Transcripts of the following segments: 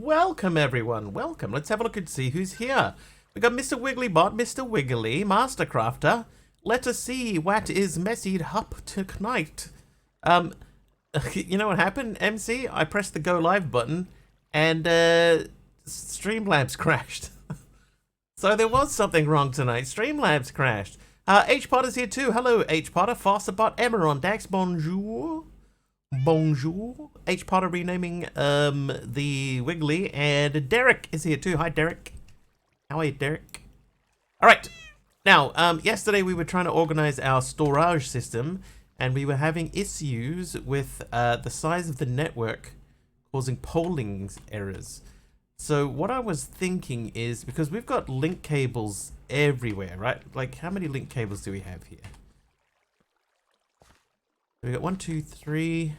welcome everyone, welcome. Let's have a look and see who's here. We got Mr. Wigglybot, Mr. Wiggly, Mastercrafter. Let us see what is messed up tonight. You know what happened, MC? I pressed the go live button and Streamlabs crashed. So there was something wrong tonight. Streamlabs crashed. H Potter's here too. Hello, H Potter, Fosterbot, Emeron, Dax, bonjour. Bonjour. H Potter renaming the Wiggly, and Derek is here too. Hi Derek. How are you, Derek? Alright. Now, yesterday we were trying to organize our storage system, and we were having issues with the size of the network causing polling errors. So what I was thinking is, because we've got link cables everywhere, right? Like, how many link cables do we have here? We got 1, 2, 3.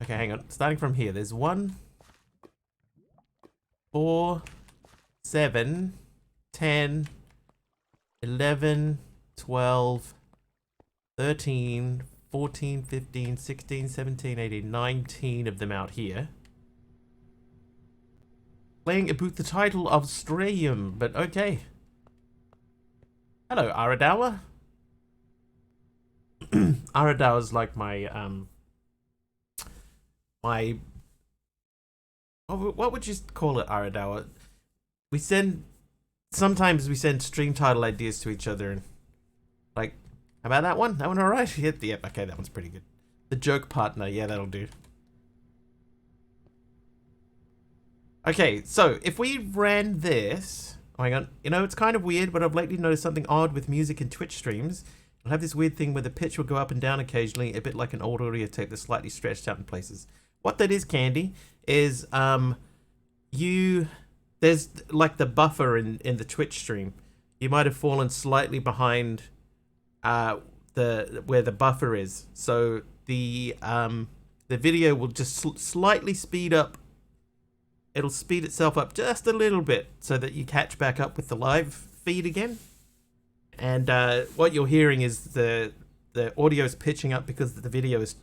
Okay, hang on. Starting from here, there's 1, 4, 7, 10, 11, 12, 13, 14, 15, 16, 17, 18, 19 of them out here. Playing about the title of Strayum, but okay. Hello, Aradawa. Aradawa's like my what would you call it, Aradawa? Sometimes we send stream title ideas to each other, and like, how about that one? That one alright? Yep, okay, that one's pretty good. The joke partner, yeah, that'll do. Okay, so if we ran this, oh, hang on, you know, it's kind of weird, but I've lately noticed something odd with music and Twitch streams. I'll have this weird thing where the pitch will go up and down occasionally, a bit like an old audio tape that's slightly stretched out in places. What that is, Candy, is there's like the buffer in the Twitch stream. You might have fallen slightly behind where the buffer is, so the video will just slightly speed up. It'll speed itself up just a little bit so that you catch back up with the live feed again. And what you're hearing is the audio is pitching up because the video is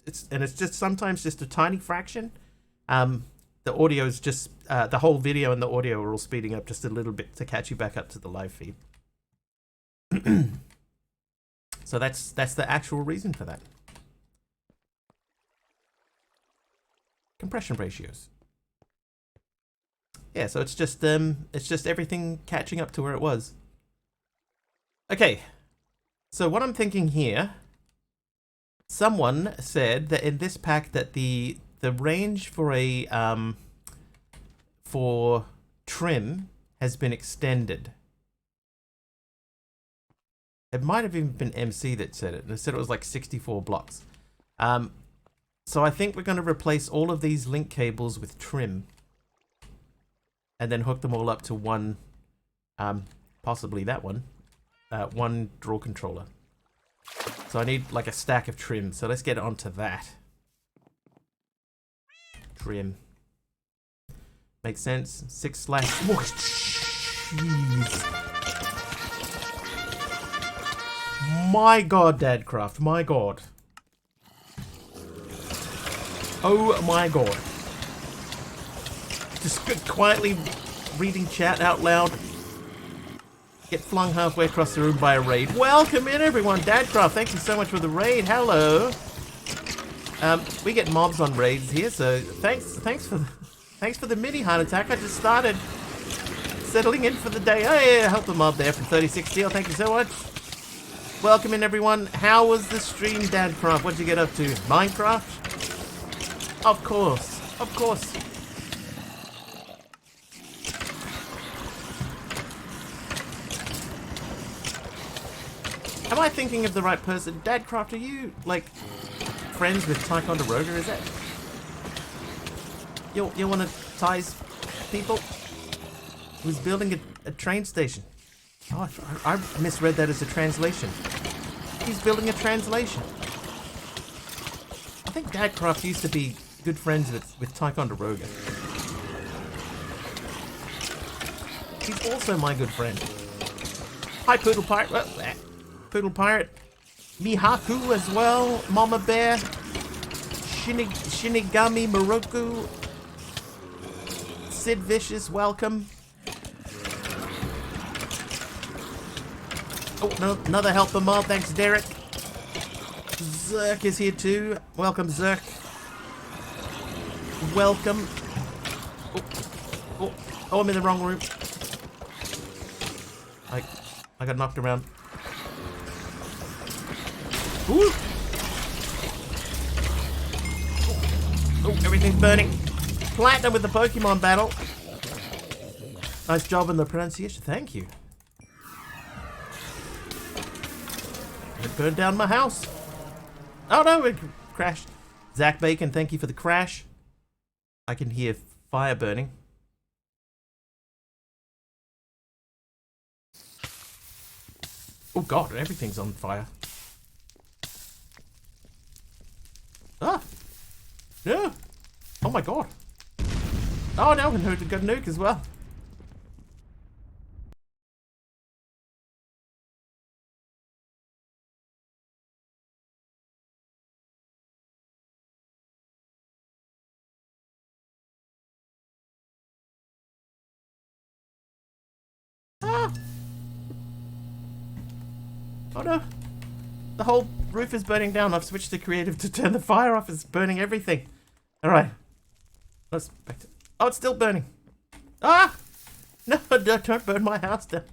it's just sometimes just a tiny fraction. The audio is just the whole video and the audio are all speeding up just a little bit to catch you back up to the live feed. So that's the actual reason for that. Compression ratios. Yeah, so it's just everything catching up to where it was. Okay, so what I'm thinking here, someone said that in this pack that the range for for trim has been extended. It might have even been MC that said it, and it said it was like 64 blocks. So I think we're going to replace all of these link cables with trim, and then hook them all up to one, possibly that one. One draw controller. So I need like a stack of trim. So let's get onto that. Trim. Makes sense. 6 slash. Oh, jeez. My God, Dadcraft. My God. Oh my God. Just quietly reading chat out loud. Get flung halfway across the room by a raid. Welcome in, everyone. Dadcraft, thank you so much for the raid. Hello. We get mobs on raids here, so thanks for the mini heart attack. I just started settling in for the day. Oh yeah, help the mob there from 36 steel. Thank you so much. Welcome in, everyone. How was the stream, Dadcraft? What'd you get up to? Minecraft? Of course, of course. Am I thinking of the right person? Dadcraft, are you, like, friends with Ticonderoga, is that? You're one of Ty's people? Who's building a train station. Oh, I misread that as a translation. He's building a translation. I think Dadcraft used to be good friends with Ticonderoga. He's also my good friend. Hi, Poodle Pirate. Poodle Pirate. Mihaku as well. Mama Bear. Shinigami Moroku. Sid Vicious, welcome. Oh, no, another helper mod. Thanks, Derek. Zerk is here too. Welcome, Zerk. Welcome. Oh, I'm in the wrong room. I got knocked around. Ooh. Oh, everything's burning. Platinum with the Pokemon battle. Nice job in the pronunciation. Thank you. It burned down my house. Oh no, it crashed. Zach Bacon, thank you for the crash. I can hear fire burning. Oh god, everything's on fire. Ah! No! Oh my god. Oh no, and who got a nuke as well. Ah! Oh no! The whole roof is burning down. I've switched to creative to turn the fire off. It's burning everything. Alright. Let's back to... Oh, it's still burning. Ah! No, don't burn my house down.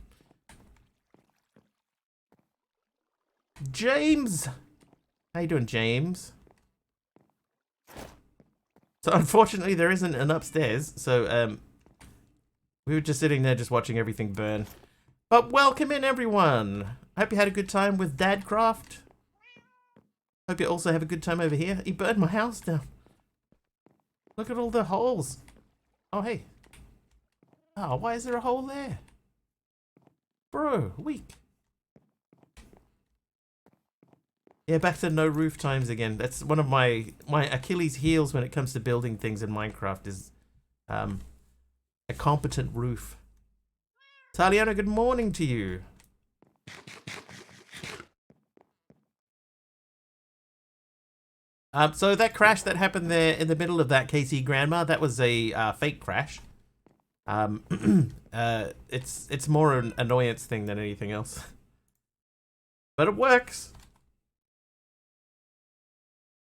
James! How you doing, James? So unfortunately there isn't an upstairs, so we were just sitting there just watching everything burn. But welcome in, everyone! I hope you had a good time with Dadcraft. Hope you also have a good time over here. He burned my house down. Look at all the holes. Oh, hey. Oh, why is there a hole there? Bro, weak. Yeah, back to no roof times again. That's one of my Achilles heels when it comes to building things in Minecraft is a competent roof. Taliana, good morning to you. So that crash that happened there in the middle of that KC Grandma, that was a fake crash. It's more an annoyance thing than anything else. But it works.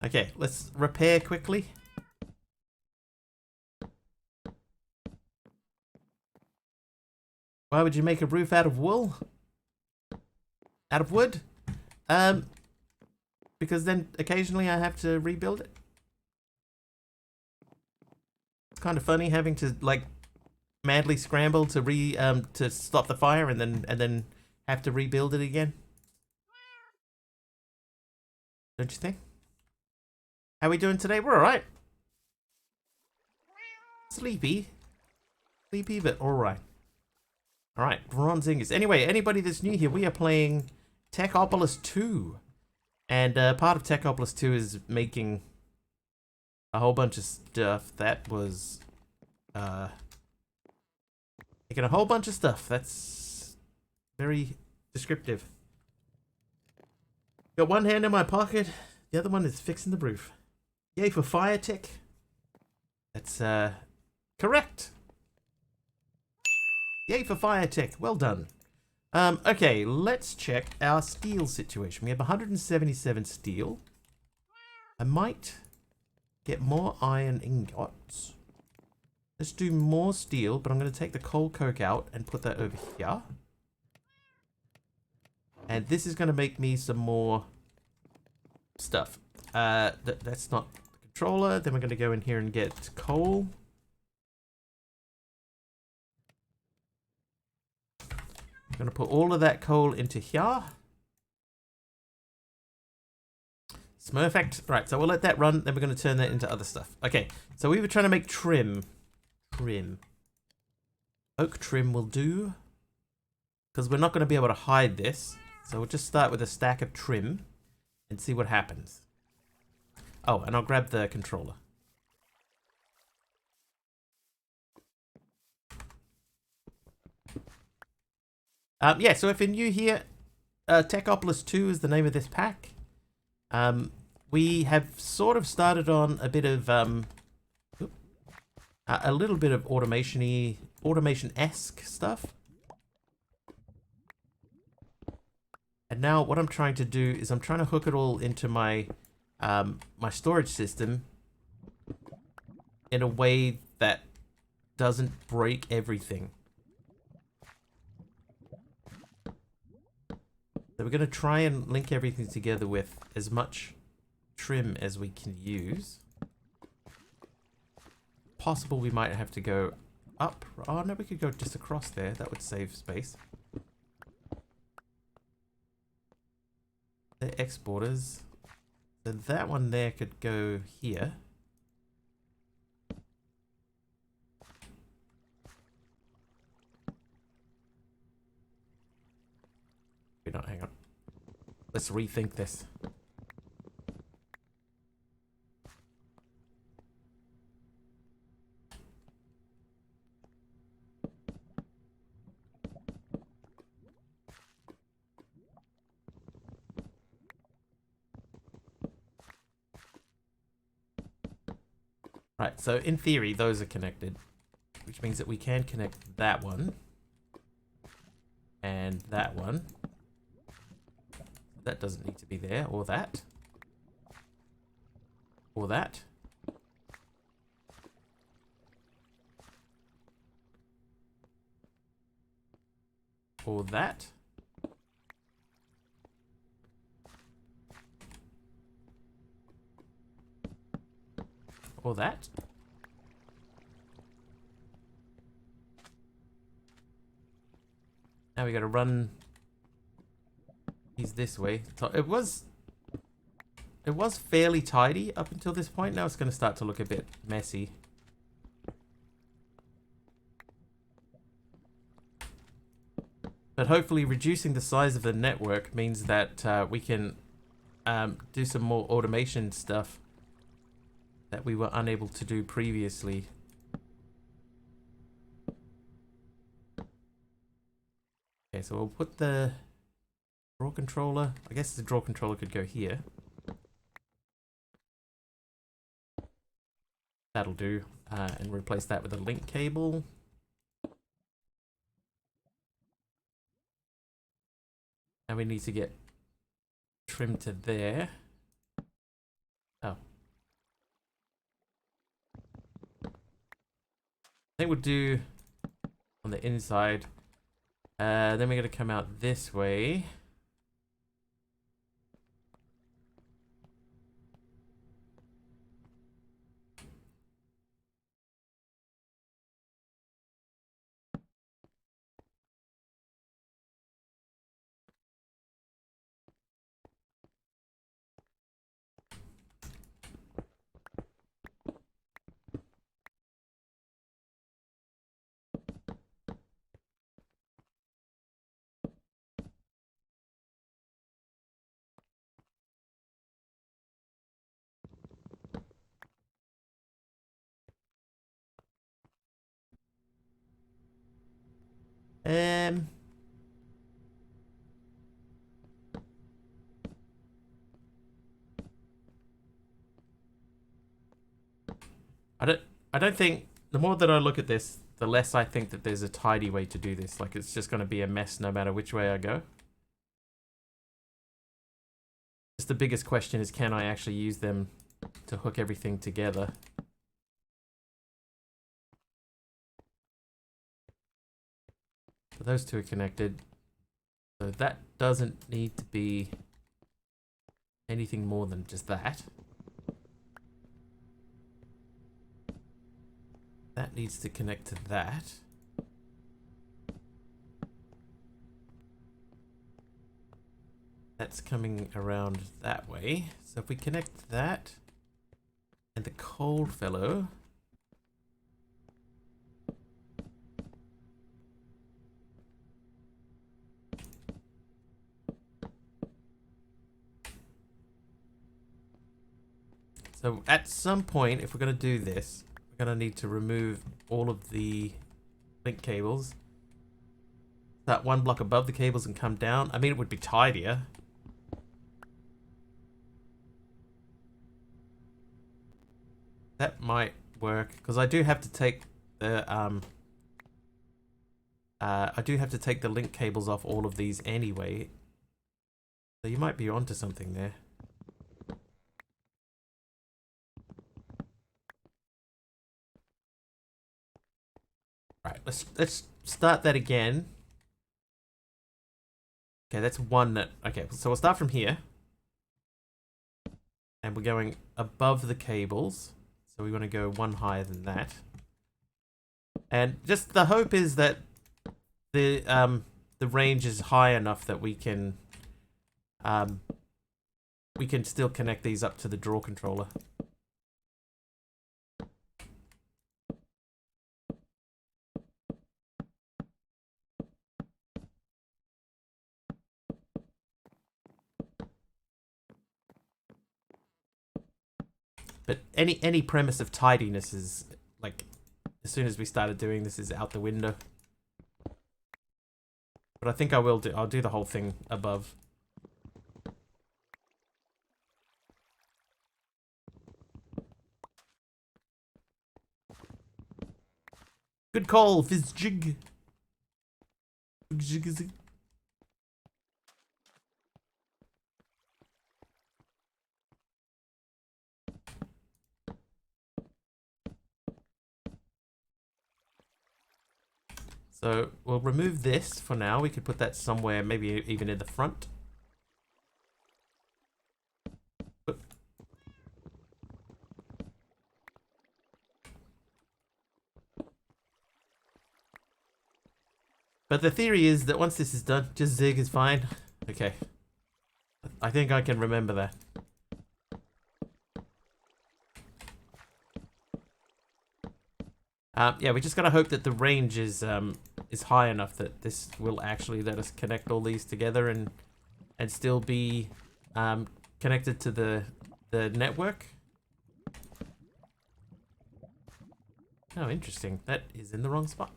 Okay, let's repair quickly. Why would you make a roof out of wool? Out of wood? Because then occasionally I have to rebuild it. It's kind of funny having to like madly scramble to to stop the fire and then have to rebuild it again. Don't you think? How are we doing today? We're alright. Sleepy, but alright. Alright, Bronzingus. Anyway, anybody that's new here, we are playing Techopolis 2. And part of Techopolis 2 is making a whole bunch of stuff. That was making a whole bunch of stuff. That's very descriptive. Got one hand in my pocket, the other one is fixing the roof. Yay for fire tech. That's correct. Yay for fire tech. Well done. Okay, let's check our steel situation. We have 177 steel. I might get more iron ingots. Let's do more steel, but I'm going to take the coal coke out and put that over here. And this is going to make me some more stuff. That's not the controller. Then we're going to go in here and get coal. I'm going to put all of that coal into here. Smurfect. Right, so we'll let that run. Then we're going to turn that into other stuff. Okay, so we were trying to make trim. Oak trim will do. Because we're not going to be able to hide this. So we'll just start with a stack of trim and see what happens. Oh, and I'll grab the controller. So if you're new here, Techopolis 2 is the name of this pack. we have sort of started on a bit of a little bit of automation-esque stuff. And now what I'm trying to do is I'm trying to hook it all into my my storage system in a way that doesn't break everything. So we're going to try and link everything together with as much trim as we can use. Possible we might have to go up. Oh no, we could go just across there. That would save space. The exporters. So that one there could go here. Wait, no, hang on. Let's rethink this. Right, so in theory, those are connected, which means that we can connect that one and that one. That doesn't need to be there, or that, or that. Or that. Or that. Now we got to run these this way. It was fairly tidy up until this point. Now it's going to start to look a bit messy. But hopefully reducing the size of the network means that we can do some more automation stuff that we were unable to do previously. Okay, so we'll put the draw controller. I guess the draw controller could go here. That'll do. And replace that with a link cable. And we need to get trim to there. Oh. I think we'll do on the inside. Then we're going to come out this way. I don't think, the more that I look at this, the less I think that there's a tidy way to do this. Like, it's just going to be a mess no matter which way I go. Just the biggest question is, can I actually use them to hook everything together? So those two are connected. So that doesn't need to be anything more than just that. That needs to connect to that. That's coming around that way. So if we connect that and the cold fellow. So at some point, if we're going to do this, we're going to need to remove all of the link cables. That one block above the cables and come down. I mean, it would be tidier. That might work, because I do have to take the link cables off all of these anyway. So you might be onto something there. Right, let's start that again. Okay, that's one that... Okay, so we'll start from here. And we're going above the cables. So we want to go one higher than that. And just the hope is that the range is high enough that we can still connect these up to the draw controller. But any premise of tidiness is, like, as soon as we started doing this, is out the window. But I think I'll do the whole thing above. Good call, Fizzjig. So we'll remove this for now. We could put that somewhere, maybe even in the front. But the theory is that once this is done, just zig is fine. Okay. I think I can remember that. Yeah, we just gotta hope that the range is high enough that this will actually let us connect all these together and still be connected to the network. Oh, interesting. That is in the wrong spot.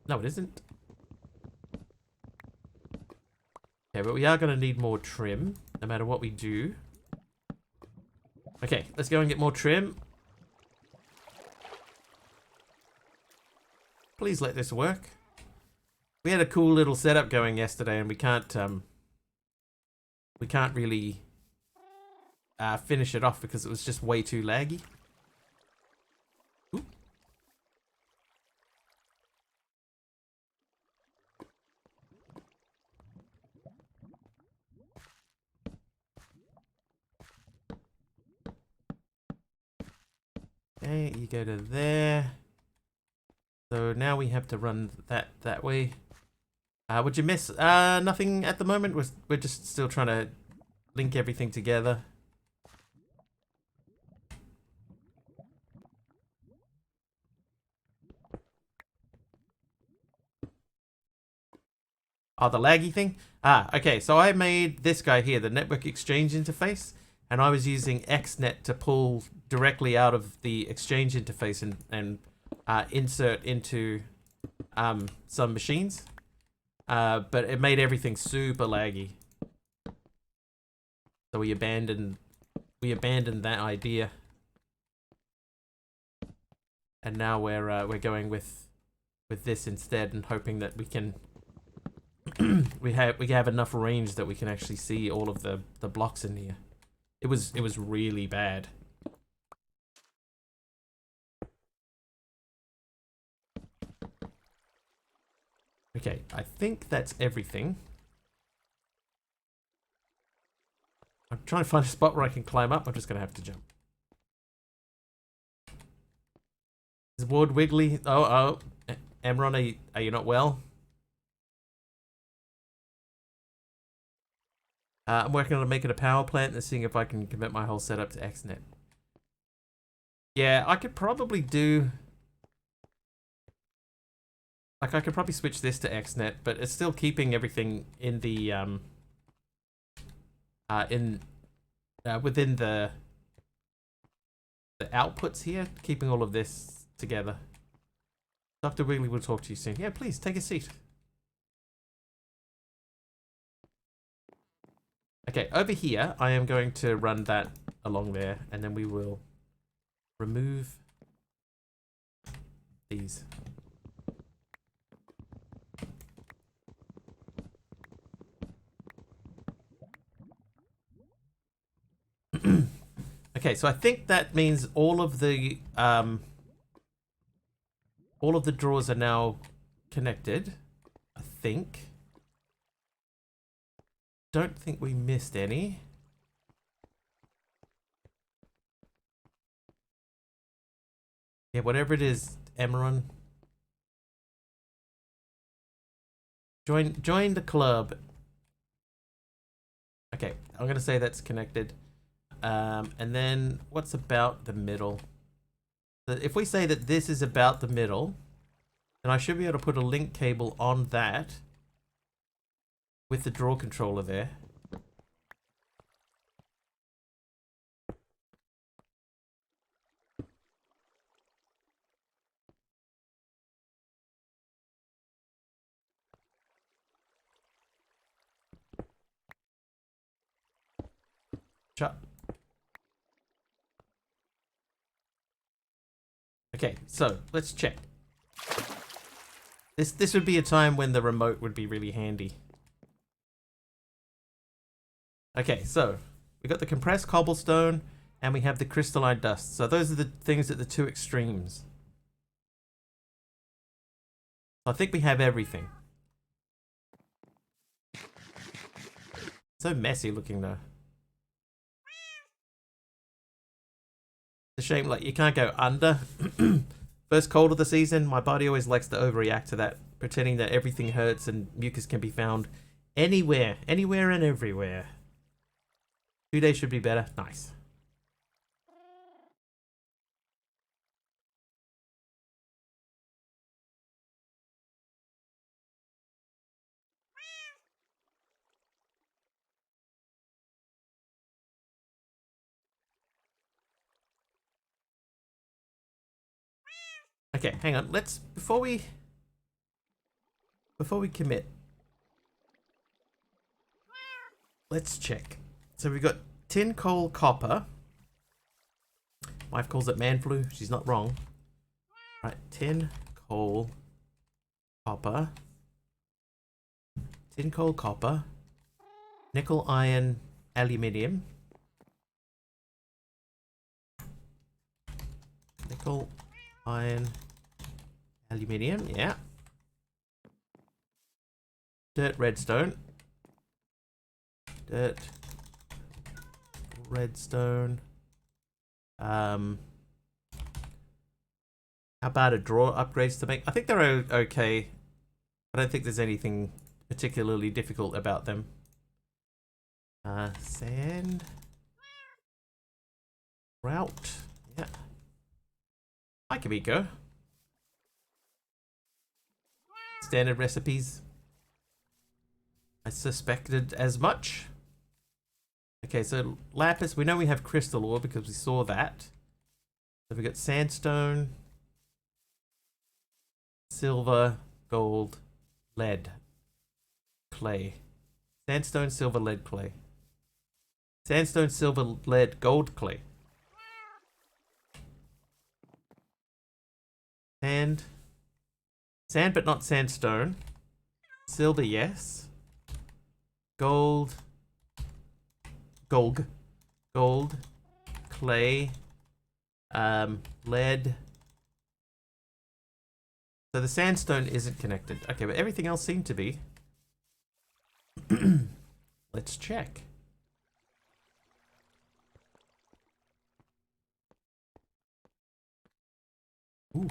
No, it isn't. Okay, but we are gonna need more trim, no matter what we do. Okay, let's go and get more trim. Please let this work. We had a cool little setup going yesterday, and we can't really finish it off because it was just way too laggy. Ooh. Okay, you go to there. So now we have to run that way. Would you miss? Nothing at the moment. We're just still trying to link everything together. Oh, the laggy thing? Okay, so I made this guy here, the network exchange interface, and I was using XNet to pull directly out of the exchange interface and insert into some machines. But it made everything super laggy. So we abandoned that idea. And now we're going with this instead and hoping that we can we have enough range that we can actually see all of the blocks in here. It was really bad. Okay, I think that's everything. I'm trying to find a spot where I can climb up. I'm just gonna have to jump. Is Ward Wiggly? Oh, Emron, are you not well? I'm working on making a power plant and seeing if I can commit my whole setup to XNet. Yeah, I could probably do... Like, I could probably switch this to XNet, but it's still keeping everything in the, within the outputs here, keeping all of this together. Dr. Wiggly will talk to you soon. Yeah, please, take a seat. Okay, over here, I am going to run that along there, and then we will remove these. Okay, so I think that means all of the drawers are now connected. I think. Don't think we missed any. Yeah, whatever it is, Emeron. Join the club. Okay, I'm gonna say that's connected. And then what's about the middle? If we say that this is about the middle, then I should be able to put a link cable on that with the draw controller there. Shut. Okay, so let's check. This would be a time when the remote would be really handy. Okay, so we got the compressed cobblestone and we have the crystalline dust. So those are the things at the two extremes. I think we have everything. So messy looking though. It's a shame, like, you can't go under. First cold of the season, my body always likes to overreact to that, pretending that everything hurts and mucus can be found anywhere and everywhere. 2 days should be better. Nice. Okay, hang on. Let's before we commit, let's check. So we've got tin, coal, copper. Wife calls it man flu. She's not wrong. Right, tin, coal, copper. Tin, coal, copper. Nickel, iron, aluminium. Nickel, iron, aluminium, yeah. Dirt, redstone. Dirt, redstone. How about a drawer upgrades to make? I think they're okay. I don't think there's anything particularly difficult about them. Sand. Route. Yeah. Hi, Kamiko. Standard recipes. I suspected as much. Okay, so lapis. We know we have crystal ore because we saw that. So we got sandstone, silver, gold, lead, clay. Sandstone, silver, lead, clay. Sandstone, silver, lead, gold, clay. Sand but not sandstone. Silver, yes. Gold, clay, lead. So the sandstone isn't connected. Okay, but everything else seemed to be. Let's check. Ooh.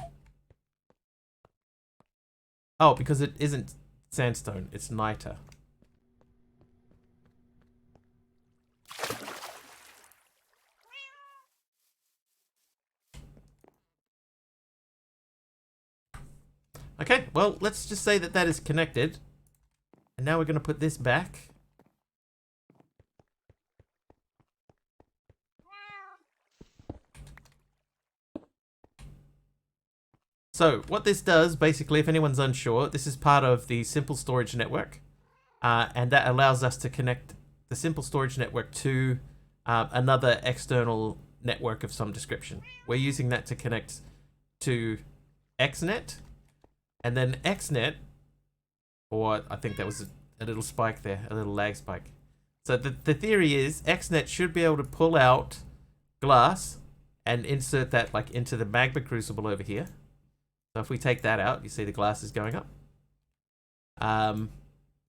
Oh, because it isn't sandstone, it's niter. Okay, well, let's just say that that is connected. And now we're going to put this back. So what this does, basically, if anyone's unsure, this is part of the simple storage network. And that allows us to connect the simple storage network to another external network of some description. We're using that to connect to XNet, and then XNet, or I think that was a little spike there, a little lag spike. So the theory is XNet should be able to pull out glass and insert that like into the magma crucible over here. So if we take that out, you see the glass is going up. And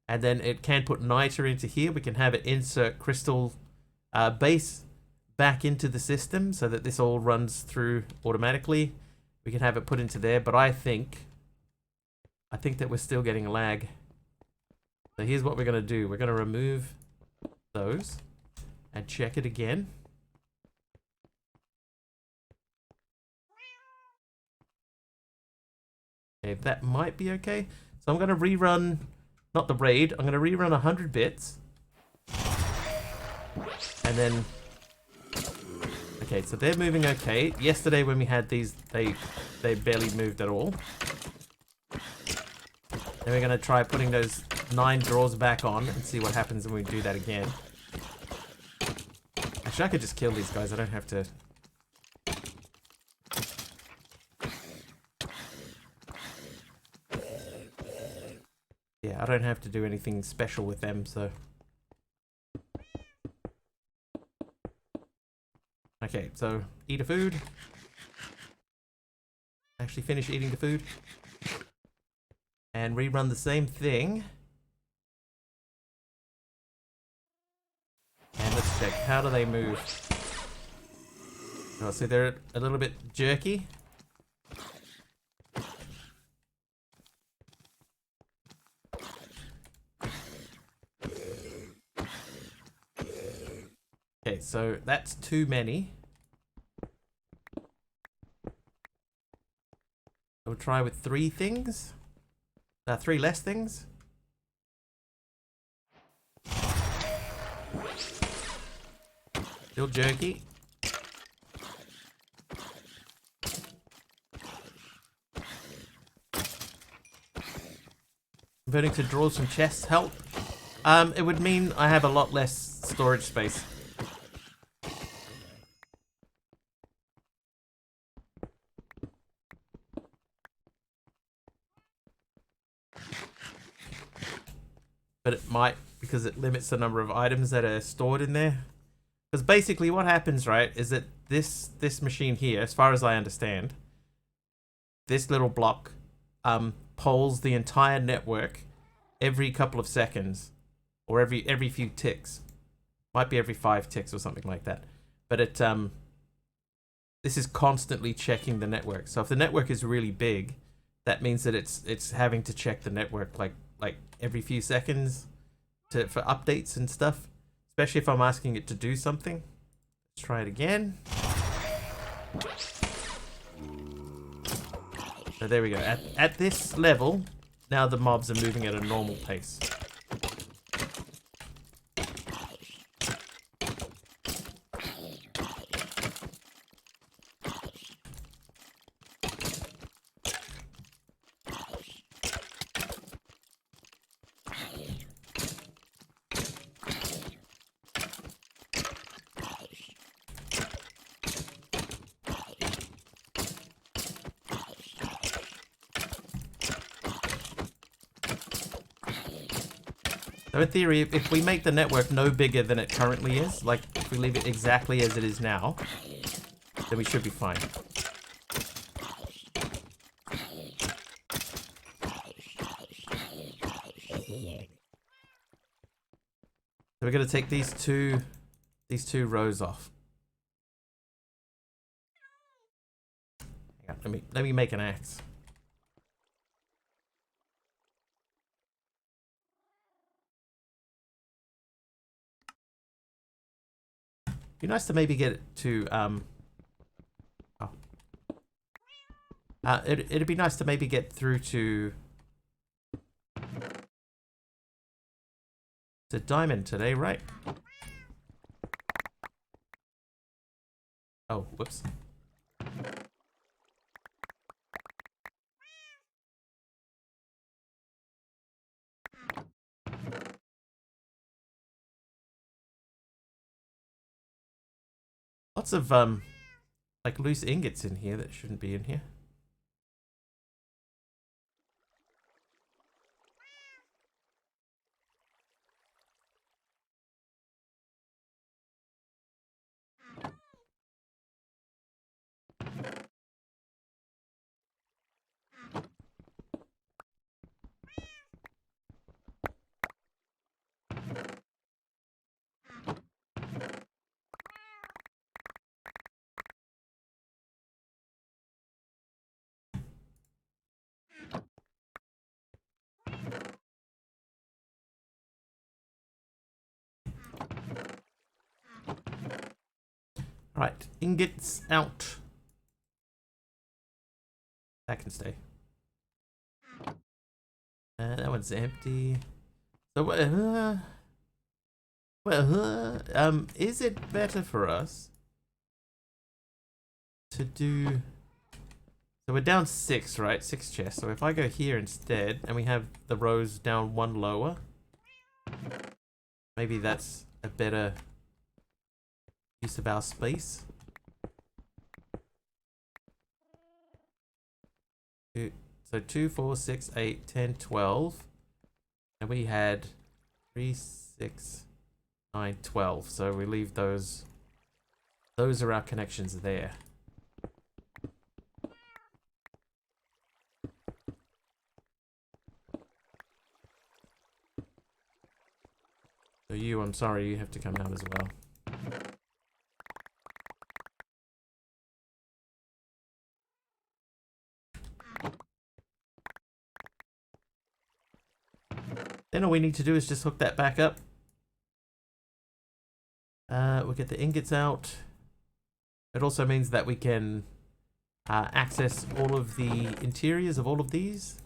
then it can put niter into here. We can have it insert crystal base back into the system so that this all runs through automatically. We can have it put into there, but I think that we're still getting lag. So here's what we're going to do. We're going to remove those and check it again. Okay, that might be okay. So I'm going to rerun, not the raid, I'm going to rerun 100 bits. And then, okay, so they're moving okay. Yesterday when we had these, they barely moved at all. Then we're going to try putting those 9 drawers back on and see what happens when we do that again. Actually, I could just kill these guys. I don't have to... Yeah, I don't have to do anything special with them, so... Okay, so eat a food. Actually finish eating the food. And rerun the same thing. And let's check, how do they move? Oh, so they're a little bit jerky. Okay, so that's too many. We'll try with 3 things. 3 less things. Still jerky. Converting to drawers from chests help. It would mean I have a lot less storage space. But it might, because it limits the number of items that are stored in there. Because basically what happens, right, is that this machine here, as far as I understand, this little block polls the entire network every couple of seconds, or every few ticks. Might be every 5 ticks or something like that. But it this is constantly checking the network. So if the network is really big, that means that it's having to check the network like every few seconds for updates and stuff. Especially if I'm asking it to do something. Let's try it again. So there we go. At this level, now the mobs are moving at a normal pace. So in theory, if we make the network no bigger than it currently is, like if we leave it exactly as it is now, then we should be fine. So we're going to take these two rows off. Hang on, let me make an axe. Be nice to maybe get it to it'd be nice to maybe get through to diamond today, right? Oh, whoops. lots of like loose ingots in here that shouldn't be in here. Right, ingots out. That can stay. That one's empty. So, is it better for us to do? So we're down 6, right? 6 chests. So if I go here instead, and we have the rows down 1 lower, maybe that's a better use of our space. So 2, 4, 6, 8, 10, 12. And we had 3, 6, 9, 12. So we leave those. Those are our connections there. So you, I'm sorry, you have to come out as well. Then all we need to do is just hook that back up. We'll get the ingots out. It also means that we can access all of the interiors of all of these.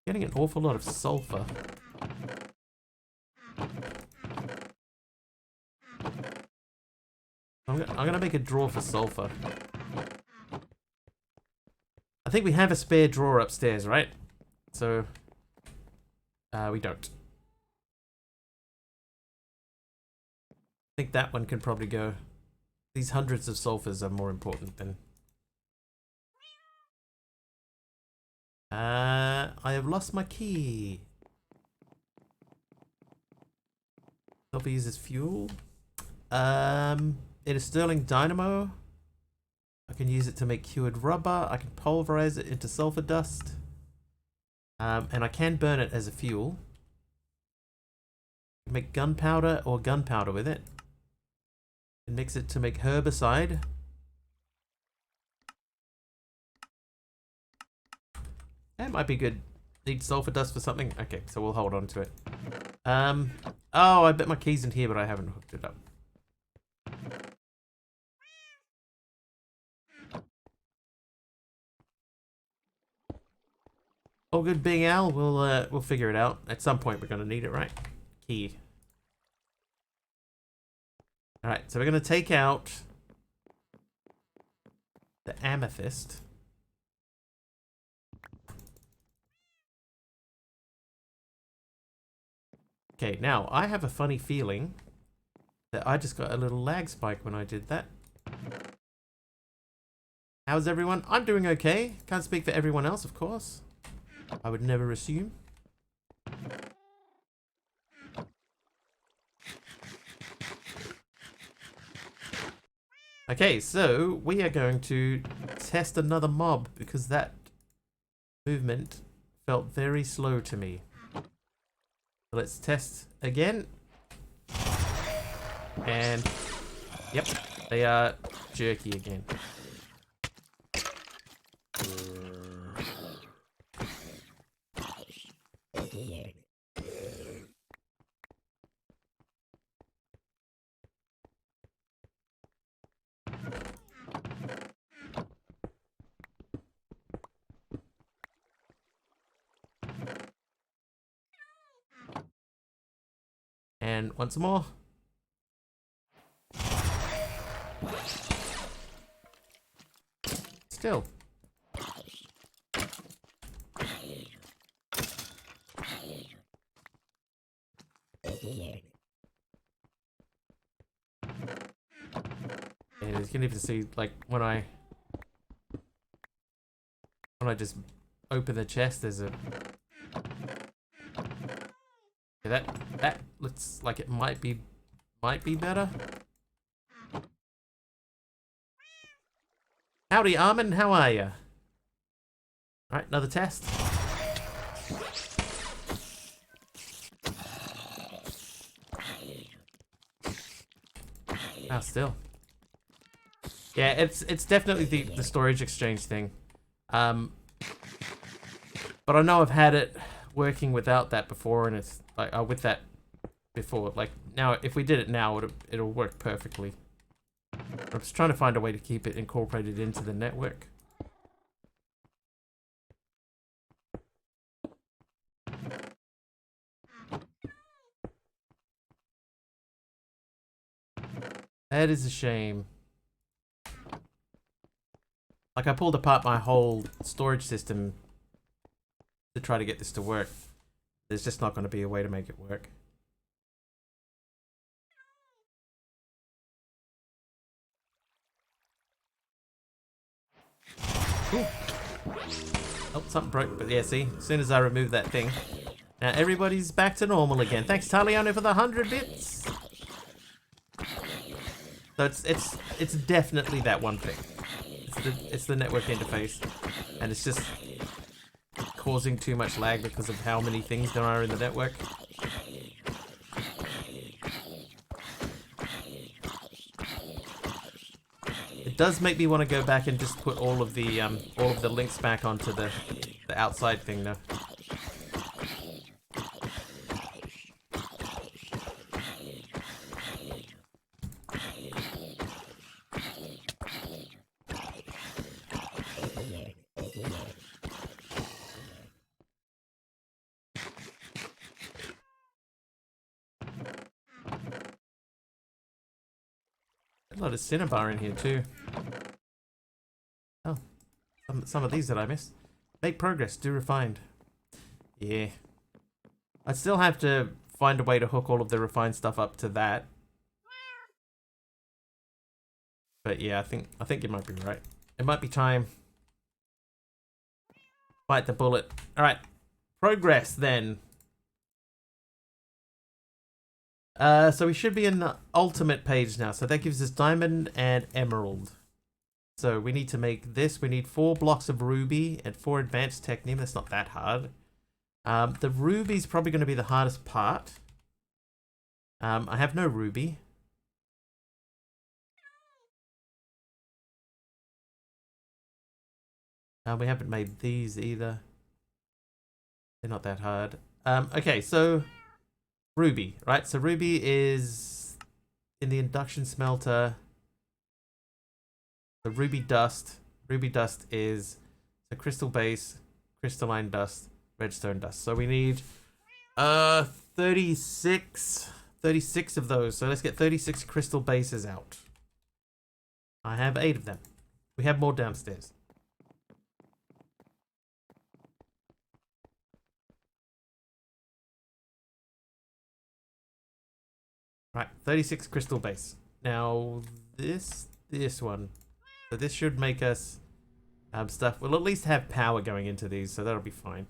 Getting an awful lot of sulfur. I'm gonna make a drawer for sulfur. I think we have a spare drawer upstairs, right? So, we don't. I think that one can probably go. These hundreds of sulfurs are more important than... I have lost my key. Sulfur uses fuel. It is sterling dynamo. I can use it to make cured rubber. I can pulverize it into sulfur dust. And I can burn it as a fuel. Make gunpowder or gunpowder with it. And mix it to make herbicide. That might be good. Need sulfur dust for something? Okay, so we'll hold on to it. Oh, I bet my key's in here, but I haven't hooked it up. All good, Big Al. We'll figure it out. At some point, we're gonna need it, right? Key. All right, so we're gonna take out the amethyst. Okay, now I have a funny feeling that I just got a little lag spike when I did that. How's everyone? I'm doing okay. Can't speak for everyone else, of course. I would never assume. Okay, so we are going to test another mob because that movement felt very slow to me. So let's test again. And yep, they are jerky again. And once more. Still. And you can even see, like, when I just open the chest, there's a... Yeah, that looks like it might be better. Howdy, Armin. How are you? All right, another test. Oh, still. Yeah, it's definitely the storage exchange thing. But I know I've had it working without that before, and it's like with that before. Like now, if we did it now, it'll work perfectly. I'm just trying to find a way to keep it incorporated into the network. That is a shame. Like, I pulled apart my whole storage system to try to get this to work. There's just not going to be a way to make it work. Ooh. Oh, something broke, but yeah, see? As soon as I remove that thing. Now everybody's back to normal again. Thanks, Taliano, for the 100 bits. So it's definitely that one thing. It's the network interface, and it's just causing too much lag because of how many things there are in the network. It does make me want to go back and just put all of the links back onto the outside thing though. A lot of Cinnabar in here too. Oh, some of these that I missed. Make progress, do refined. Yeah. I still have to find a way to hook all of the refined stuff up to that. But yeah, I think you might be right. It might be time. Bite the bullet. Alright. Progress then. So we should be in the ultimate page now. So that gives us diamond and emerald. So we need to make this. We need 4 blocks of ruby and 4 advanced technium. That's not that hard. The ruby's probably going to be the hardest part. I have no ruby. We haven't made these either. They're not that hard. Okay, so ruby, right? So ruby is in the induction smelter. The ruby dust. Ruby dust is the crystal base, crystalline dust, redstone dust. So we need 36 of those. So let's get 36 crystal bases out. I have 8 of them. We have more downstairs. Right, 36 crystal base. Now this one. So this should make us stuff. We'll at least have power going into these, so that'll be fine.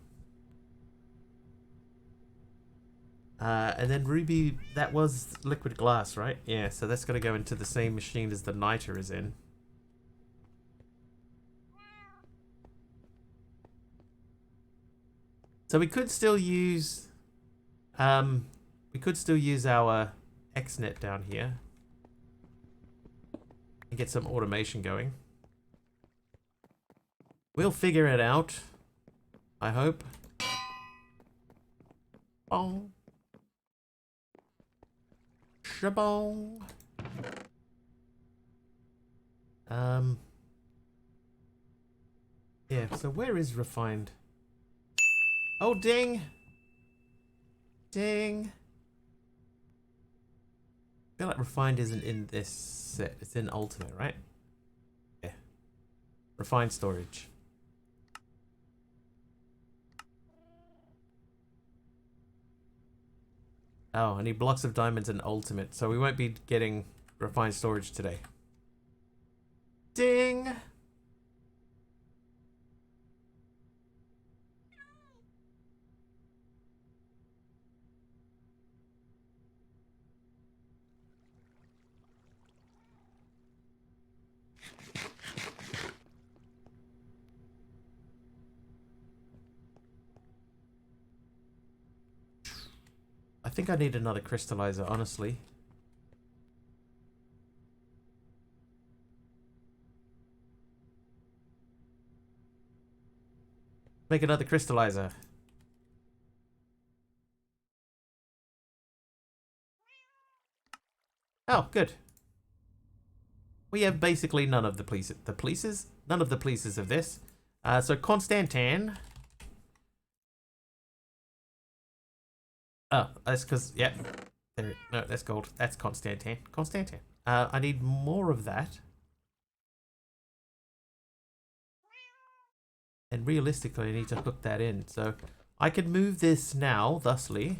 And then ruby, that was liquid glass, right? Yeah, so that's going to go into the same machine as the niter is in. So we could still use our XNet down here and get some automation going. We'll figure it out, I hope. Bong. Shabong. Yeah, so where is refined? Oh, ding! Ding! I feel like refined isn't in this set. It's in ultimate, right? Yeah. Refined storage. Oh, I need blocks of diamonds and ultimate, so we won't be getting refined storage today. Ding! I think I need another crystallizer, honestly. Make another crystallizer. Oh, good. We have basically none of the polices? None of the polices of this. So Constantin. Oh, that's because, yeah. There, no, that's gold. That's Constantin. Constantin. I need more of that. And realistically, I need to hook that in. So I can move this now, thusly,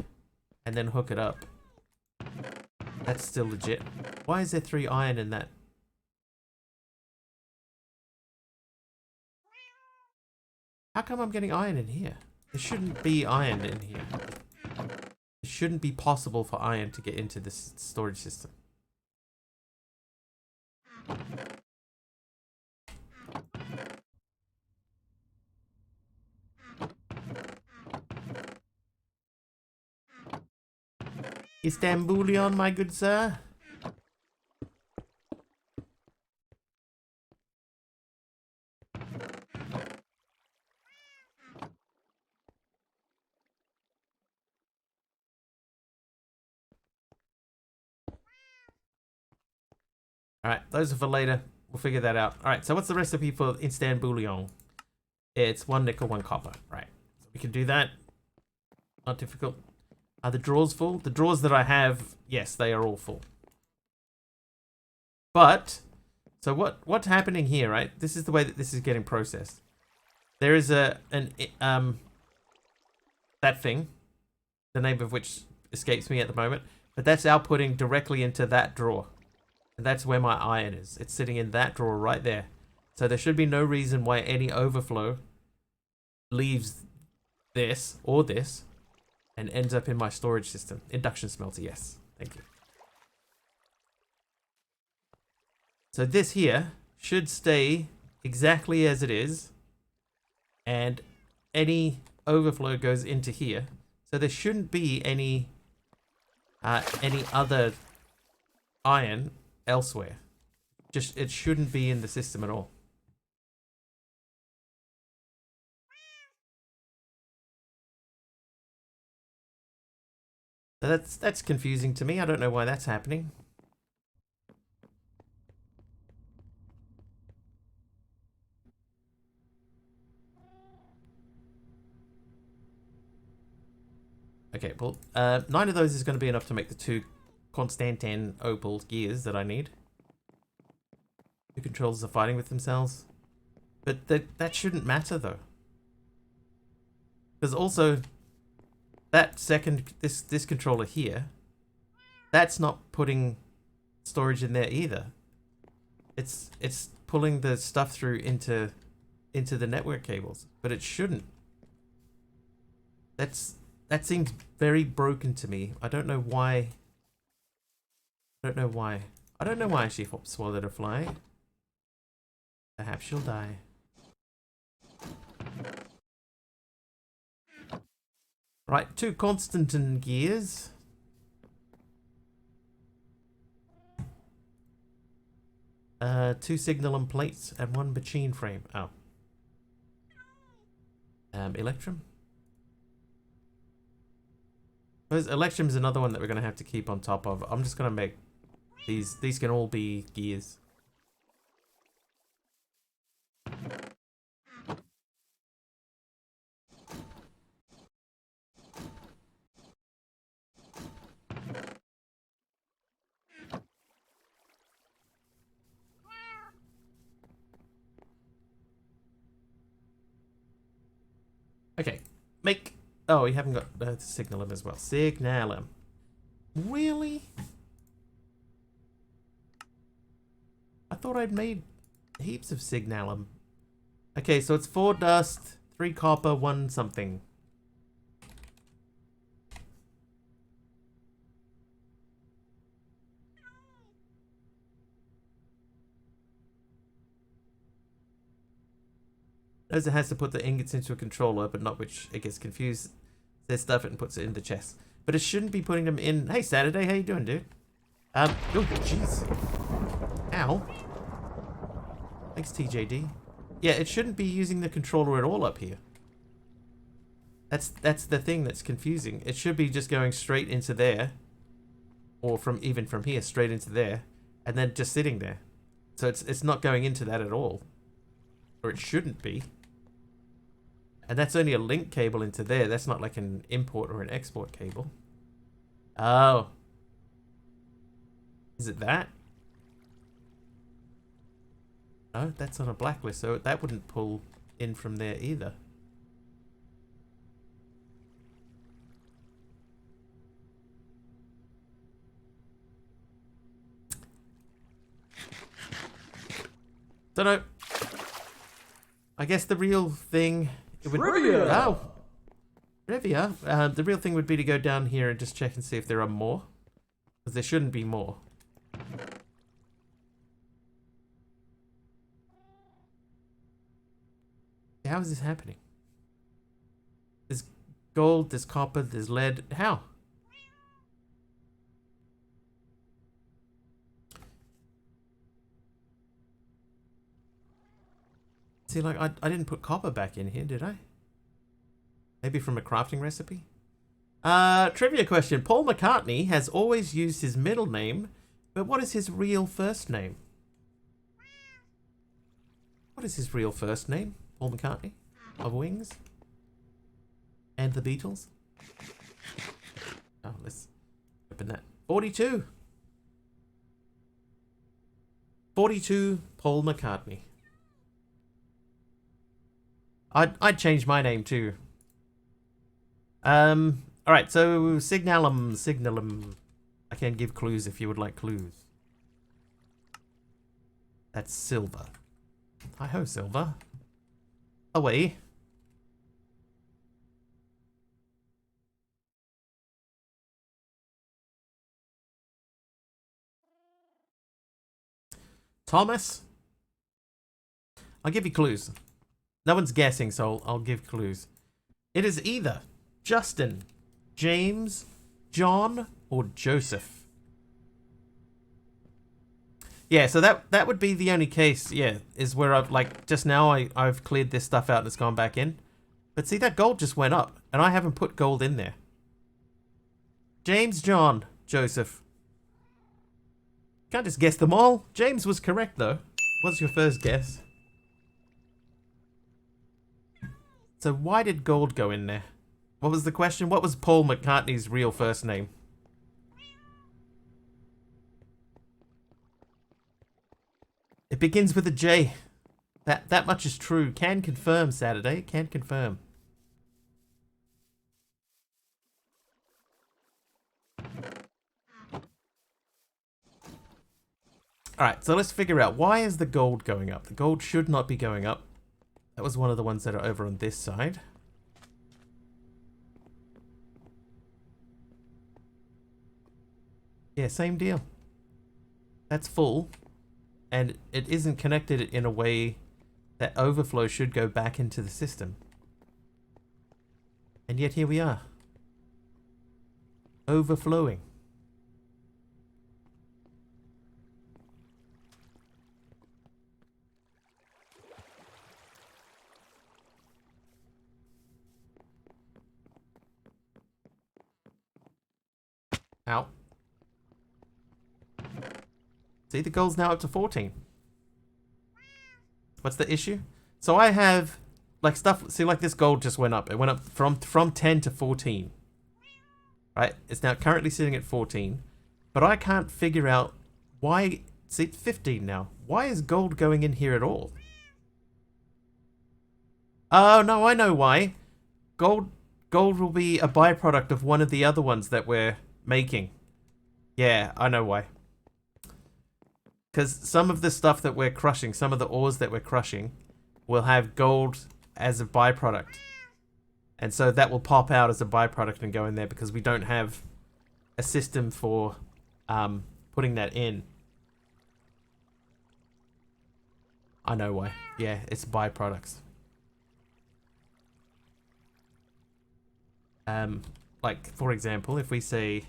and then hook it up. That's still legit. Why is there 3 iron in that? How come I'm getting iron in here? There shouldn't be iron in here. It shouldn't be possible for iron to get into this storage system. Istanbulion, my good sir. Alright, those are for later. We'll figure that out. Alright, so what's the recipe for instant bouillon? It's 1 nickel, 1 copper. Right. So we can do that. Not difficult. Are the drawers full? The drawers that I have, yes, they are all full. But, so what's happening here, right? This is the way that this is getting processed. There is that thing, the name of which escapes me at the moment, but that's outputting directly into that drawer. And that's where my iron is. It's sitting in that drawer right there. So there should be no reason why any overflow leaves this or this and ends up in my storage system. Induction smelter, yes. Thank you. So this here should stay exactly as it is. And any overflow goes into here. So there shouldn't be any other iron elsewhere. Just, it shouldn't be in the system at all. So that's confusing to me. I don't know why that's happening. Okay, well, 9 of those is going to be enough to make the 2 Constantin opal gears that I need. The controllers are fighting with themselves. But that shouldn't matter, though. Because also, that second, this controller here, that's not putting storage in there either. It's pulling the stuff through into the network cables, but it shouldn't. That seems very broken to me. I don't know why. I don't know why. I don't know why she swallowed a fly. Perhaps she'll die. Right, 2 Constantin gears. Two signalum plates and 1 machine frame. Oh. Electrum? Electrum's another one that we're going to have to keep on top of. I'm just going to make these can all be gears. Okay, make... Oh, we haven't got signalum as well. Signalum. Really? I thought I'd made heaps of signalum. Okay, so it's 4 dust, 3 copper, 1 something. Knows it has to put the ingots into a controller, but not which it gets confused. Says stuff it and puts it in the chest. But it shouldn't be putting them in. Hey, Saturday, how you doing, dude? Oh, jeez. Ow. Thanks, TJD. Yeah, it shouldn't be using the controller at all up here. That's the thing that's confusing. It should be just going straight into there. Or even from here, straight into there. And then just sitting there. So it's not going into that at all. Or it shouldn't be. And that's only a link cable into there. That's not like an import or an export cable. Oh. Is it that? No, that's on a blacklist, so that wouldn't pull in from there either. Don't know. I guess the real thing... Trivia! Oh. Trivia. The real thing would be to go down here and just check and see if there are more. Because there shouldn't be more. How is this happening? There's gold, there's copper, there's lead. How? See, like, I didn't put copper back in here, did I? Maybe from a crafting recipe? Trivia question. Paul McCartney has always used his middle name, but what is his real first name? What is his real first name? Paul McCartney? Of Wings? And the Beatles? Oh, let's open that. 42! 42 Paul McCartney. I'd change my name too. Alright, so Signalum. I can give clues if you would like clues. That's Silver. Hi-ho, Silver. Away. Thomas? I'll give you clues. No one's guessing, so I'll give clues. It is either Justin, James, John, or Joseph. Yeah, so that would be the only case, yeah, is where I've, like, just now I've cleared this stuff out and it's gone back in. But see, that gold just went up, and I haven't put gold in there. James, John, Joseph. Can't just guess them all. James was correct, though. What's your first guess? So why did gold go in there? What was the question? What was Paul McCartney's real first name? It begins with a J. That much is true. Can confirm, Saturday. Can confirm. Alright, so let's figure out why is the gold going up? The gold should not be going up. That was one of the ones that are over on this side. Yeah, same deal. That's full. And it isn't connected in a way that overflow should go back into the system. And yet here we are. Overflowing. Ow. See, the gold's now up to 14. What's the issue? So I have, like, stuff, see, like this gold just went up. It went up from 10 to 14. Right? It's now currently sitting at 14. But I can't figure out why, see, it's 15 now. Why is gold going in here at all? Oh, no, I know why. Gold will be a byproduct of one of the other ones that we're making. Yeah, I know why. Because some of the stuff that we're crushing, some of the ores that we're crushing, will have gold as a byproduct. And so that will pop out as a byproduct and go in there because we don't have a system for putting that in. I know why. Yeah, it's byproducts. Like, for example, if we say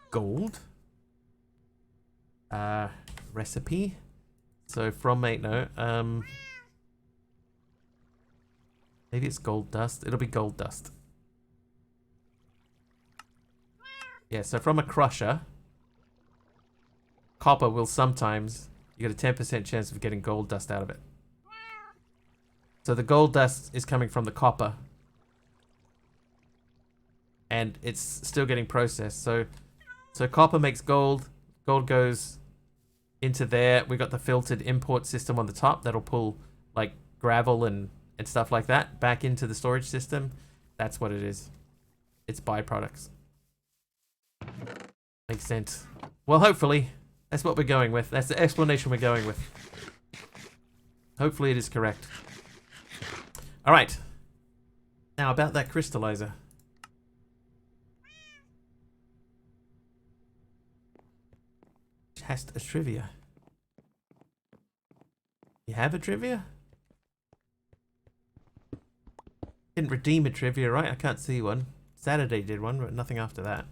gold, recipe, so from mate, no, maybe it's gold dust. It'll be gold dust. Yeah, so from a crusher, copper will sometimes, you get a 10% chance of getting gold dust out of it. So the gold dust is coming from the copper. And it's still getting processed. So copper makes gold. Gold goes into there. We got the filtered import system on the top that'll pull like gravel and stuff like that back into the storage system. That's what it is. It's byproducts. Makes sense. Well, hopefully, that's what we're going with. That's the explanation we're going with. Hopefully it is correct. All right. Now about that crystallizer. Just a trivia. You have a trivia? Didn't redeem a trivia, right? I can't see one. Saturday did one, but nothing after that.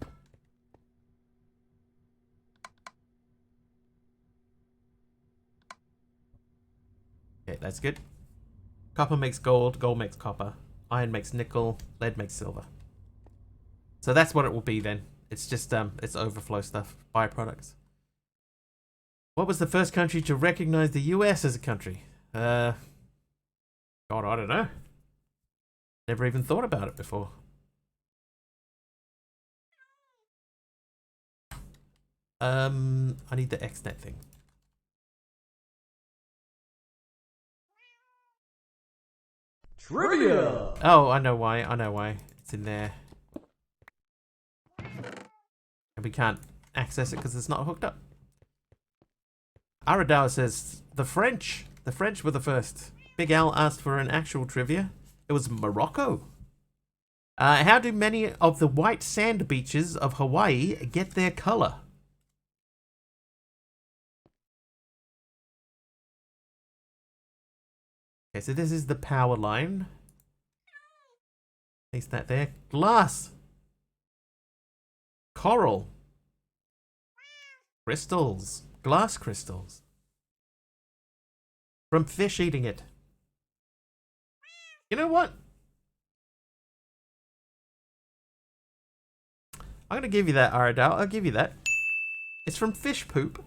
Okay, that's good. Copper makes gold, gold makes copper, iron makes nickel, lead makes silver. So that's what it will be then. It's just it's overflow stuff, byproducts. What was the first country to recognize the US as a country? God, I don't know. Never even thought about it before. I need the XNet thing. Trivia! Oh, I know why. I know why. It's in there. And we can't access it because it's not hooked up. Aradawa says, the French were the first. Big Al asked for an actual trivia. It was Morocco. How do many of the white sand beaches of Hawaii get their color? Okay, so this is the power line. Place that there. Glass. Coral. Crystals. Glass crystals. From fish eating it. You know what? I'm going to give you that, Aradal. I'll give you that. It's from fish poop.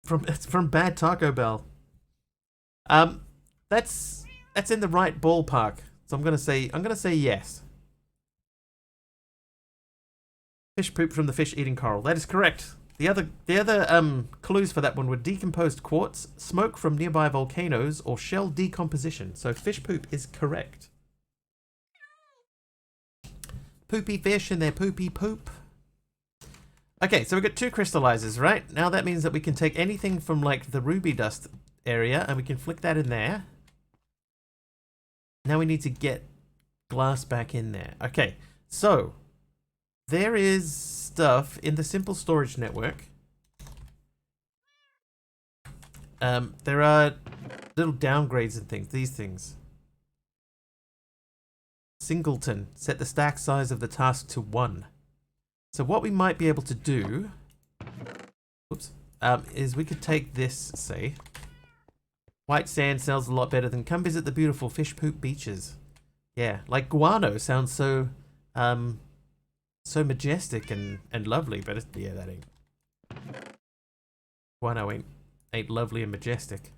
It's from Bad Taco Bell. That's in the right ballpark. So I'm gonna say yes. Fish poop from the fish eating coral. That is correct. The other clues for that one were decomposed quartz, smoke from nearby volcanoes, or shell decomposition. So fish poop is correct. Poopy fish and their poopy poop. Okay, so we've got two crystallizers, right? Now that means that we can take anything from like the ruby dust area and we can flick that in there. Now we need to get glass back in there. Okay, so there is stuff in the simple storage network. There are little downgrades and things, these things. Singleton, set the stack size of the task to 1. So what we might be able to do, oops, is we could take this, say, white sand sells a lot better than come visit the beautiful fish poop beaches. Yeah, like guano sounds so, so majestic and lovely, but it's, yeah, that ain't. Guano ain't lovely and majestic.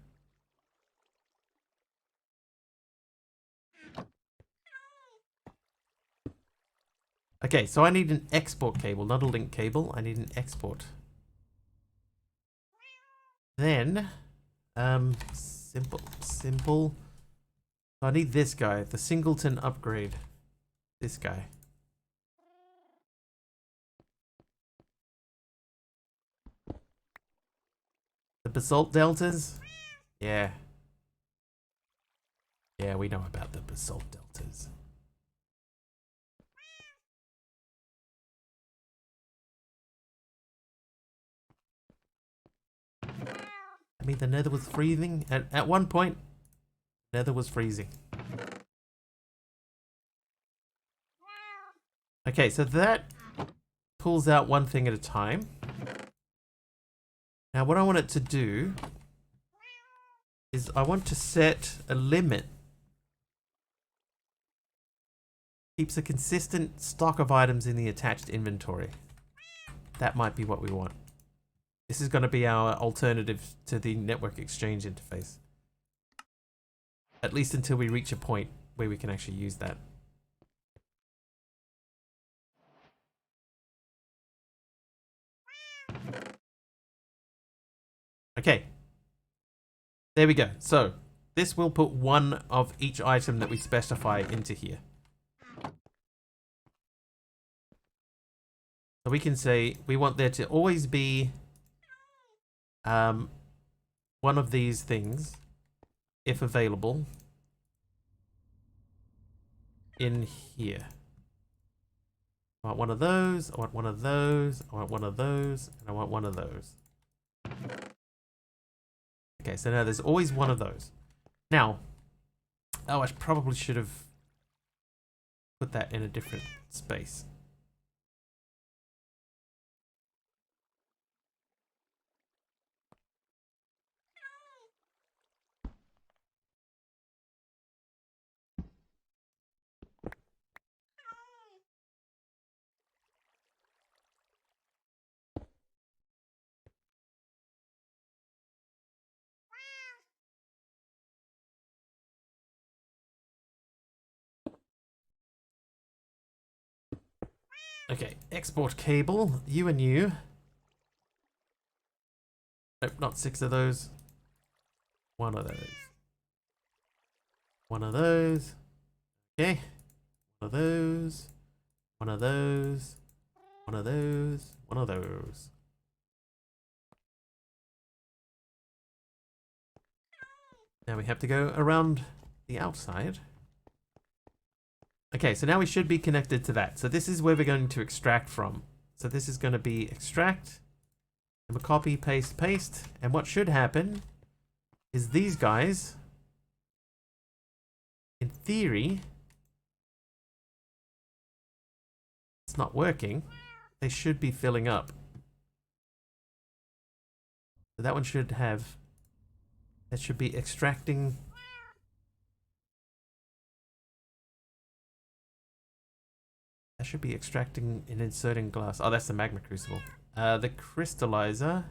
Okay, so I need an export cable, not a link cable. I need an export. Then, simple I need this guy, the singleton upgrade. This guy. The basalt deltas? Yeah. Yeah, we know about the basalt deltas. I mean, the nether was freezing. At one point, nether was freezing. Okay, so that pulls out one thing at a time. Now, what I want it to do is I want to set a limit. Keeps a consistent stock of items in the attached inventory. That might be what we want. This is going to be our alternative to the network exchange interface. At least until we reach a point where we can actually use that. Okay. There we go. So, this will put one of each item that we specify into here. So we can say we want there to always be one of these things, if available, in here. I want one of those, I want one of those, I want one of those, and I want one of those. Okay, so now there's always one of those. Now, oh, I probably should have put that in a different space. Okay, export cable, you and you. Nope, not 6 of those. One of those. One of those. Okay. One of those. One of those. One of those. One of those. Now we have to go around the outside. Okay, so now we should be connected to that. So this is where we're going to extract from. So this is going to be extract. And we copy, paste, paste. And what should happen is these guys, in theory, it's not working. They should be filling up. So that one should have, that should be extracting. That should be extracting and inserting glass. Oh, that's the magma crucible. The crystallizer.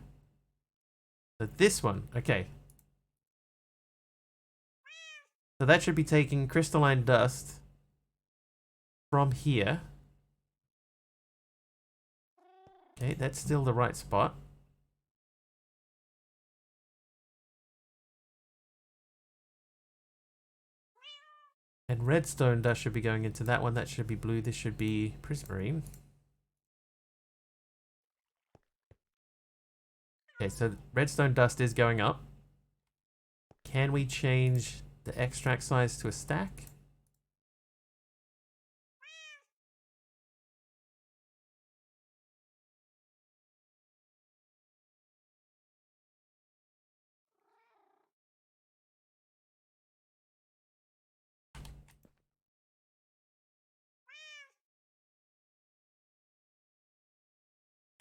So this one, okay. So that should be taking crystalline dust from here. Okay, that's still the right spot. And redstone dust should be going into that one. That should be blue. This should be prismarine. Okay, so redstone dust is going up. Can we change the extract size to a stack?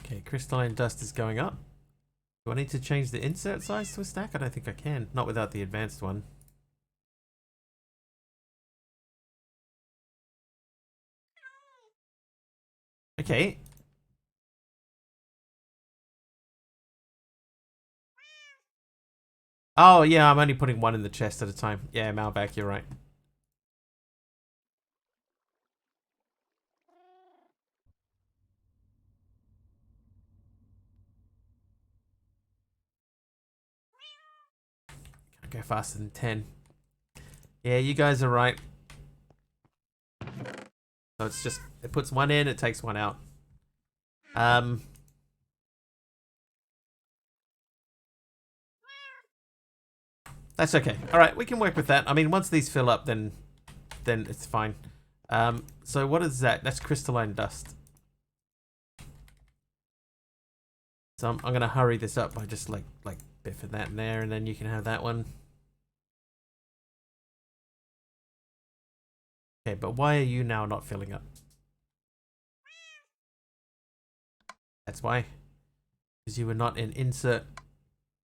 Okay, crystalline dust is going up. Do I need to change the insert size to a stack? I don't think I can. Not without the advanced one. Okay. Oh, yeah, I'm only putting one in the chest at a time. Yeah, Malback, you're right. Can't go faster than 10. Yeah, you guys are right. So it's just, it puts one in, it takes one out. That's okay. All right, we can work with that. I mean, once these fill up, then it's fine. So what is that? That's crystalline dust. So I'm gonna hurry this up by just like biffing that in there, and then you can have that one. Okay, but why are you now not filling up? That's why. Because you were not in insert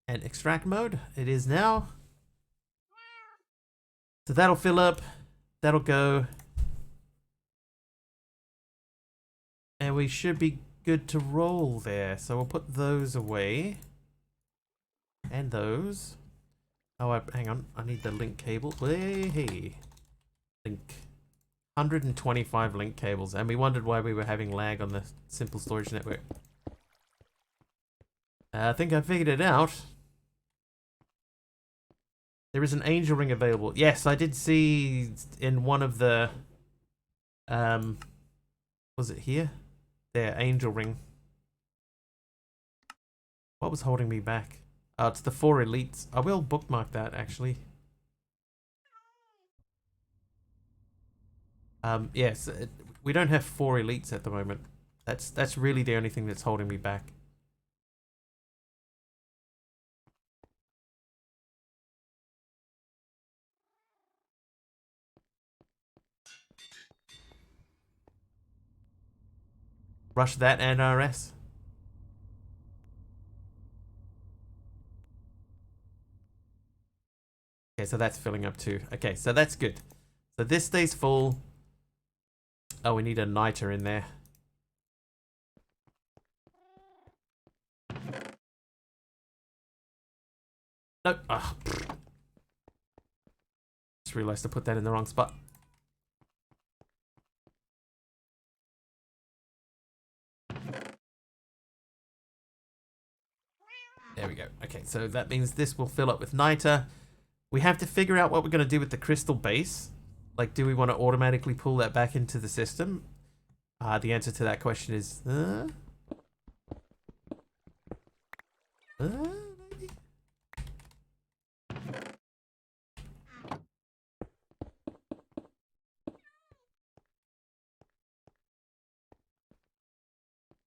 and extract mode. It is now. So that'll fill up. That'll go. And we should be good to roll there. So we'll put those away. And those. Oh, hang on. I need the link cable. Hey. Link. 125 link cables. And we wondered why we were having lag on the simple storage network. I think I figured it out. There is an angel ring available. Yes, I did see in one of the... was it here? There, angel ring. What was holding me back? Oh, it's the 4 elites. I will bookmark that, actually. Yes, we don't have 4 elites at the moment. That's really the only thing that's holding me back. Rush that and RS. Okay, so that's filling up too. Okay, so that's good. So this stays full. Oh, we need a niter in there. Nope. Oh, just realized to put that in the wrong spot. There we go. Okay, so that means this will fill up with niter. We have to figure out what we're going to do with the crystal base. Like, do we want to automatically pull that back into the system? The answer to that question is... maybe?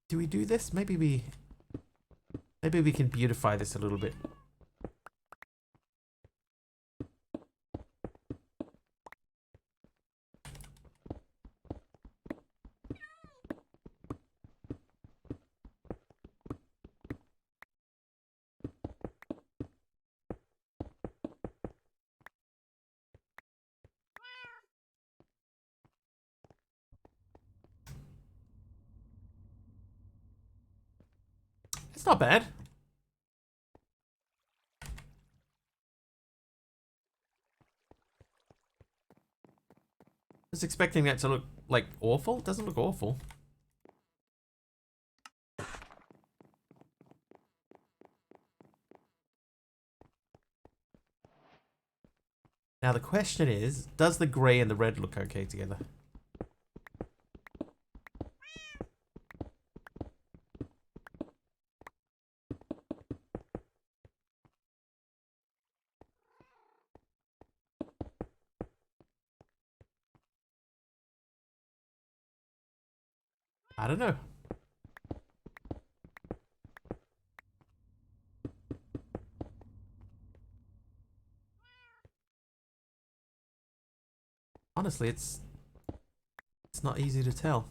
Do we do this? Maybe we can beautify this a little bit. It's not bad. I was expecting that to look like awful. It doesn't look awful. Now the question is, does the grey and the red look okay together? I don't know. Honestly, it's not easy to tell.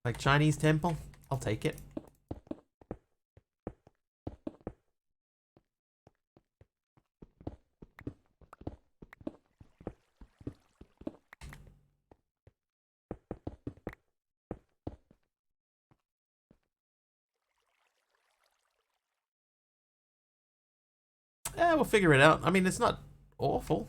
Like Chinese temple? I'll take it. Yeah, we'll figure it out. I mean, it's not awful.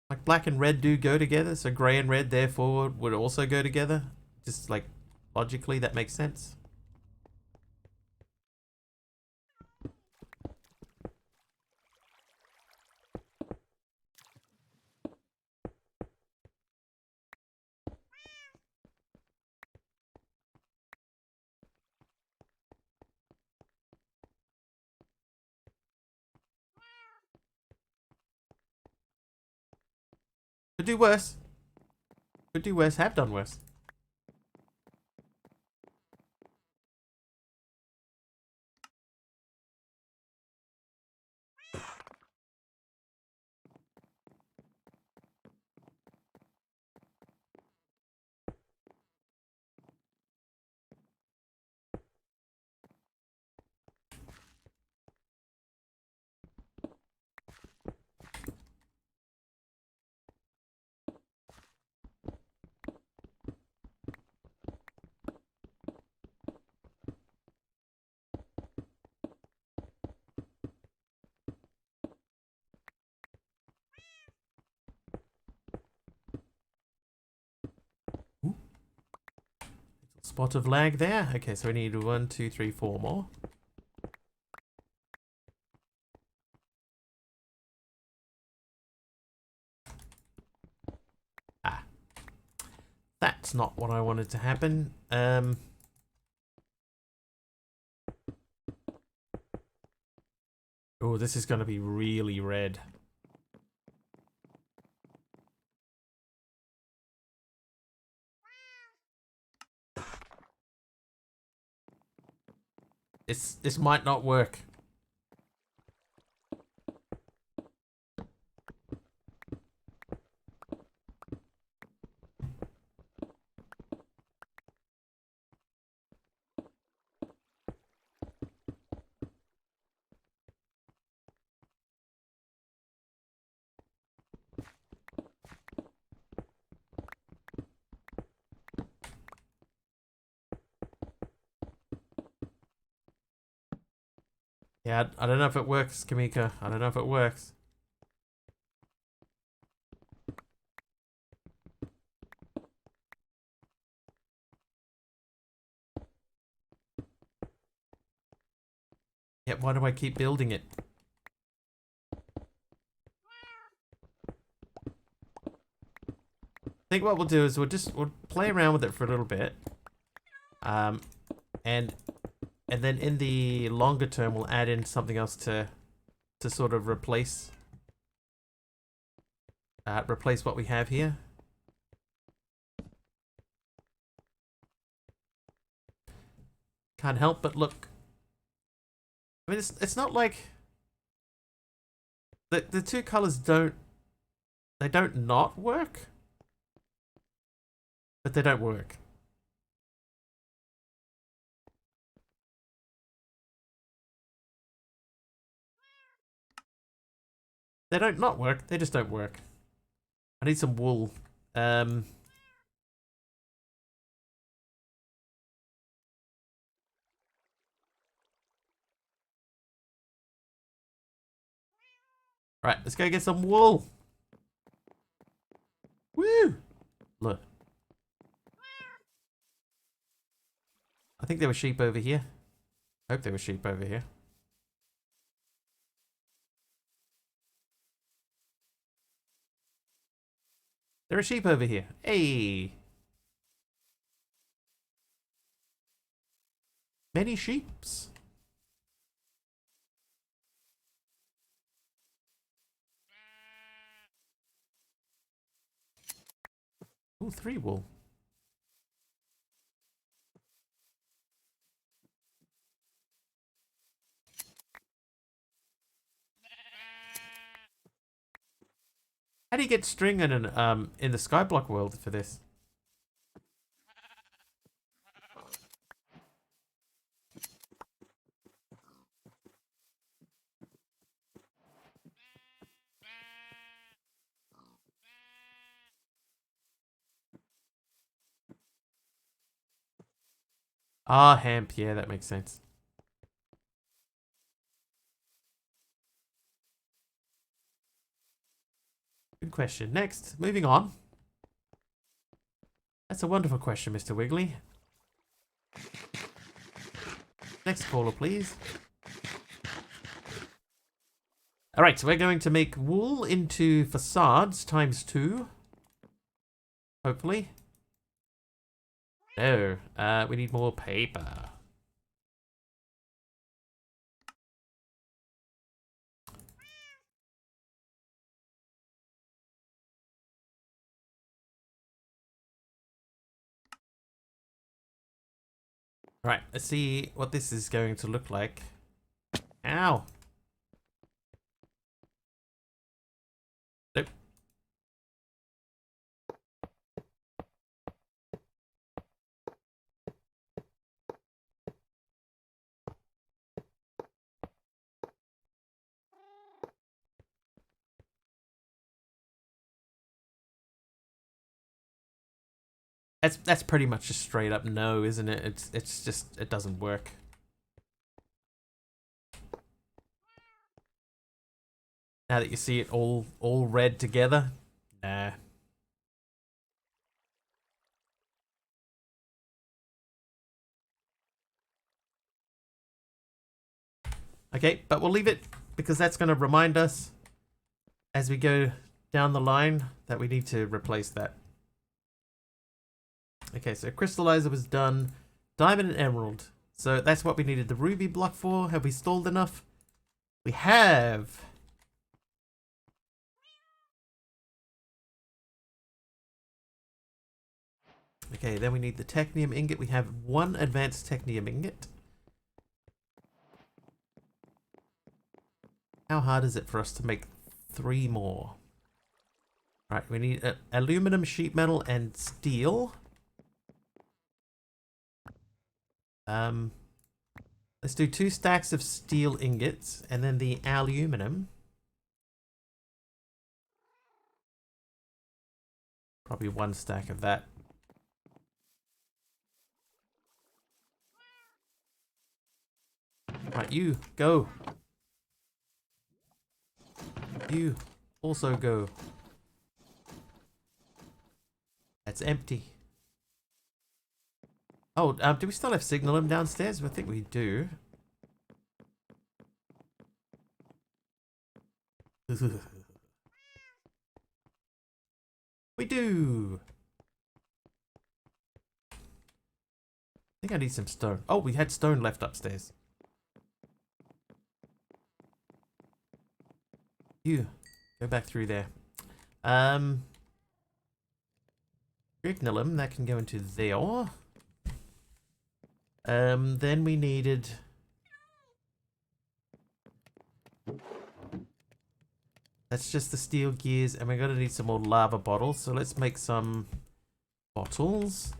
Like black and red do go together, so grey and red therefore would also go together. Just like Logically, that makes sense. Could do worse. Could do worse. Have done worse. Ooh. Spot of lag there. Okay, so we need 1, 2, 3, 4 more. Ah. That's not what I wanted to happen. Oh, this is going to be really red. This might not work. Yeah, I don't know if it works, Kamika. I don't know if it works. Yeah, why do I keep building it? I think what we'll do is we'll play around with it for a little bit. And then in the longer term we'll add in something else to sort of replace what we have here. Can't help but look. I mean, it's not like the two colors don't not work, but they don't work. They don't not work. They just don't work. I need some wool. Right, let's go get some wool. Woo! Look. I think there were sheep over here. Hope there were sheep over here. There are sheep over here. Hey! Many sheeps. Oh, 3 wool. How do you get string in the Skyblock world for this? Ah, hemp. Yeah, that makes sense. Good question. Next, moving on. That's a wonderful question, Mr. Wiggly. Next caller, please. Alright, so we're going to make wool into facades times 2. Hopefully. No, we need more paper. Right, let's see what this is going to look like. Ow! Nope. That's pretty much a straight up no, isn't it? It's just, it doesn't work. Now that you see it all red together, nah. Okay, but we'll leave it because that's going to remind us as we go down the line that we need to replace that. Okay, so crystallizer was done. Diamond and emerald. So that's what we needed the ruby block for. Have we stalled enough? We have. Okay, then we need the technium ingot. We have 1 advanced technium ingot. How hard is it for us to make 3 more? Right, we need aluminum, sheet metal, and steel. Let's do 2 stacks of steel ingots and then the aluminum. Probably 1 stack of that. Right, you go. You also go. That's empty. Oh, do we still have signalum downstairs? I think we do. We do. I think I need some stone. Oh, we had stone left upstairs. You go back through there. Ignilum, that can go into there. Then we needed. That's just the steel gears, and we're gonna need some more lava bottles. So let's make some bottles.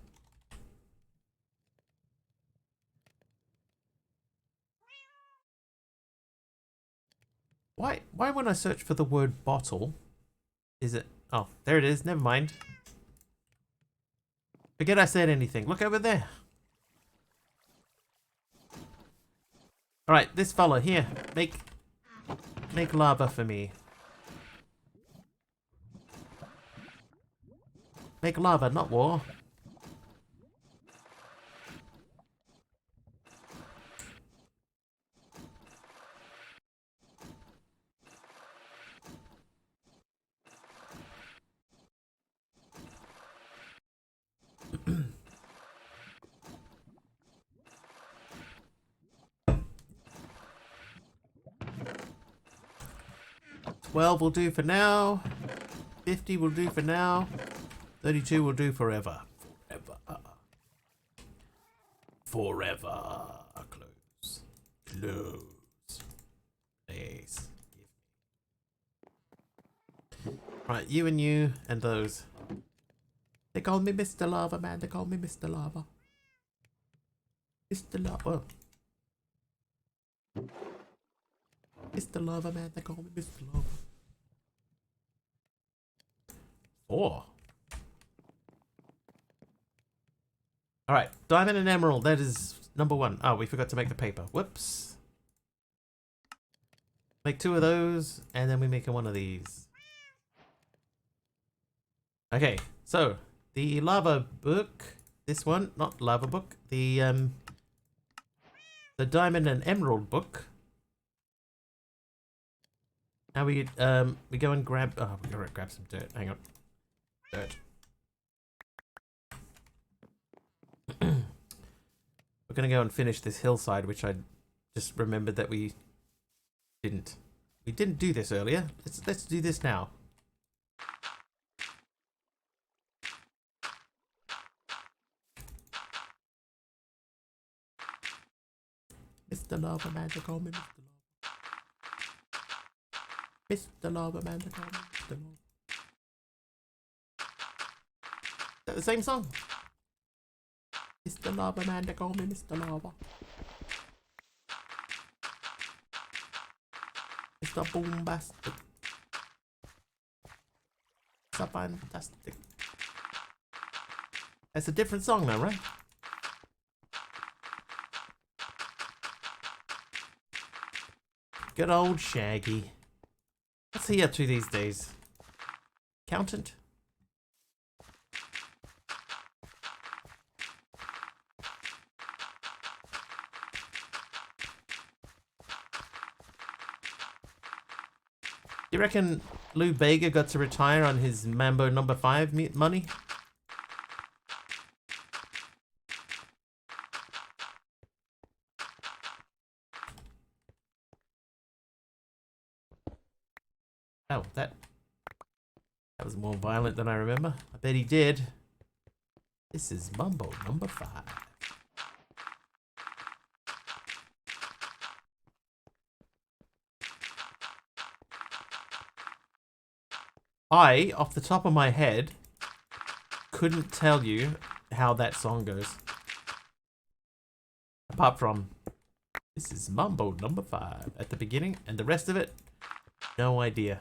Why when I search for the word bottle, is it? Oh, there it is. Never mind. Forget I said anything. Look over there. All right, this fella here, make lava for me. Make lava, not war. $12 will do for now. 50 will do for now. 32 will do forever. Forever. Close. Close. Please. Right, you and those. They call me Mr. Lava, man. They call me Mr. Lava. Mr. Lava. Mr. Lava, man. They call me Mr. Lava. 4. Alright, diamond and emerald. That is number 1. Oh, we forgot to make the paper. Whoops. Make 2 of those, and then we make 1 of these. Okay, so the lava book This one, not lava book. The diamond and emerald book. Now we go and grab. Oh, we gotta grab some dirt. Hang on, dirt. We're gonna go and finish this hillside, which I just remembered that we didn't. We didn't do this earlier. Let's do this now. Mr. Lava Man, they call me Mr. Lava. Mr. Lava Man, they call me Mr. Lava. Is that the same song? Mr. Lava Man, they call me Mr. Lava. Mr. Boombastic. So fantastic. That's a different song now, right? Good old Shaggy. What's he up to these days? Accountant? You reckon Lou Bega got to retire on his Mambo number 5 money? Oh, that was more violent than I remember. I bet he did. This is Mambo number 5. I, off the top of my head, couldn't tell you how that song goes. Apart from, this is Mambo number 5 at the beginning, and the rest of it, no idea.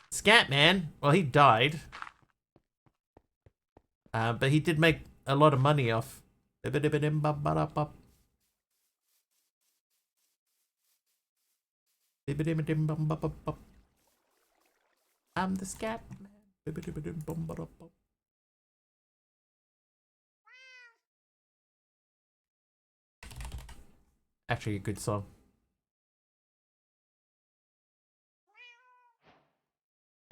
Scatman, well, he died. But he did make a lot of money off. I'm the Scat Man. Actually, a good song.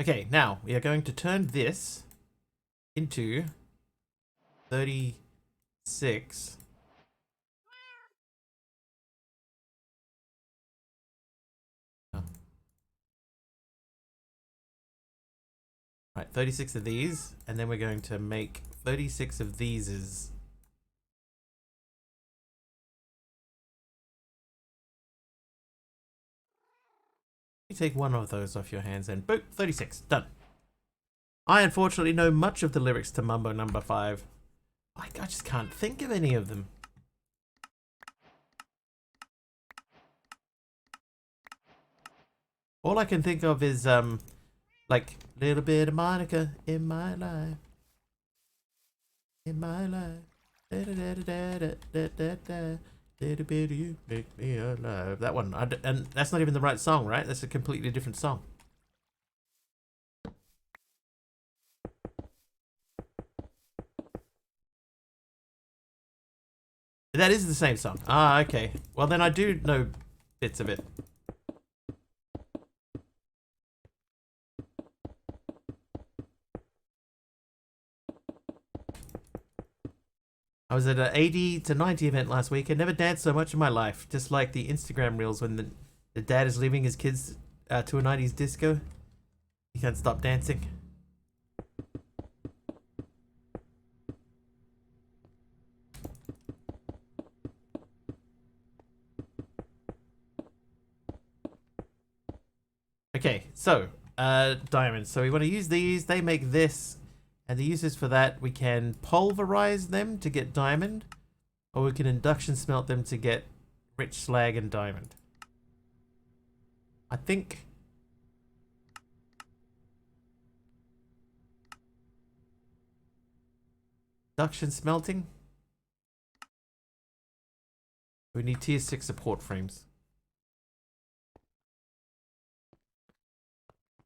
Okay, now we are going to turn this into 36. Oh. Right, 36 of these, and then we're going to make 36 of these. You take one of those off your hands and boop, 36, done. I unfortunately know much of the lyrics to Mambo number 5. I just can't think of any of them. All I can think of is like little bit of Monica in my life. In my life. Da, da, da, da, da, da, da, da. Little bit of you make me alive. That one. And that's not even the right song, right? That's a completely different song. That is the same song. Ah, okay. Well, then I do know bits of it. I was at an 80 to 90 event last week. I never danced so much in my life. Just like the Instagram reels when the dad is leaving his kids to a 90s disco. He can't stop dancing. Okay, so diamonds. So we want to use these. They make this. And the uses for that, we can pulverize them to get diamond, or we can induction smelt them to get rich slag and diamond. I think induction smelting. We need tier 6 support frames.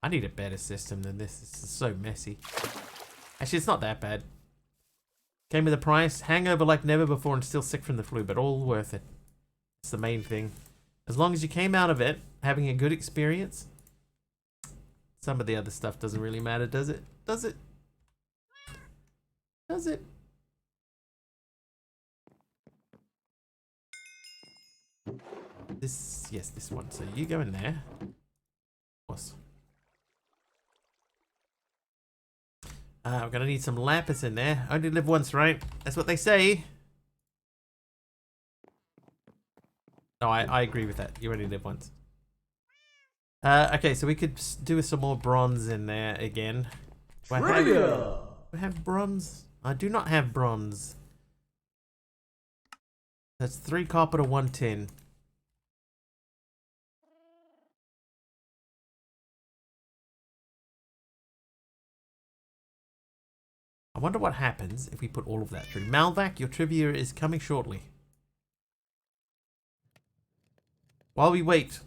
I need a better system than this. This is so messy. Actually, it's not that bad. Came with a price. Hangover like never before and still sick from the flu, but all worth it. It's the main thing. As long as you came out of it having a good experience, some of the other stuff doesn't really matter, does it? Does it? Does it? Yes, this one. So you go in there. Of course. We're gonna need some lapis in there. Only live once, right? That's what they say. No, I agree with that. You only live once. Okay, so we could do with some more bronze in there again. Do I have bronze? I do not have bronze. That's 3 copper to 1 tin. I wonder what happens if we put all of that through. Malvac, your trivia is coming shortly. While we wait.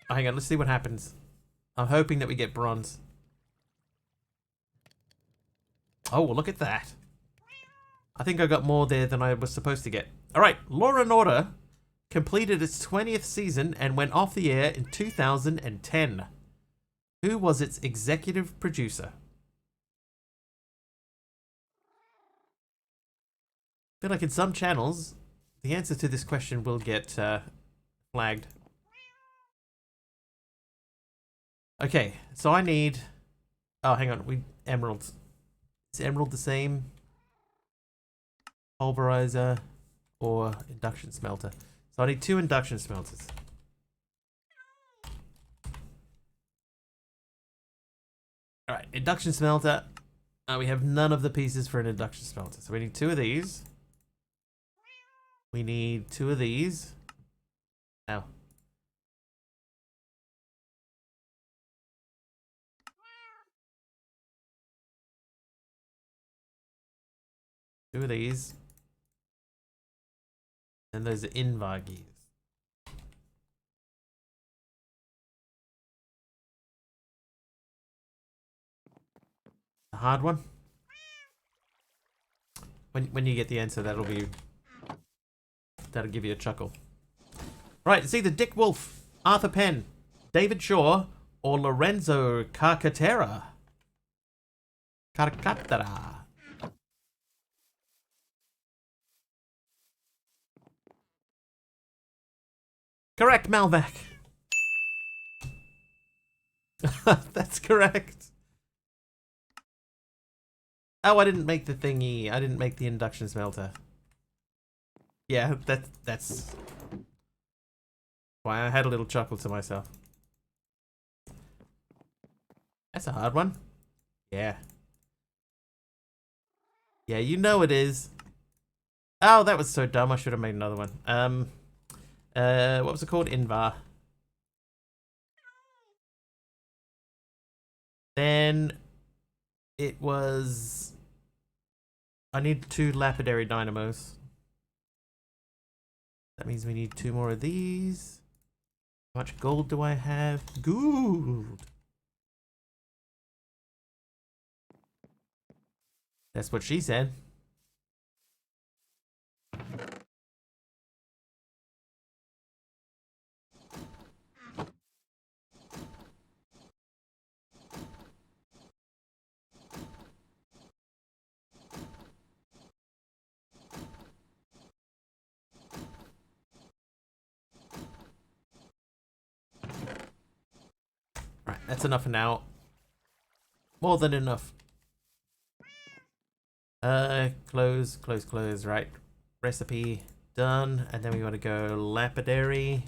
Oh, hang on, let's see what happens. I'm hoping that we get bronze. Oh, well, look at that. I think I got more there than I was supposed to get. Alright, Law and Order completed its 20th season and went off the air in 2010. Who was its executive producer? I feel like in some channels, the answer to this question will get flagged. Okay, so I need... Oh, hang on. Emeralds. Is emerald the same? Pulverizer or induction smelter? So I need 2 induction smelters. Alright, induction smelter. We have none of the pieces for an induction smelter. So we need 2 of these. We need 2 of these. Ow. Two of these. And those are Invagis. A hard one? When you get the answer, that'll give you a chuckle. Right, it's either Dick Wolf, Arthur Penn, David Shaw, or Lorenzo Carcatera. Carcatera. Correct, Malvac. That's correct. Oh, I didn't make the thingy. I didn't make the induction smelter. Yeah, that's why I had a little chuckle to myself. That's a hard one. Yeah. Yeah, you know it is. Oh, that was so dumb. I should have made another one. What was it called? Invar. Then it was... I need 2 lapidary dynamos. That means we need 2 more of these. How much gold do I have? Gold! That's what she said. Right, that's enough for now. More than enough. Close, right. Recipe done. And then we want to go lapidary.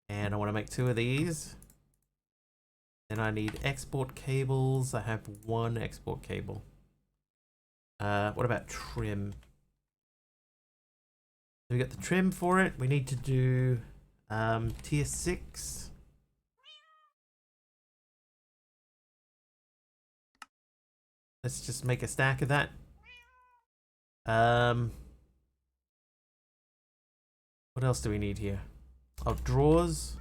And I want to make 2 of these. Then I need export cables. I have 1 export cable. What about trim? So we got the trim for it. We need to do tier 6. Let's just make a stack of that. What else do we need here? Oh, drawers.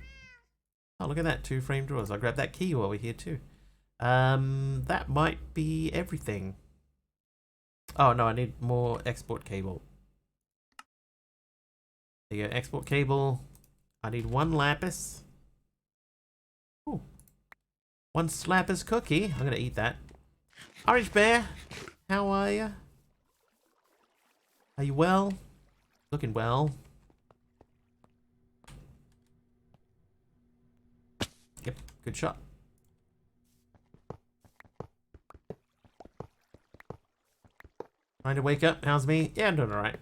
Oh, look at that. 2 frame drawers. I'll grab that key while we're here too. That might be everything. Oh no, I need more export cable. There you go, export cable. I need one lapis. Ooh. One slappers cookie. I'm gonna eat that. Orange Bear, how are you? Are you well? Looking well. Yep, good shot. Trying to wake up. How's me? Yeah, I'm doing alright.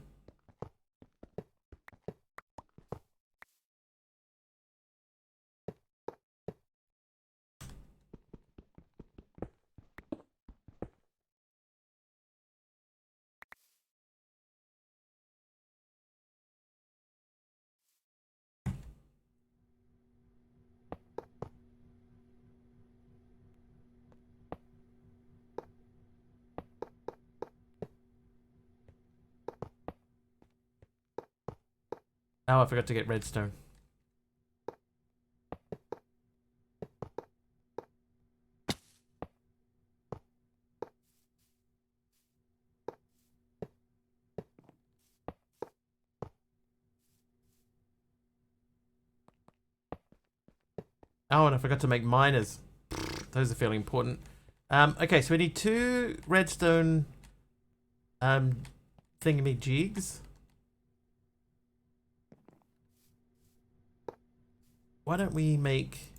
Oh, I forgot to get redstone. Oh, and I forgot to make miners. Those are fairly important. Okay, so we need 2 redstone thingamajiggies. Why don't we make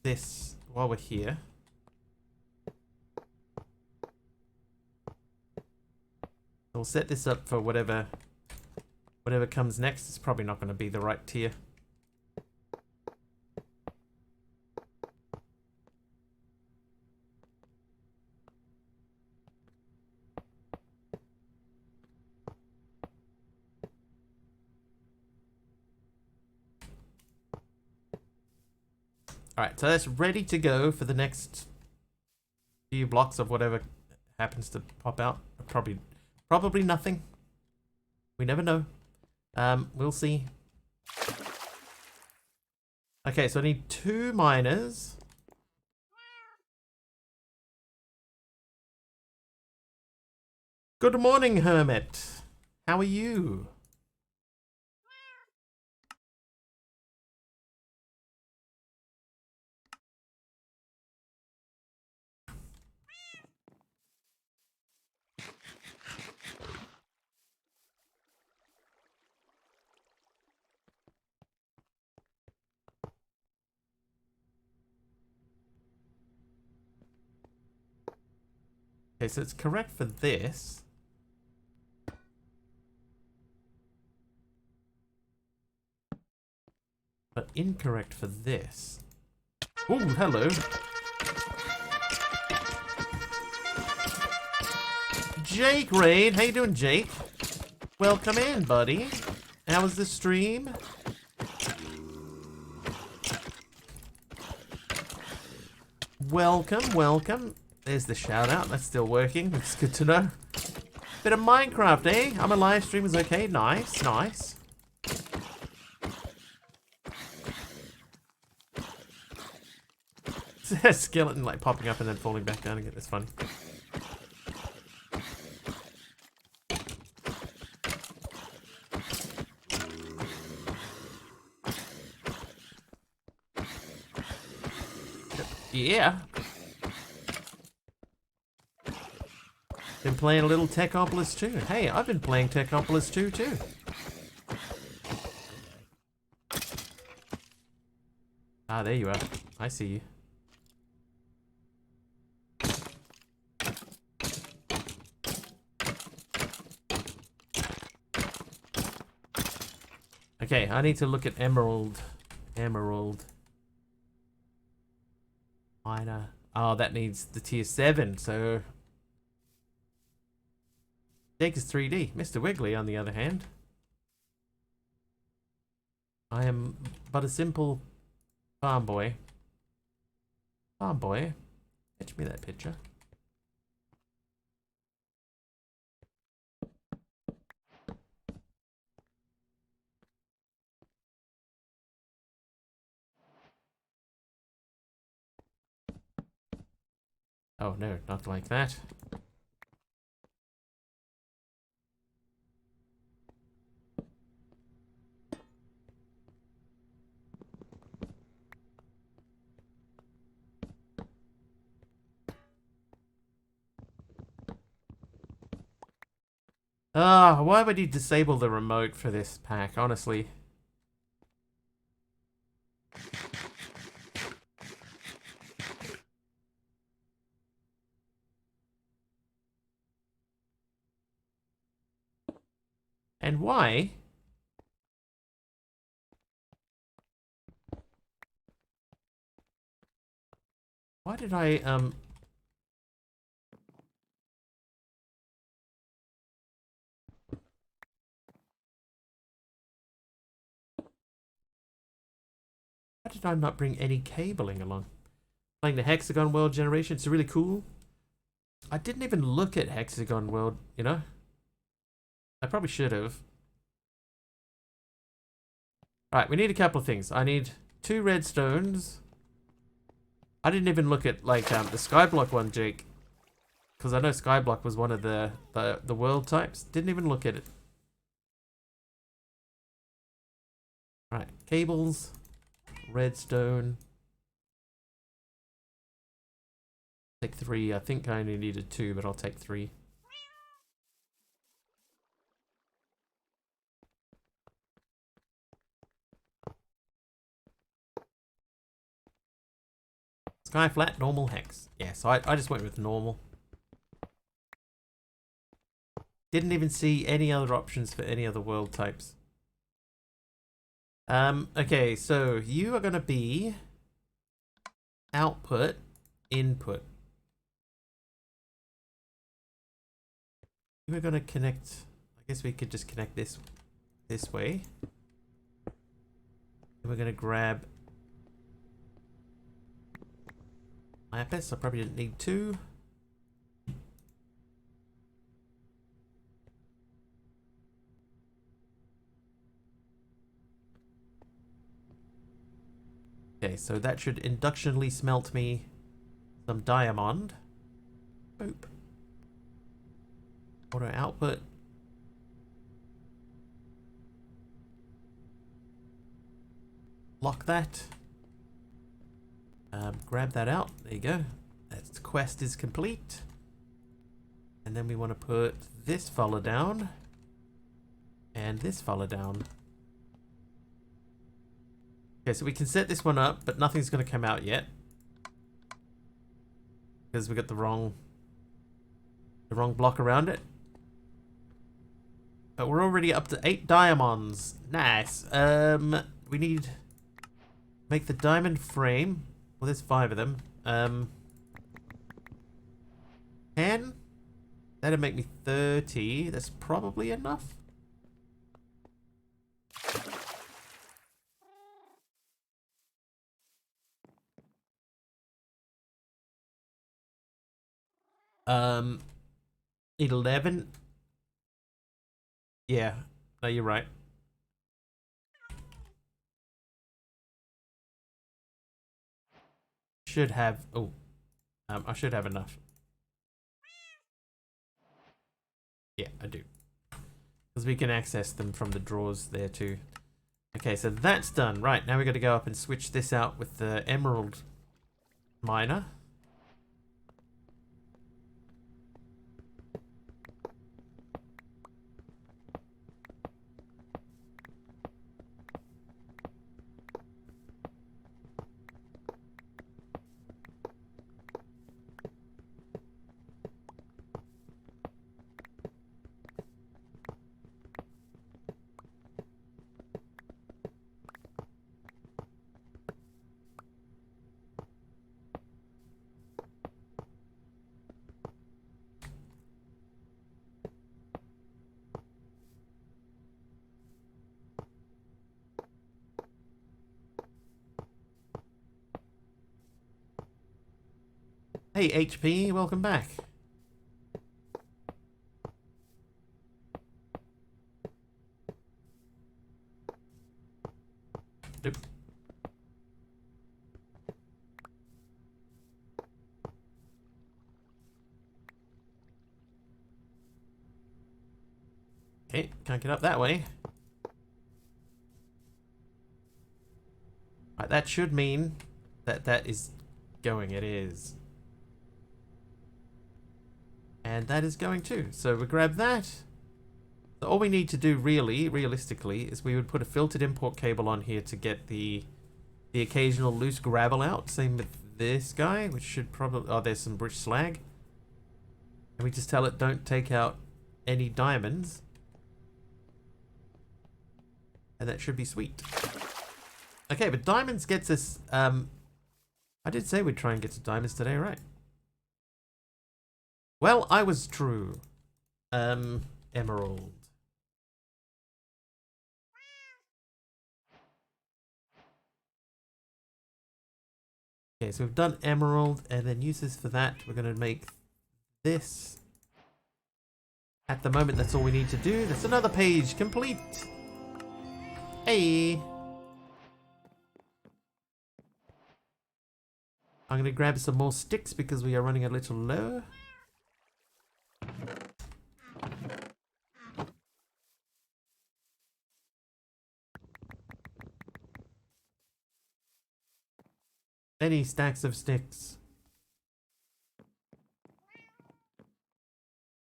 this while we're here? We'll set this up for whatever comes next. It's probably not going to be the right tier. Alright, so that's ready to go for the next few blocks of whatever happens to pop out. Probably nothing. We never know. We'll see. Okay, so I need 2 miners. Good morning, Hermit. How are you? Okay, so it's correct for this. But incorrect for this. Ooh, hello. Jake Raid, how you doing, Jake? Welcome in, buddy. How was the stream? Welcome, welcome. There's the shout out. That's still working. That's good to know. Bit of Minecraft, eh? I'm a live stream is okay. Nice, nice. A skeleton like popping up and then falling back down again. That's funny. Yeah. Been playing a little Techopolis too. Hey, I've been playing Techopolis too. Ah, there you are. I see you. Okay, I need to look at Emerald. Miner. Oh, that needs the tier 7, so... Jake is 3D. Mr. Wiggly, on the other hand. I am but a simple farm boy. Farm boy? Fetch me that picture. Oh no, not like that. Ah, why would you disable the remote for this pack, honestly? And why? Why did I, why did I not bring any cabling along? Playing the Hexagon World generation, it's really cool. I didn't even look at Hexagon World, you know? I probably should have. Alright, we need a couple of things. I need 2 redstones. I didn't even look at, like, the Skyblock one, Jake. Because I know Skyblock was one of the world types. Didn't even look at it. Alright, cables. Redstone. Take 3. I think I only needed 2, but I'll take 3. Sky flat, normal, hex. Yeah, so I just went with normal. Didn't even see any other options for any other world types. Okay, so you are gonna be output, input. We're gonna connect, I guess we could just connect this way. And we're gonna grab lapis. I probably didn't need 2. Okay, so that should inductionally smelt me some diamond. Boop. Auto output. Lock that. Grab that out. There you go. That quest is complete. And then we want to put this fella down. And this fella down. Okay, so we can set this one up, but nothing's going to come out yet. Because we got the wrong block around it. But we're already up to 8 diamonds. Nice. We need make the diamond frame. Well, there's 5 of them. 10? That'll make me 30. That's probably enough. Um, 11. Yeah, no, you're right. Should have. Oh, I should have enough. Yeah, I do. Because we can access them from the drawers there too. Okay, so that's done. Right, now we got to go up and switch this out with the emerald miner. Hey HP, welcome back. Nope. Okay, can't get up that way. Right, that should mean that that is going. It is. And that is going too. So we grab that. So all we need to do realistically, is we would put a filtered import cable on here to get the occasional loose gravel out. Same with this guy, which should probably... Oh, there's some bridge slag. And we just tell it, don't take out any diamonds. And that should be sweet. Okay, but diamonds gets us... I did say we'd try and get to diamonds today, right? Well, I was true. Emerald. Okay, so we've done emerald, and then uses for that, we're going to make this. At the moment, that's all we need to do. That's another page complete. Hey. I'm going to grab some more sticks because we are running a little low. Any stacks of sticks.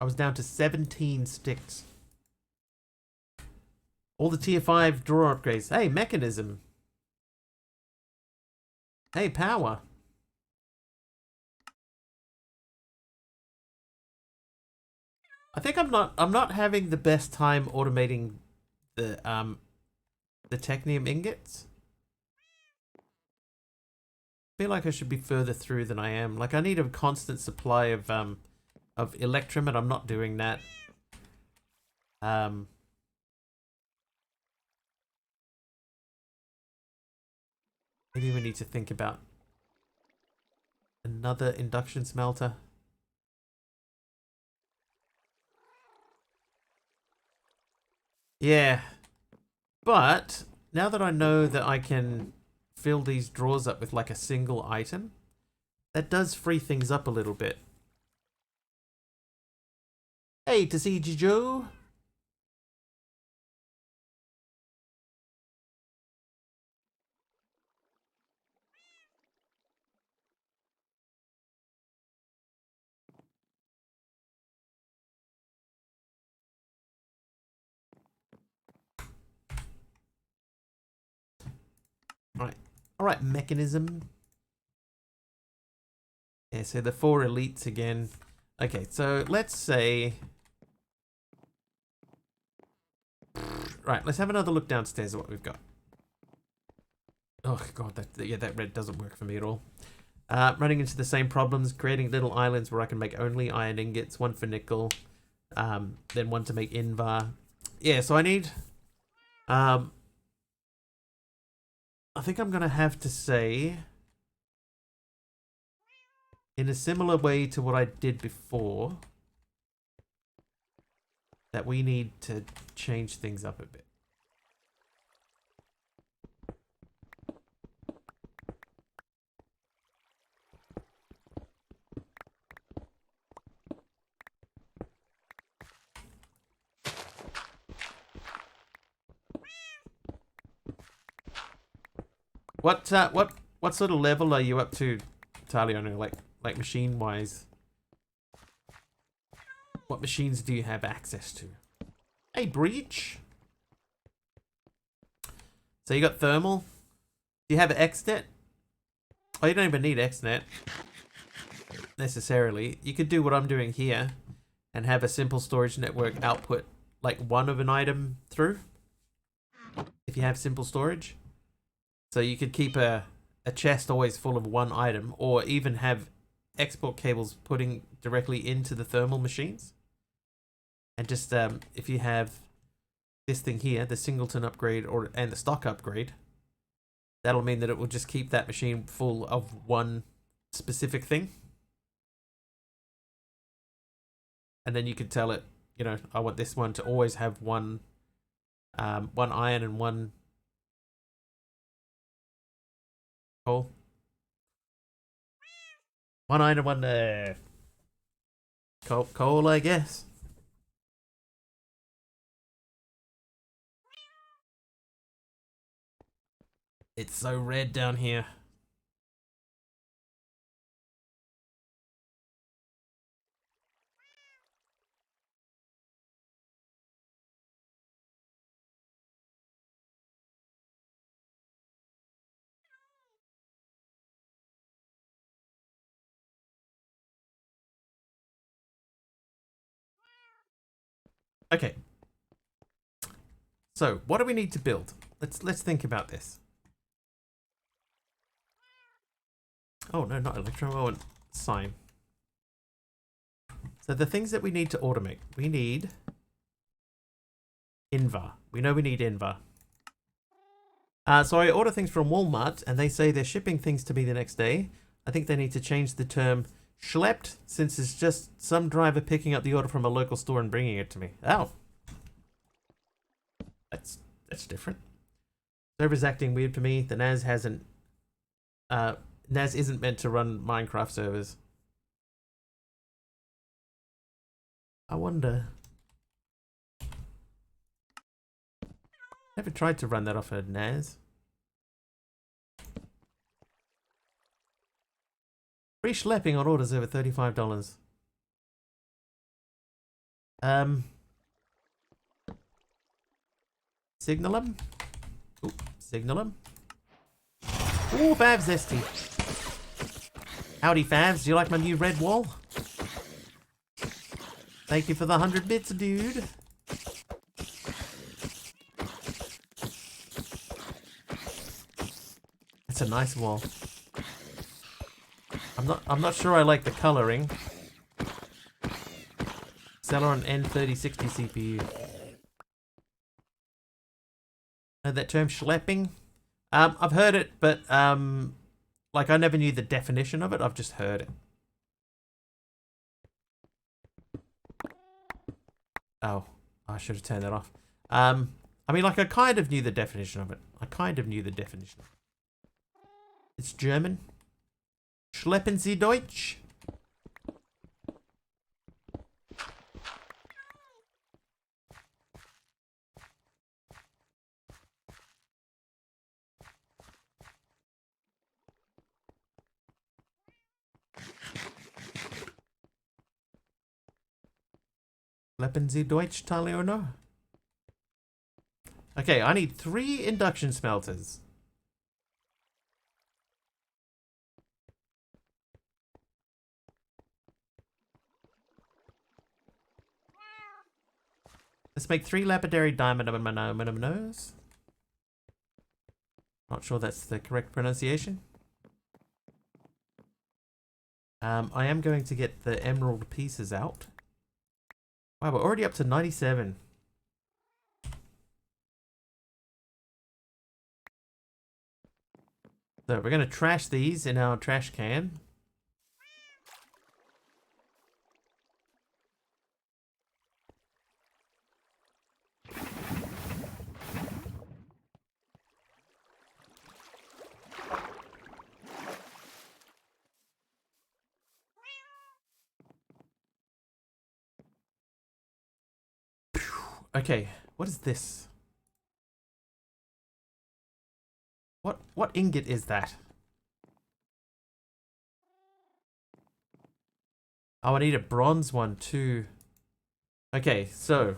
I was down to 17 sticks. All the tier 5 drawer upgrades. Hey, mechanism. Hey, power. I think I'm not having the best time automating the technium ingots. I feel like I should be further through than I am. Like, I need a constant supply of electrum, and I'm not doing that. Maybe we need to think about another induction smelter. Yeah. But now that I know that I can fill these drawers up with like a single item, that does free things up a little bit. Hey, to see you, Joe. Alright, mechanism. Yeah, so the 4 elites again. Okay, so let's say... Right, let's have another look downstairs at what we've got. Oh god, that red doesn't work for me at all. Running into the same problems, creating little islands where I can make only iron ingots, one for nickel, then one to make invar. Yeah, so I need... I think I'm going to have to say, in a similar way to what I did before, that we need to change things up a bit. What sort of level are you up to, Taliano? Like machine wise? What machines do you have access to? Hey, Breach. So you got thermal. Do you have XNet? Oh, you don't even need XNet necessarily. You could do what I'm doing here and have a simple storage network output like one of an item through. If you have simple storage. So you could keep a chest always full of one item, or even have export cables putting directly into the thermal machines. And just if you have this thing here, the singleton upgrade and the stock upgrade, that'll mean that it will just keep that machine full of one specific thing. And then you could tell it, you know, I want this one to always have one iron and one coal. One iron and one coal, I guess. It's so red down here. Okay. So, what do we need to build? Let's think about this. Oh no, not electrum. I want sign. So the things that we need to automate, we need Invar. We know we need Invar. So I order things from Walmart, and they say they're shipping things to me the next day. I think they need to change the term schlepped, since it's just some driver picking up the order from a local store and bringing it to me. Oh. That's different. Server's acting weird for me. The NAS hasn't... NAS isn't meant to run Minecraft servers. I wonder... Never tried to run that off a NAS. Free schlepping on orders over $35. Signal 'em. Ooh, signal 'em. Ooh, Favs Zesty. Howdy, Favs. Do you like my new red wall? Thank you for the 100 bits, dude. It's a nice wall. I'm not sure I like the coloring. Celeron N3060 CPU. Know that term schlepping? I've heard it, but like I never knew the definition of it. I've just heard it. Oh, I should have turned that off. I mean, like I kind of knew the definition of it. It's German. Schleppen Sie Deutsch? Schleppen Sie Deutsch, Taliono? Okay, I need 3 induction smelters. Let's make 3 lapidary diamond nose. Not sure that's the correct pronunciation. I am going to get the emerald pieces out. Wow, we're already up to 97. So we're going to trash these in our trash can. Okay, what is this? What ingot is that? Oh, I need a bronze one too. Okay, so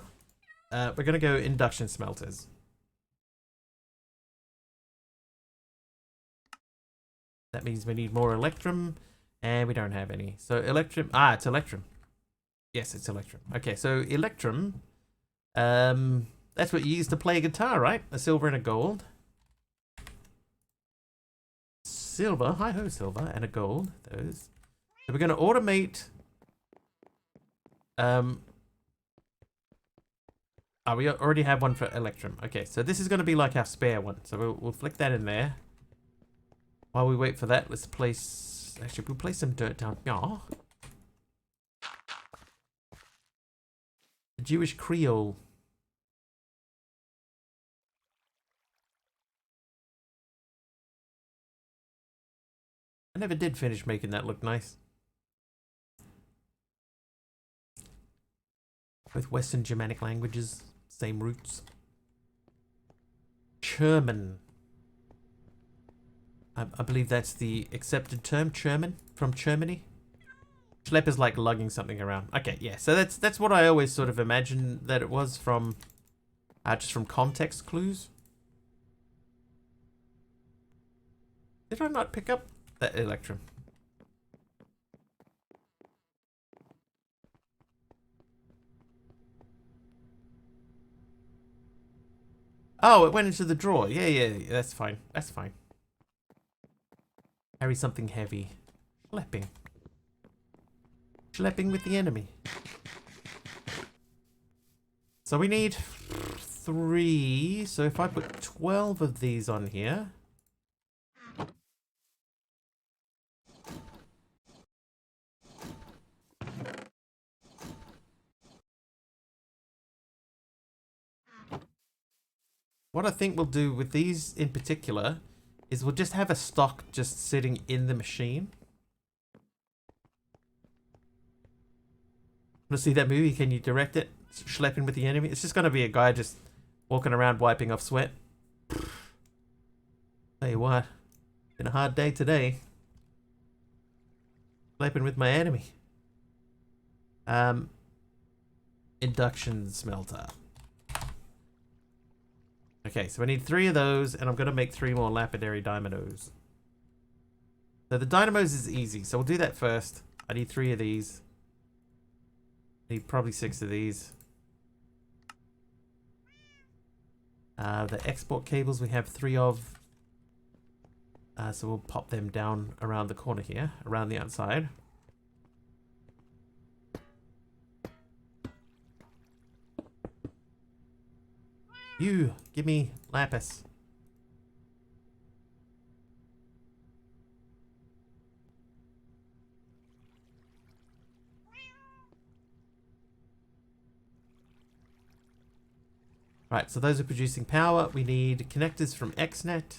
we're gonna go induction smelters. That means we need more electrum, and we don't have any. So electrum, it's electrum. Yes, it's electrum. Okay, so electrum. That's what you use to play a guitar, right? A silver and a gold. Silver, hi-ho silver, and a gold. Those. So we're going to automate. We already have one for electrum. Okay, so this is going to be like our spare one. So we'll flick that in there. While we wait for that, let's place. Actually, we'll place some dirt down. Oh. The Jewish Creole. I never did finish making that look nice. Both Western Germanic languages, same roots. German. I believe that's the accepted term, German, from Germany. Schlepp is like lugging something around. Okay, yeah, so that's what I always sort of imagined that it was from, just from context clues. Did I not pick up that electrum? Oh, it went into the drawer. Yeah, that's fine. That's fine. Carry something heavy. Schlepping. Schlepping with the enemy. So we need 3. So if I put 12 of these on here. What I think we'll do with these in particular is we'll just have a stock just sitting in the machine. Want to see that movie? Can you direct it? Schlepping with the enemy? It's just going to be a guy just walking around wiping off sweat. Tell you what, been a hard day today. Schlepping with my enemy. Induction smelter. Okay, so I need 3 of those, and I'm going to make 3 more lapidary dynamos. So the dynamos is easy, so we'll do that first. I need 3 of these. I need probably 6 of these. The export cables we have 3 of. So we'll pop them down around the corner here, around the outside. You, give me lapis. Right, so those are producing power. We need connectors from XNet.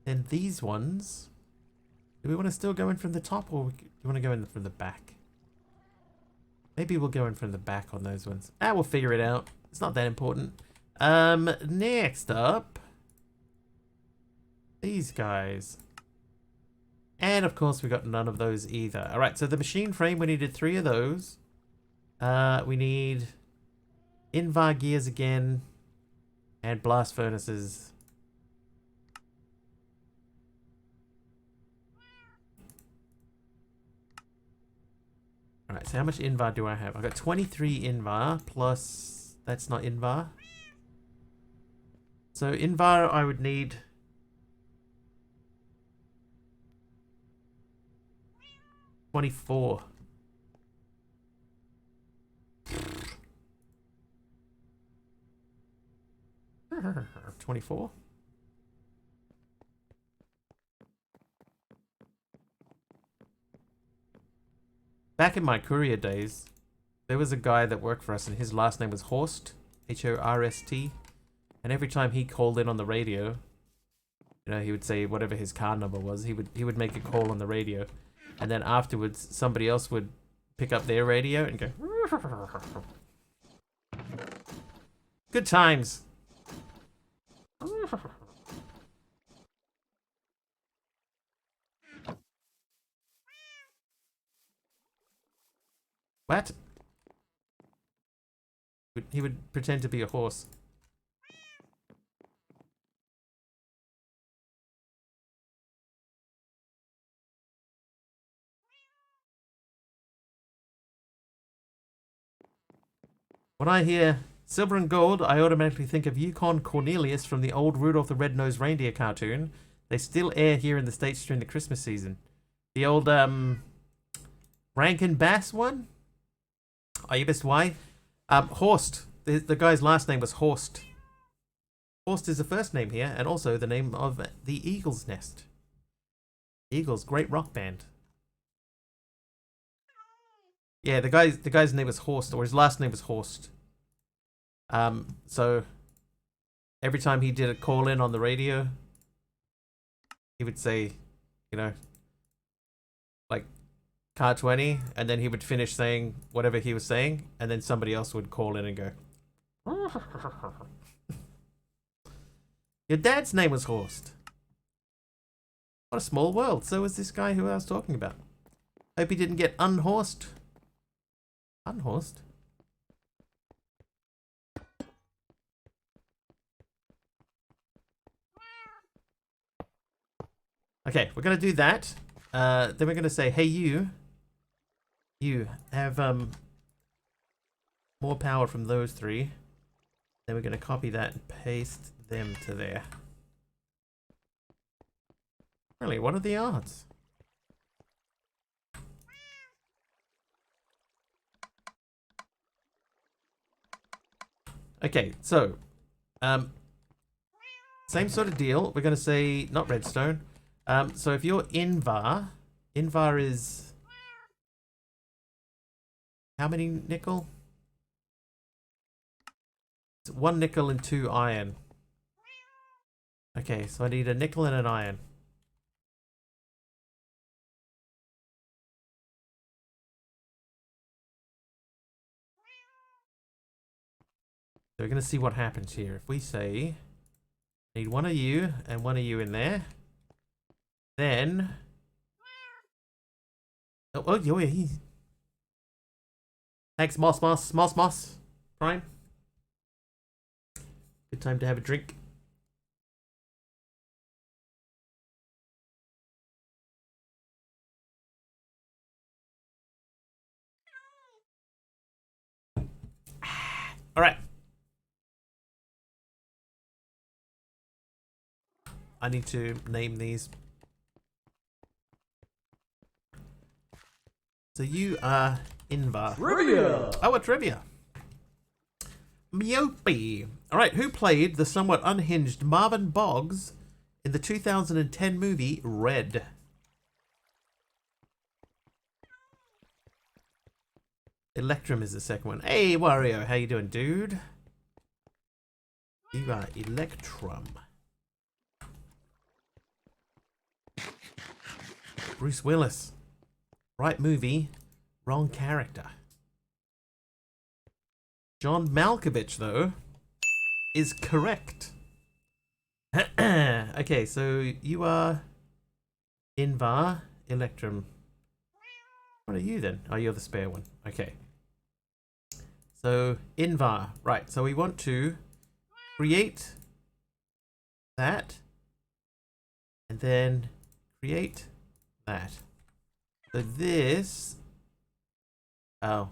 And these ones, do we want to still go in from the top, or do you want to go in from the back? Maybe we'll go in from the back on those ones. We'll figure it out. It's not that important. Next up, these guys. And of course we got none of those either. Alright, so the machine frame, we needed 3 of those. We need Invar gears again, and blast furnaces. Alright, so how much Invar do I have? I've got 23 Invar, plus... that's not Invar. So Invar I would need... 24. 24. Back in my courier days, there was a guy that worked for us, and his last name was Horst, H-O-R-S-T. And every time he called in on the radio, you know, he would say whatever his car number was. He would make a call on the radio, and then afterwards, somebody else would pick up their radio and go. Good times. What? He would pretend to be a horse. When I hear silver and gold, I automatically think of Yukon Cornelius from the old Rudolph the Red-Nosed Reindeer cartoon. They still air here in the States during the Christmas season. The old, Rankin Bass one? Oh, you missed why? Horst. The guy's last name was Horst. Horst is the first name here, and also the name of the Eagle's Nest. Eagles, great rock band. Yeah, the guy's name was Horst, or his last name was Horst. So every time he did a call in on the radio, he would say, you know, like car 20, and then he would finish saying whatever he was saying, and then somebody else would call in and go. Your dad's name was Horst. What a small world. So was this guy who I was talking about. Hope he didn't get unhorsed Unhorsed? Okay, we're gonna do that. Then we're gonna say, hey you have more power from those three. Then we're gonna copy that and paste them to there. Really, what are the odds? Okay, so same sort of deal. We're gonna say not redstone. So if you're Invar is how many nickel? It's 1 nickel and 2 iron. Okay, so I need a nickel and an iron. So we're gonna see what happens here. If we say need 1 of you and 1 of you in there, then oh yeah. Thanks, Moss. Prime. Good time to have a drink. All right. I need to name these. So you are Invar. Trivia! Oh, a trivia. Myope. Alright, who played the somewhat unhinged Marvin Boggs in the 2010 movie Red? Electrum is the second one. Hey, Wario, how you doing, dude? You are Electrum. Bruce Willis. Right movie, wrong character. John Malkovich, though, is correct. Okay, so you are Invar, Electrum. What are you then? Oh, you're the spare one. Okay. So, Invar. Right, so we want to create that. And then create that. So this... Oh.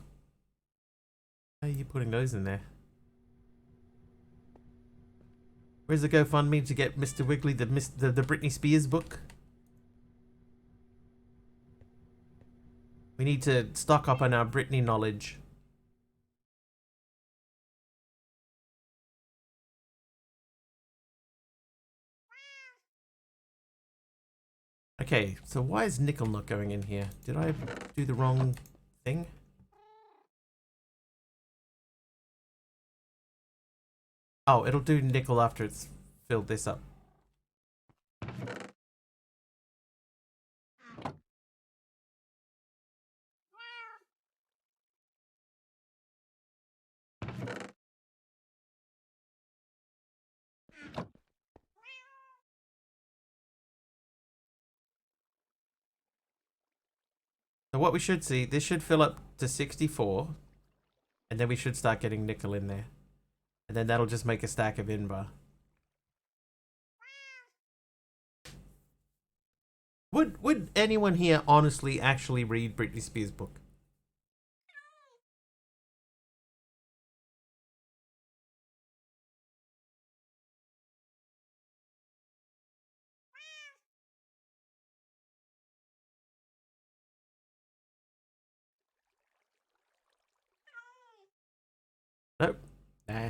How are you putting those in there? Where's the GoFundMe to get Mr. Wiggly the Britney Spears book? We need to stock up on our Britney knowledge. Okay, so why is nickel not going in here? Did I do the wrong thing? Oh, it'll do nickel after it's filled this up. So what we should see, this should fill up to 64. And then we should start getting nickel in there. And then that'll just make a stack of Invar. Would anyone here honestly actually read Britney Spears' book? Nope. Nah.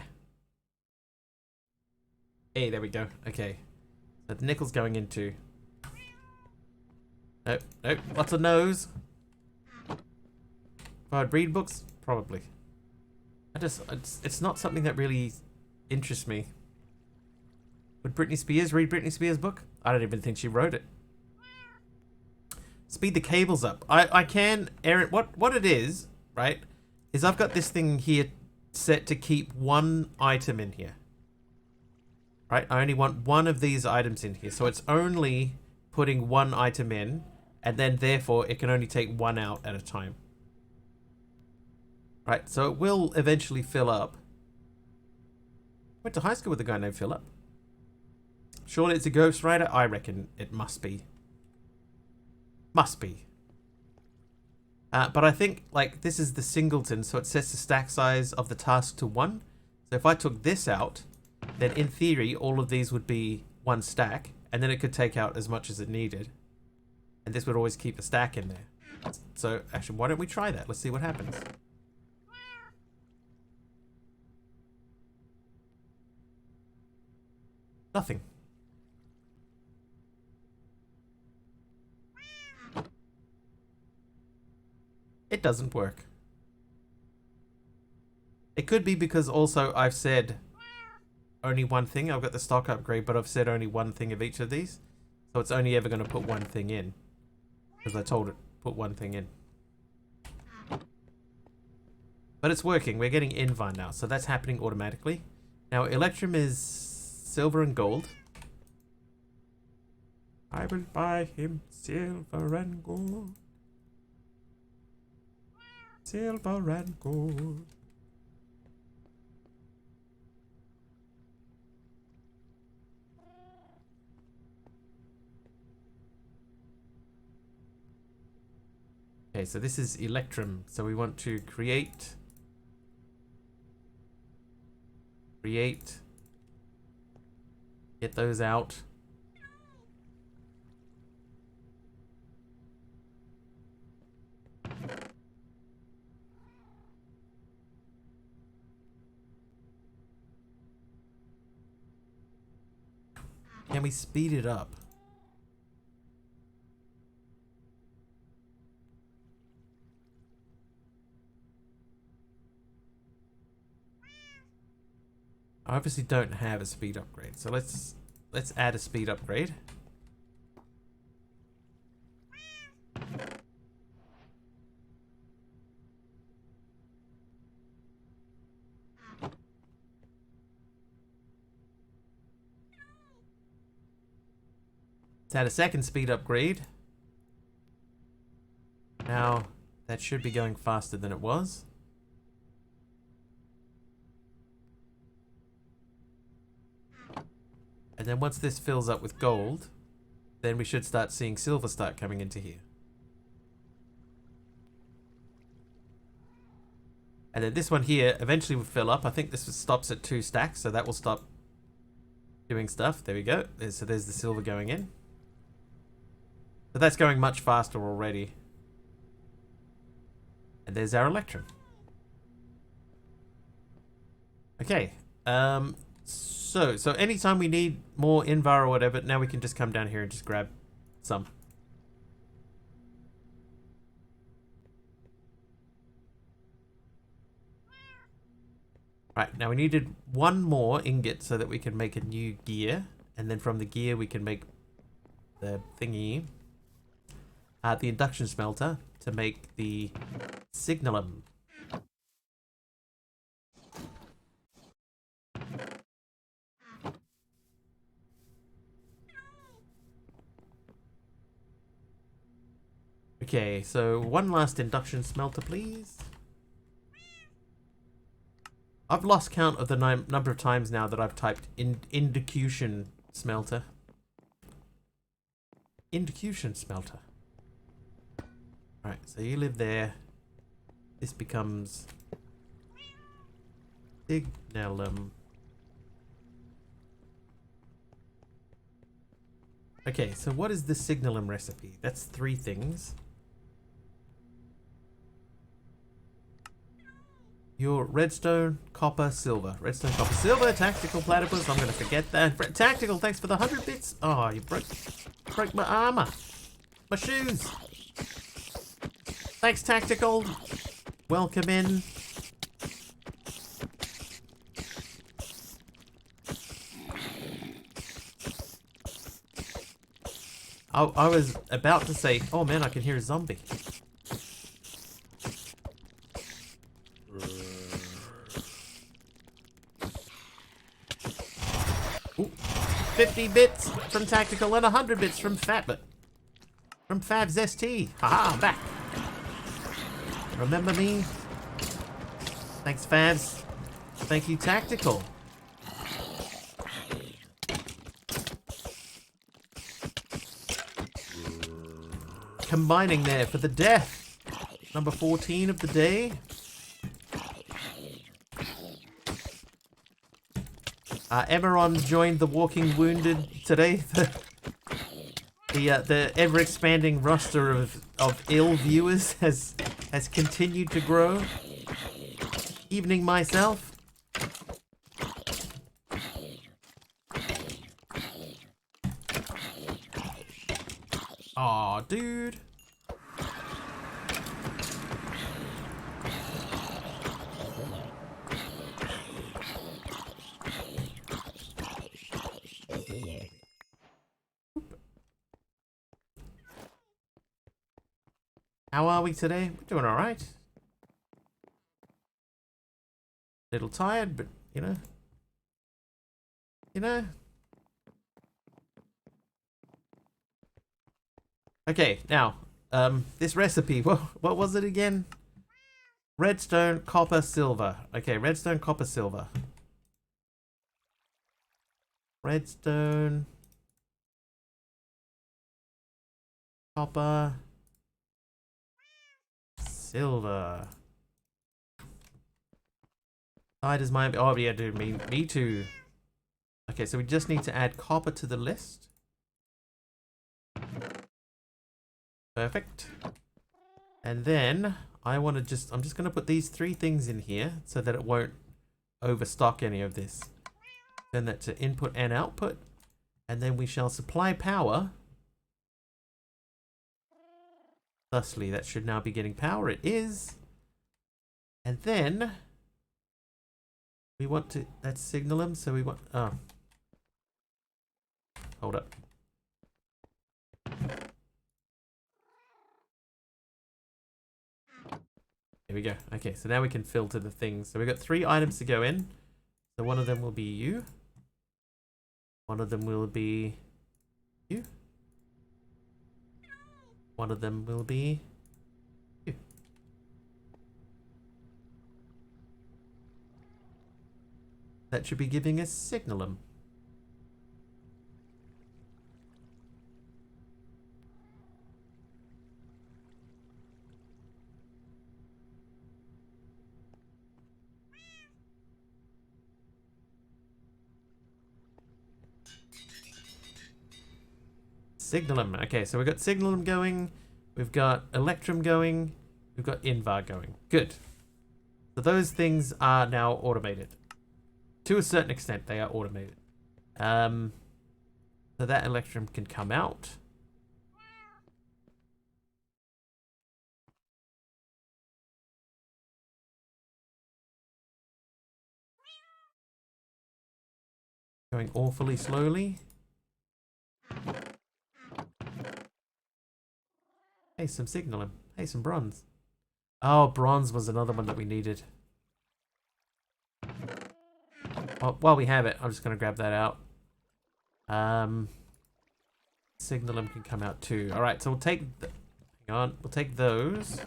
Hey, there we go. Okay. So the nickel's going into... Nope, nope. Lots of no's. If I'd read books? Probably. It's not something that really interests me. Would Britney Spears read Britney Spears' book? I don't even think she wrote it. Speed the cables up. I can, Aaron, what it is, right, is I've got this thing here set to keep 1 item in here. Right, I only want 1 of these items in here. So it's only putting 1 item in, and then therefore it can only take 1 out at a time. Right, so it will eventually fill up. Went to high school with a guy named Philip. Surely it's a ghostwriter? I reckon it must be. Must be. But I think, like, this is the singleton, so it sets the stack size of the task to 1. So if I took this out, then in theory, all of these would be 1 stack, and then it could take out as much as it needed. And this would always keep a stack in there. So, actually, why don't we try that? Let's see what happens. Nothing. It doesn't work. It could be because also I've said only one thing. I've got the stock upgrade, but I've said only one thing of each of these. So it's only ever going to put one thing in. Because I told it put one thing in. But it's working. We're getting Invine now, so that's happening automatically. Now, Electrum is silver and gold. I will buy him silver and gold. Silver and gold. Okay, so this is Electrum. So we want to create. Get those out. Can we speed it up? I obviously don't have a speed upgrade, so let's add a speed upgrade. Let's add a second speed upgrade. Now, that should be going faster than it was. And then once this fills up with gold, then we should start seeing silver start coming into here. And then this one here eventually will fill up. I think this stops at 2 stacks, so that will stop doing stuff. There we go. So there's the silver going in. So that's going much faster already. And there's our Electrum. Okay. So anytime we need more Invar or whatever, now we can just come down here and just grab some. Right, now we needed one more ingot so that we can make a new gear. And then from the gear we can make the thingy. The induction smelter to make the signalum. Okay, so one last induction smelter, please. I've lost count of the number of times now that I've typed induction smelter. Induction smelter. Alright, so you live there. This becomes signalum. Okay, so what is the signalum recipe? That's 3 things. Your redstone, copper, silver. Redstone, copper, silver, tactical platypus. I'm gonna forget that. Tactical, thanks for the 100 bits. Oh, you broke my armor. My shoes. Thanks, tactical. Welcome in. I was about to say, oh man, I can hear a zombie. Ooh, 50 bits from Tactical and 100 bits from Fatbit. From Fabs ST. Haha, I'm back. Remember me? Thanks, Fabs. Thank you, Tactical. Combining there for the death. Number 14 of the day. Emeron joined the Walking Wounded today. The ever-expanding roster of ill viewers has continued to grow. Evening myself. Aw, dude. How are we today? We're doing alright. Little tired, but you know. Okay, now, this recipe, what was it again? Redstone, copper, silver. Okay, redstone, copper, silver. Redstone, copper, silver. Does my... Oh, yeah, dude, me too. Okay, so we just need to add copper to the list. Perfect. And then I'm just going to put these 3 things in here so that it won't overstock any of this. Turn that to input and output. And then we shall supply power. Thusly, that should now be getting power. It is. And then we want to... Let's signal them. So we want... Oh. Hold up. There we go. Okay, so now we can filter the things. So we've got 3 items to go in. So one of them will be you. One of them will be you. One of them will be you. That should be giving us signalum. Signalum. Okay, so we've got signalum going. We've got electrum going. We've got invar going. Good. So those things are now automated. To a certain extent, they are automated. So that electrum can come out. Going awfully slowly. Hey, some signalum. Hey, some bronze. Oh, bronze was another one that we needed. Well, while we have it, I'm just going to grab that out. Signalum can come out too. All right, so we'll take... Hang on. We'll take those.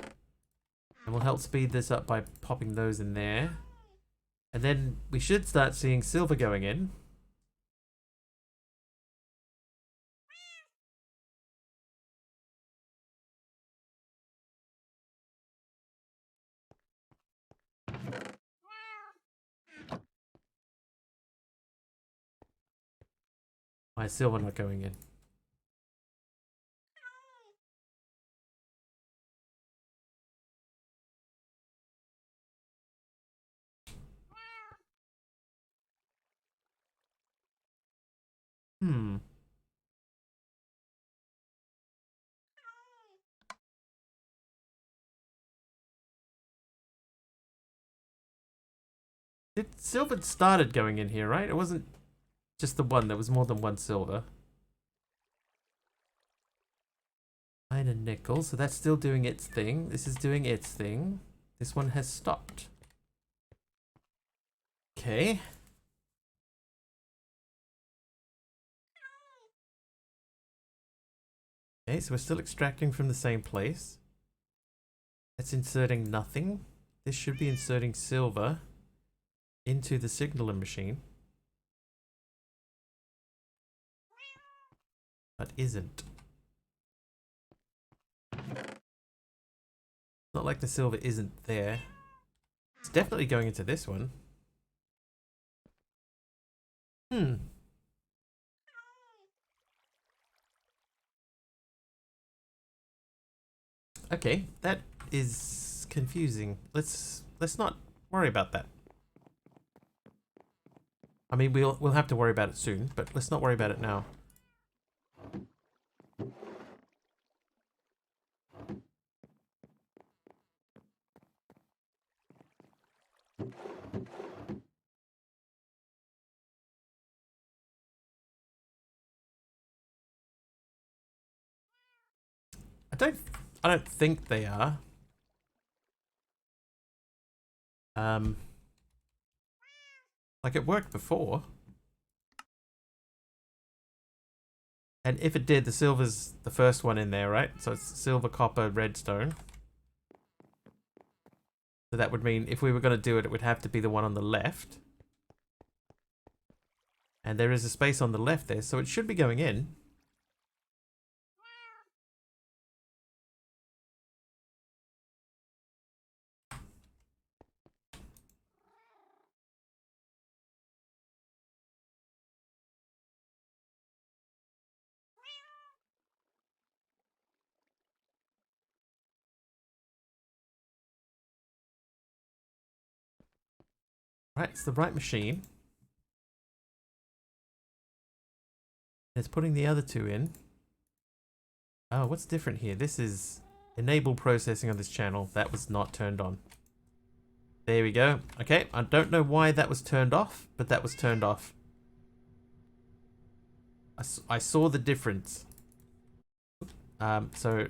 And we'll help speed this up by popping those in there. And then we should start seeing silver going in. Why is silver not going in? Hmm. Silver started going in here, right? It wasn't just the one. There was more than one silver. Iron and nickel. So that's still doing its thing. This is doing its thing. This one has stopped. Okay. Okay, so we're still extracting from the same place. That's inserting nothing. this should be inserting silver into the signaling machine. But isn't. Not like the silver isn't there. It's definitely going into this one. Okay, that is confusing. Let's not worry about that. I mean, we'll have to worry about it soon, but let's not worry about it now. I don't think they are. Like it worked before. And if it did, the silver's the first one in there, right? So it's silver, copper, redstone. So that would mean if we were going to do it, it would have to be the one on the left. And there is a space on the left there, so it should be going in. Right, it's the right machine. It's putting the other two in. Oh, what's different here? This is enable processing on this channel. That was not turned on. There we go. Okay, I don't know why that was turned off, but that was turned off. I saw the difference. So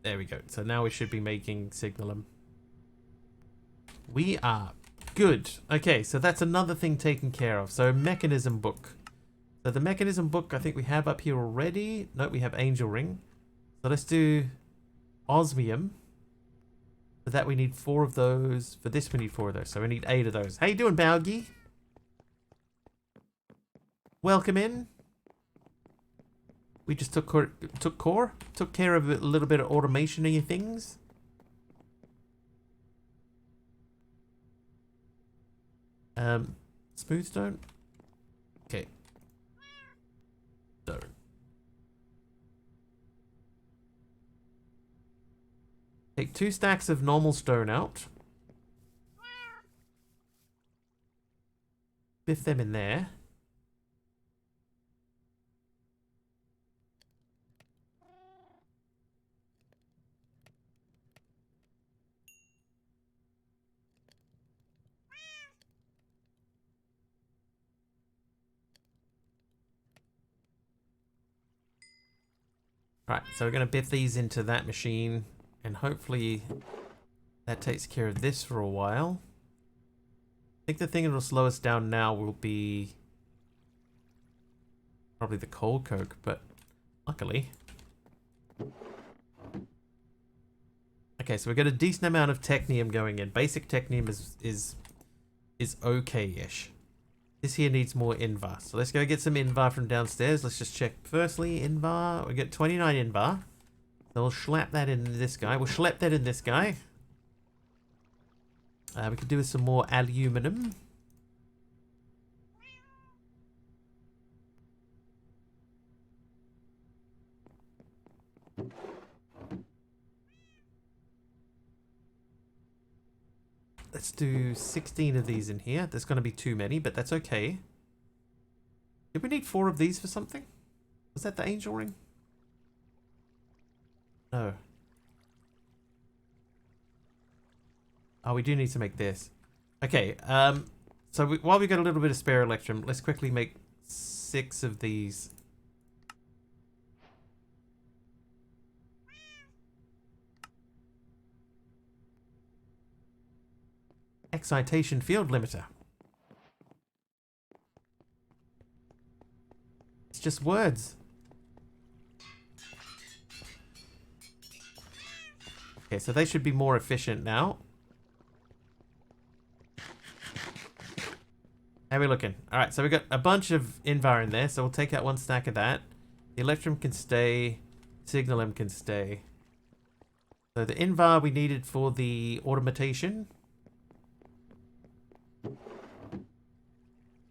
there we go. So now we should be making signalum. We are good. Okay, so that's another thing taken care of. So mechanism book. So the mechanism book I think we have up here already. No, we have angel ring. So let's do osmium. For that we need 4 of those. For this we need 4 of those. So we need 8 of those. How you doing, Baugi? Welcome in. We just took care of a little bit of automation-y things. Smooth stone. Okay. Stone. Take 2 stacks of normal stone out. Biff them in there. Right, so we're going to biff these into that machine, and hopefully that takes care of this for a while. I think the thing that will slow us down now will be probably the coal coke, but luckily. Okay, so we've got a decent amount of technium going in. Basic technium is okay-ish. This here needs more invar. So let's go get some invar from downstairs. Let's just check. Firstly, invar. We get 29 invar. So we'll slap that in this guy. We'll slap that in this guy. We could do with some more aluminum. Let's do 16 of these in here. There's going to be too many, but that's okay. Did we need 4 of these for something? Was that the angel ring? No. Oh, we do need to make this. Okay, so while we got a little bit of spare electrum, let's quickly make 6 of these. Excitation field limiter. It's just words. Okay, so they should be more efficient now. How are we looking? Alright, so we got a bunch of Invar in there, so we'll take out one stack of that. The Electrum can stay. Signalum can stay. So the Invar we needed for the automation.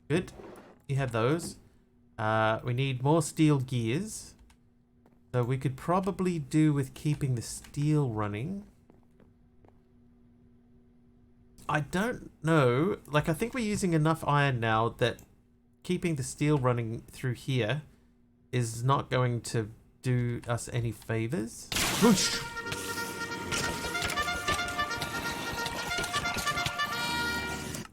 Good. You have those. We need more steel gears. So we could probably do with keeping the steel running. I don't know. Like, I think we're using enough iron now that keeping the steel running through here is not going to do us any favors. Whoosh!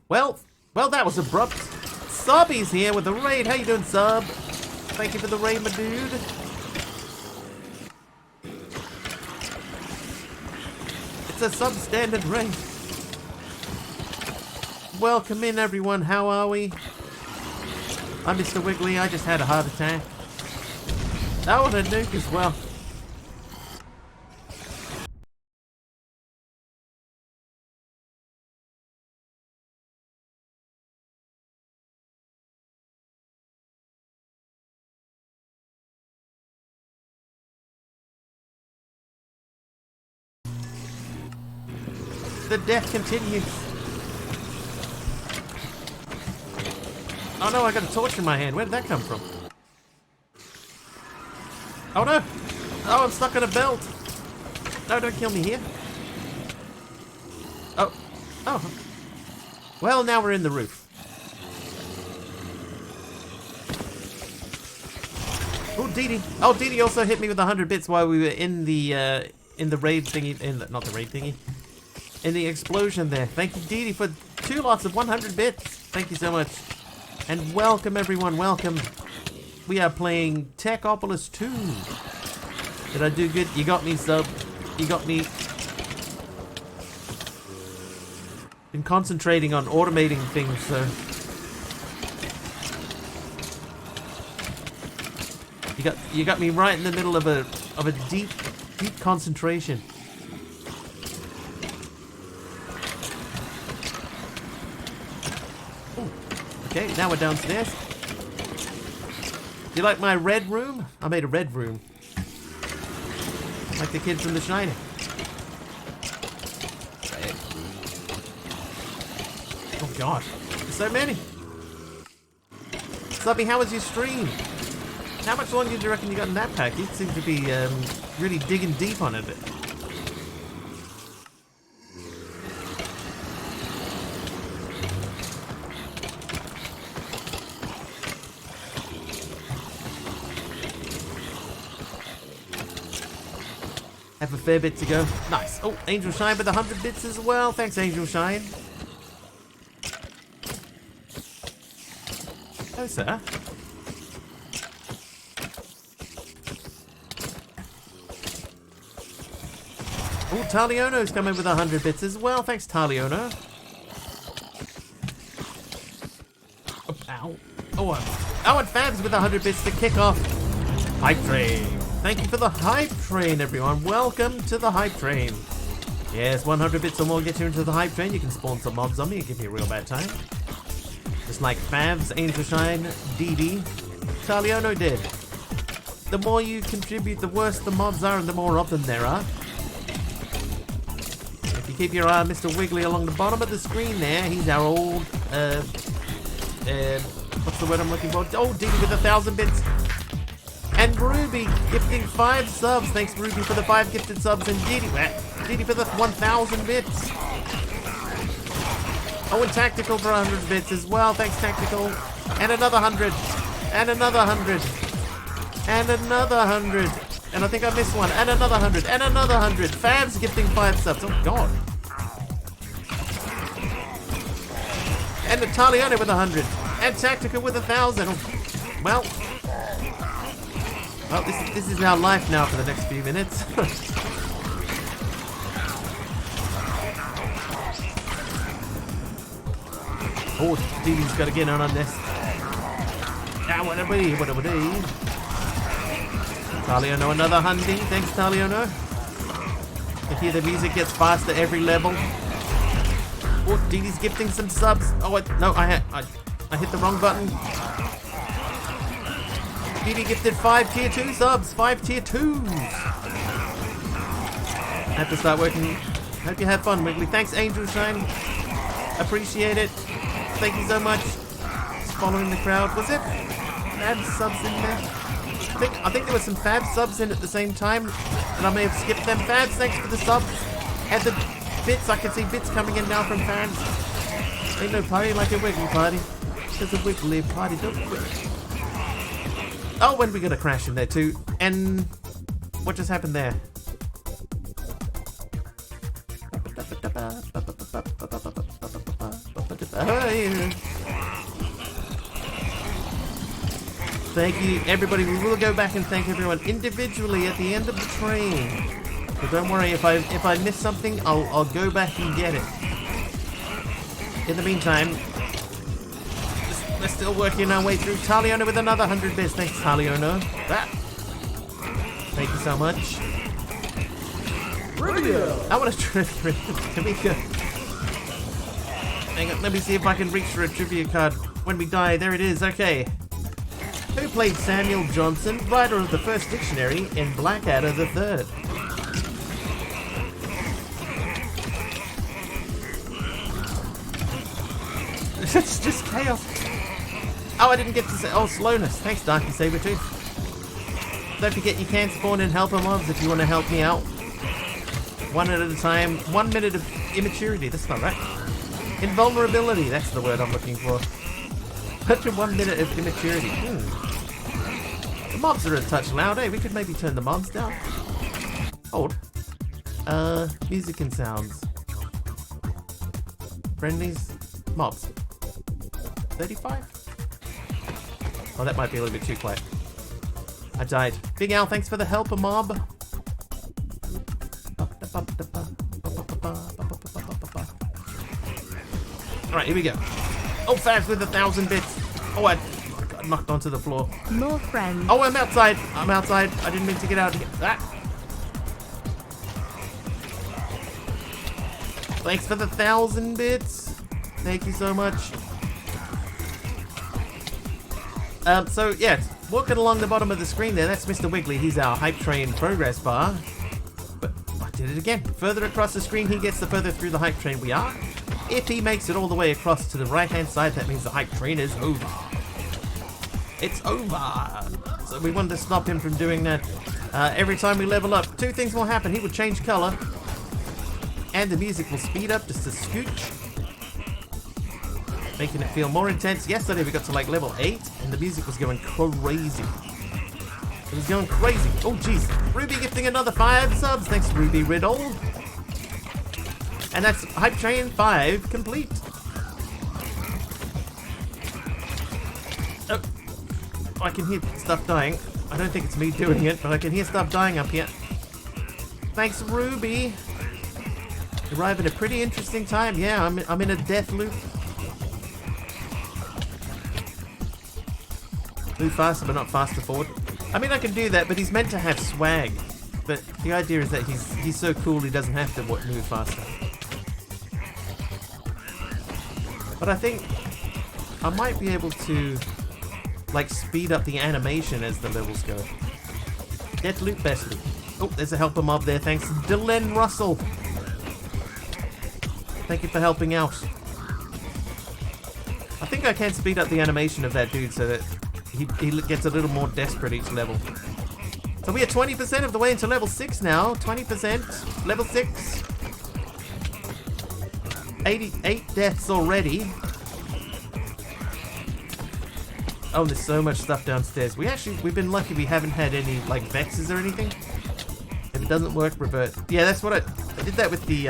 Well, that was abrupt. Subby's here with the raid. How you doing, Sub? Thank you for the raid, my dude. It's a substandard raid. Welcome in, everyone. How are we? I'm Mr. Wiggly. I just had a heart attack. Oh, and a nuke as well. The death continues. Oh no, I got a torch in my hand. Where did that come from? Oh no! Oh, I'm stuck on a belt! No, don't kill me here. Oh. Oh. Well, now we're in the roof. Oh, Dee Dee. Oh, Dee Dee also hit me with 100 bits while we were in the raid thingy. Not the raid thingy. In the explosion there. Thank you, Dee Dee, for 2 lots of 100 bits. Thank you so much. And welcome, everyone. Welcome. We are playing Techopolis 2. Did I do good? You got me, Sub. You got me. Been concentrating on automating things, so. You got me right in the middle of a deep concentration. Okay, now we're downstairs. Do you like my red room? I made a red room. Like the kids from The Shining. Oh god, there's so many. Subby, how was your stream? How much longer do you reckon you got in that pack? You seem to be really digging deep on it. Have a fair bit to go. Nice. Oh, Angel Shine with 100 bits as well. Thanks, Angel Shine. Oh, sir. Oh, Taliono's coming with 100 bits as well. Thanks, Taliono. Oh, ow. Oh, and Fabs with 100 bits to kick off Hype Train. Thank you for the Hype Train, everyone. Welcome to the Hype Train. Yes, 100 bits or more get you into the Hype Train. You can spawn some mobs on me and give me a real bad time. Just like Favs, Angel Shine, Dee Dee, Taliono did. The more you contribute, the worse the mobs are and the more of them there are. If you keep your eye on Mr. Wiggly along the bottom of the screen there, he's our old, what's the word I'm looking for? Oh, Dee Dee with 1,000 bits. And Ruby gifting 5 subs. Thanks, Ruby, for the 5 gifted subs. And Dee Dee for the 1,000 bits. Oh, and Tactical for 100 bits as well. Thanks, Tactical. And another 100. And another 100. And another 100. And I think I missed one. And another 100. And another 100. Fabs gifting 5 subs. Oh, God. And Italiano with 100. And Tactical with 1,000. Oh, well. Well, this is our life now for the next few minutes. Oh, Dee Dee's got to get on this. Ah, what a be. Taliono, another hunting. Thanks, Taliono. You hear the music gets faster every level. Oh, Dee Dee's gifting some subs. Oh, no, I I hit the wrong button. BB gifted 5 tier 2 subs. 5 tier 2s. I have to start working. Hope you have fun, Wiggly. Thanks, Angel Shine. Appreciate it. Thank you so much. Just following the crowd. Was it Fab subs in there? I think there were some Fab subs in at the same time, and I may have skipped them. Fabs, thanks for the subs. And the bits, I can see bits coming in now from fans. Ain't no party like a Wiggly party. There's a Wiggly party, don't quit. Oh, when we gonna crash in there too? And what just happened there? Thank you, everybody. We will go back and thank everyone individually at the end of the train. So don't worry, if I miss something, I'll go back and get it. In the meantime, we're still working our way through. Taliona with another 100 bits. Thanks, Taliona. Thank you so much. Trivia. I want a trivia. Can we go? Hang on, let me see if I can reach for a trivia card when we die. There it is. Okay. Who played Samuel Johnson, writer of the first dictionary, in Blackadder the Third? It's just chaos. Oh, I didn't get to say. Oh, slowness. Thanks, Darky Sabertooth. Don't forget you can spawn in helper mobs if you want to help me out. One at a time. 1 minute of immaturity. That's not right. Invulnerability. That's the word I'm looking for. 1 minute of immaturity. The mobs are a touch loud, eh? We could maybe turn the mobs down. Hold. Music and sounds. Friendlies. Mobs. 35? Oh, that might be a little bit too quiet. I died. Big Al, thanks for the helper mob. Alright, here we go. Oh, Fabs with 1,000 bits. Oh, I got knocked onto the floor. More friends. Oh, I'm outside. I'm outside. I didn't mean to get out to get that. Thanks for the 1,000 bits. Thank you so much. So, yeah, walking along the bottom of the screen there, that's Mr. Wiggly. He's our hype train progress bar. But I did it again. Further across the screen he gets, the further through the hype train we are. If he makes it all the way across to the right-hand side, that means the hype train is over. It's over. So we wanted to stop him from doing that. Every time we level up, 2 things will happen. He will change color, and the music will speed up just a scooch, making it feel more intense. Yesterday we got to like level 8, and the music was going crazy. It was going crazy. Oh, jeez. Ruby gifting another 5 subs. Thanks, Ruby Riddle. And that's Hype Train 5 complete. Oh, I can hear stuff dying. I don't think it's me doing it, but I can hear stuff dying up here. Thanks, Ruby. Arrive at a pretty interesting time. Yeah, I'm in a death loop. Move faster, but not faster forward. I mean, I can do that, but he's meant to have swag. But the idea is that he's so cool he doesn't have to move faster. But I think I might be able to, like, speed up the animation as the levels go. Death loop, best loop. Oh, there's a helper mob there. Thanks, Dylan Russell. Thank you for helping out. I think I can speed up the animation of that dude so that he gets a little more desperate each level. So we are 20% of the way into level 6 now. 20%. Level 6. 88 deaths already. Oh, there's so much stuff downstairs. We've been lucky we haven't had any, like, vexes or anything. If it doesn't work, revert. Yeah, that's what I did that with the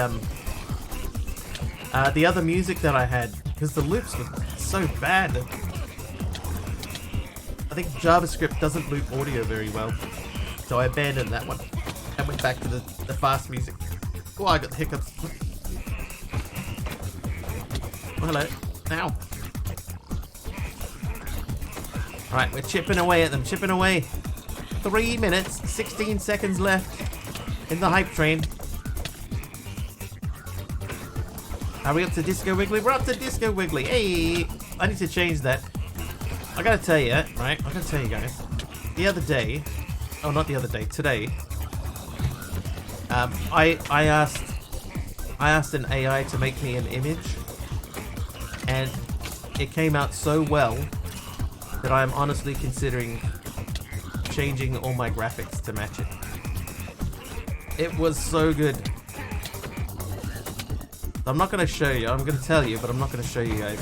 other music that I had, because the loops were so bad. I think JavaScript doesn't loop audio very well, so I abandoned that one and went back to the fast music. Oh, I got the hiccups. Oh, hello. Ow. Alright, we're chipping away at them, chipping away. 3 minutes, 16 seconds left in the hype train. Are we up to Disco Wiggly? We're up to Disco Wiggly. Hey, I need to change that. I gotta tell you, right? I gotta tell you guys. The other day, oh, not the other day, today. I asked an AI to make me an image, and it came out so well that I am honestly considering changing all my graphics to match it. It was so good. I'm not going to show you. I'm going to tell you, but I'm not going to show you guys.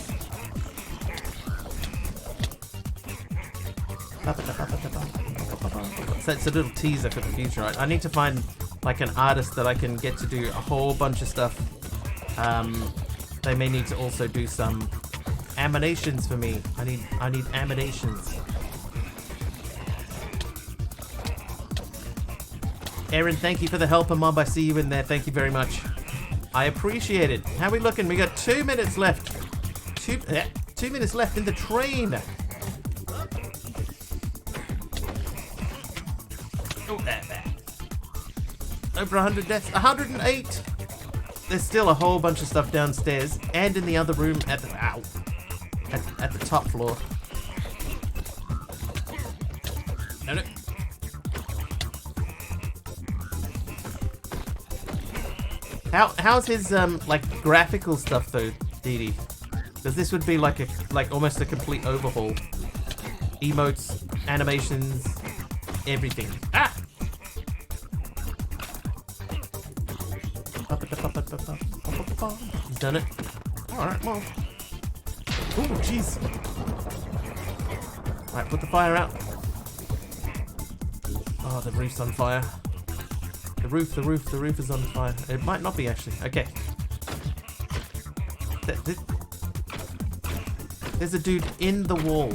So it's a little teaser for the future, right? I need to find like an artist that I can get to do a whole bunch of stuff. They may need to also do some animations for me. I need animations. Aaron, thank you for the helper mob. I see you in there. Thank you very much. I appreciate it. How are we looking? We got 2 minutes left. 2 minutes left in the train. Oh, there. Over 100 deaths. 108. There's still a whole bunch of stuff downstairs and in the other room at the at the top floor. No. How's his like graphical stuff though, Dee? Because this would be like almost a complete overhaul. Emotes, animations, everything. Ah! He's done it. Alright, well. Oh, jeez. Alright, put the fire out. Oh, the roof's on fire. The roof is on fire. It might not be actually. Okay. There's a dude in the wall.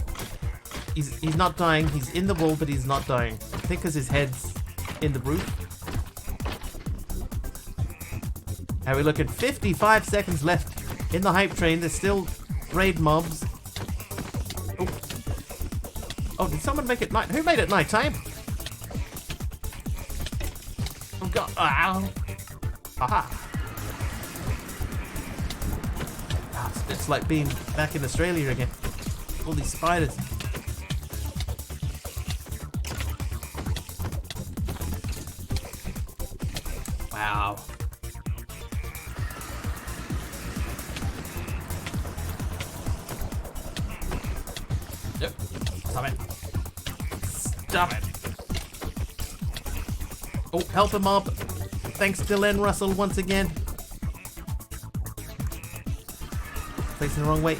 He's not dying. He's in the wall, but he's not dying. I think because his head's in the roof. How are we looking? 55 seconds left in the hype train. There's still raid mobs. Oh, did someone make it night? Who made it nighttime? Oh god! Ow! Aha! It's like being back in Australia again. All these spiders. Wow. Yep. Stop it. Stop it. Oh, help a mob. Thanks to Len Russell once again. Facing the wrong way.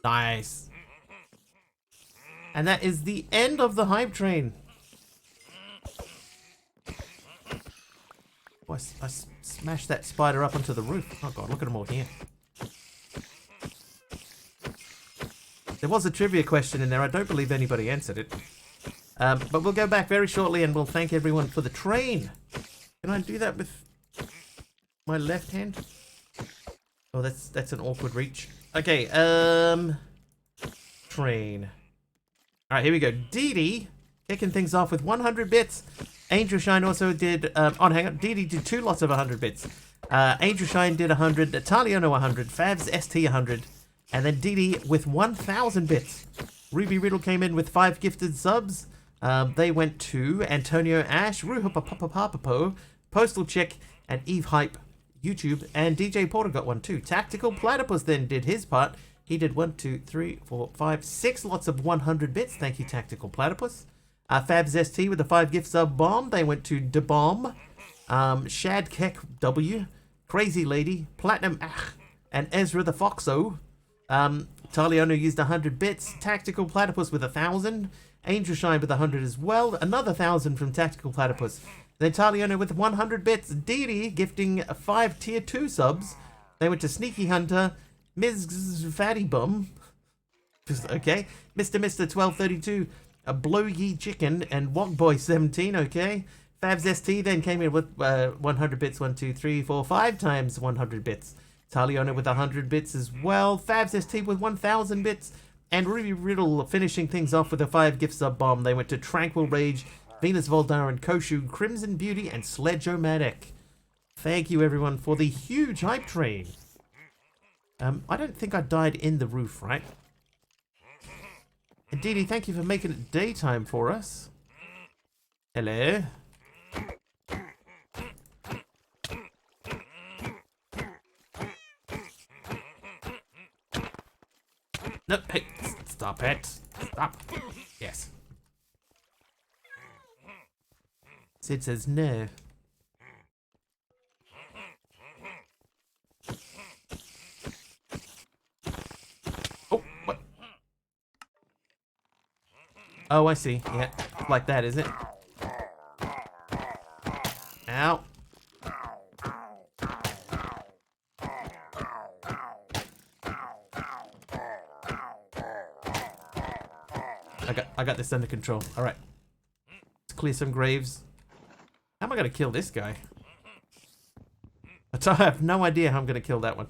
Nice. And that is the end of the hype train. Oh, I smashed that spider up onto the roof. Oh god, look at them all here. There was a trivia question in there. I don't believe anybody answered it. But we'll go back very shortly and we'll thank everyone for the train. Can I do that with my left hand? Oh, that's an awkward reach. Okay, train. Alright, here we go. Dee kicking things off with 100 bits. Angel Shine also did, oh, hang on. Dee did 2 lots of 100 bits. Angel Shine did 100, Italiano 100, Fabs ST 100, and then Dee with 1,000 bits. Ruby Riddle came in with 5 gifted subs. They went to Antonio Ash, Ruhupapapapapo, Postal Chick, and Eve Hype, YouTube, and DJ Porter got one too. Tactical Platypus then did his part. He did 1, 2, 3, 4, 5, 6 lots of 100 bits. Thank you, Tactical Platypus. Fabs ST with a 5 gift sub bomb. They went to Da Bomb, Shad Keck W, Crazy Lady, Platinum and Ezra the Foxo. Taliano used 100 bits. Tactical Platypus with 1,000. Angel Shine with 100 as well. Another 1,000 from Tactical Platypus. Then Taliano with 100 bits. Dee gifting 5 tier 2 subs. They went to Sneaky Hunter, Ms. Fatty Bum. Okay. Mr. 1232. A Blow Ye Chicken and Wogboy 17. Okay. Fabs ST then came in with 100 bits. 1, 2, 3, 4, 5 times 100 bits. Taliano with 100 bits as well. Fabs ST with 1,000 bits. And Ruby Riddle finishing things off with a 5 gift sub bomb. They went to Tranquil Rage, Venus Voldaren, Koshu, Crimson Beauty, and Sledge-O-Matic. Thank you, everyone, for the huge hype train. I don't think I died in the roof, right? And Dee Dee, thank you for making it daytime for us. Hello. No, hey, stop it. Stop. Yes. Sid says no. Oh, what? Oh, I see. Yeah, like that, is it? Ow. I got this under control. All right. Let's clear some graves. How am I gonna kill this guy? I have no idea how I'm gonna kill that one.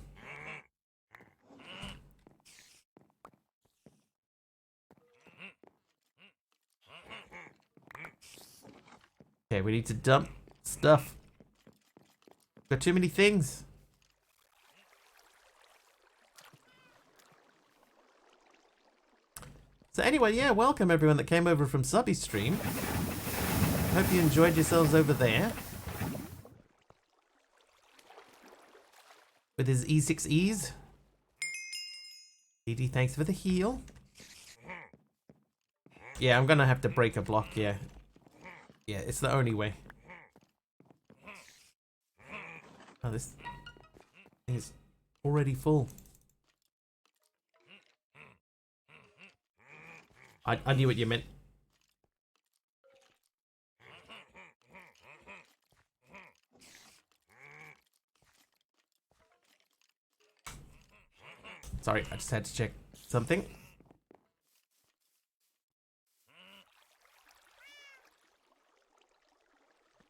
Okay, we need to dump stuff. Got too many things. So anyway, yeah, welcome everyone that came over from Subby's stream. Hope you enjoyed yourselves over there. With his E6Es. DD, thanks for the heal. Yeah, I'm gonna have to break a block, yeah. Yeah, it's the only way. Oh, this thing is already full. I knew what you meant. Sorry, I just had to check something.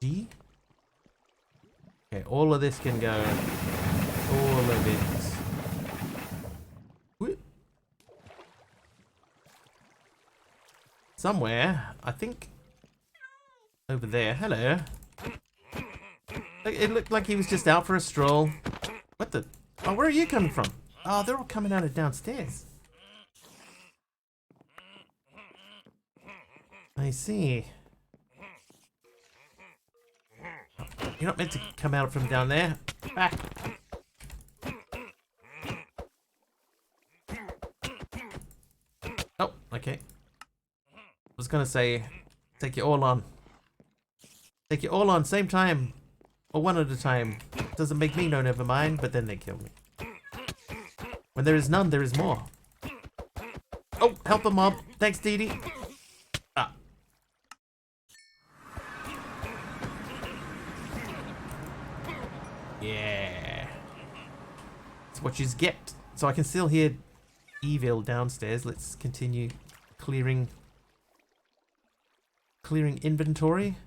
G? Okay, all of this can go. All of it. Whoop. Somewhere, I think. Over there. Hello. It looked like he was just out for a stroll. What the? Oh, where are you coming from? Oh, they're all coming out of downstairs. I see. You're not meant to come out from down there. Back. Oh, okay. I was gonna say, take you all on. Take you all on, same time. Or one at a time. Doesn't make me know, never mind, but then they kill me. When there is none, there is more. Oh, help the mob. Thanks, Dee Dee. Ah. Yeah. That's what you get. So I can still hear Evil downstairs. Let's continue clearing inventory.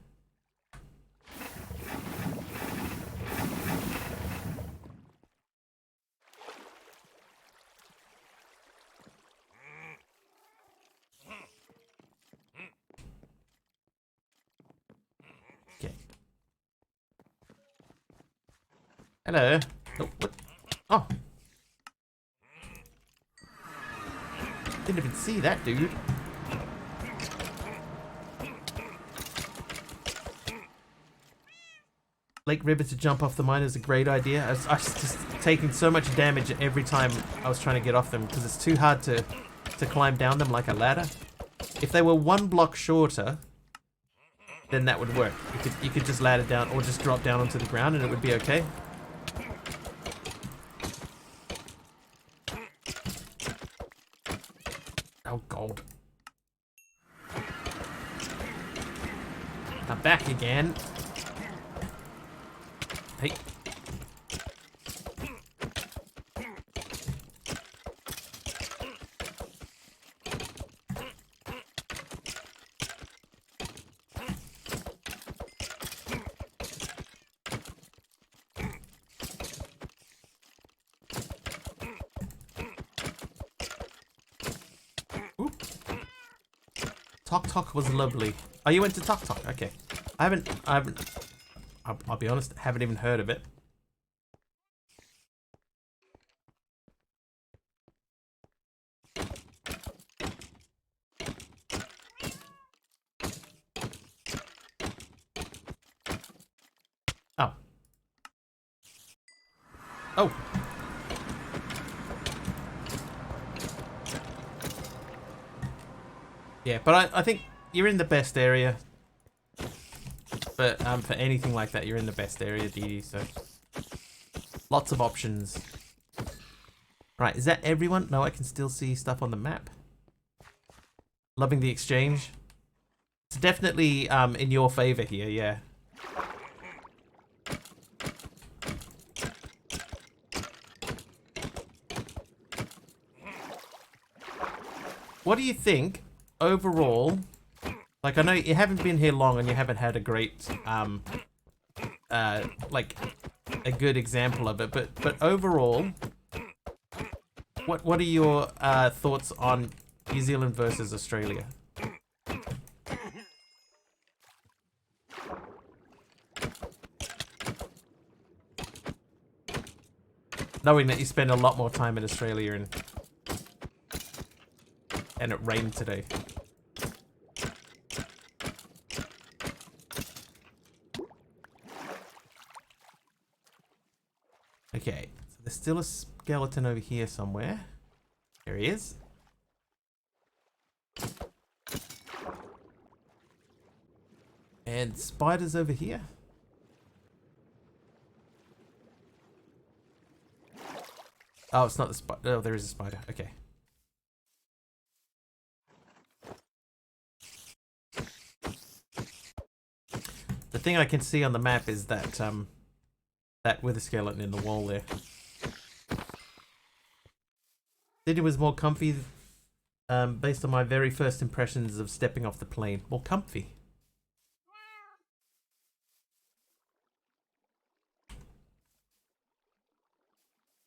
Okay. Hello. Oh, what? Oh. Didn't even see that dude. Lake River to jump off the mine is a great idea. I was just taking so much damage every time I was trying to get off them because it's too hard to climb down them like a ladder. If they were one block shorter, then that would work. You could just ladder down or just drop down onto the ground and it would be okay. Oh, gold. I'm back again. Hey. Tok Tok was lovely. Oh, you went to Tok Tok? Okay. I'll be honest, haven't even heard of it. Oh. Oh. Yeah, but I think you're in the best area. But for anything like that, you're in the best area, Dee Dee, so lots of options. Right, is that everyone? No, I can still see stuff on the map. Loving the exchange. It's definitely in your favor here, yeah. What do you think overall? Like, I know you haven't been here long and you haven't had a great like a good example of it, but overall, what are your thoughts on New Zealand versus Australia? Knowing that you spend a lot more time in Australia and it rained today. Okay, so there's still a skeleton over here somewhere. There he is. And spiders over here. Oh, it's not the spider. Oh, there is a spider. Okay. The thing I can see on the map is that that wither skeleton in the wall there. Sydney was more comfy based on my very first impressions of stepping off the plane. More comfy.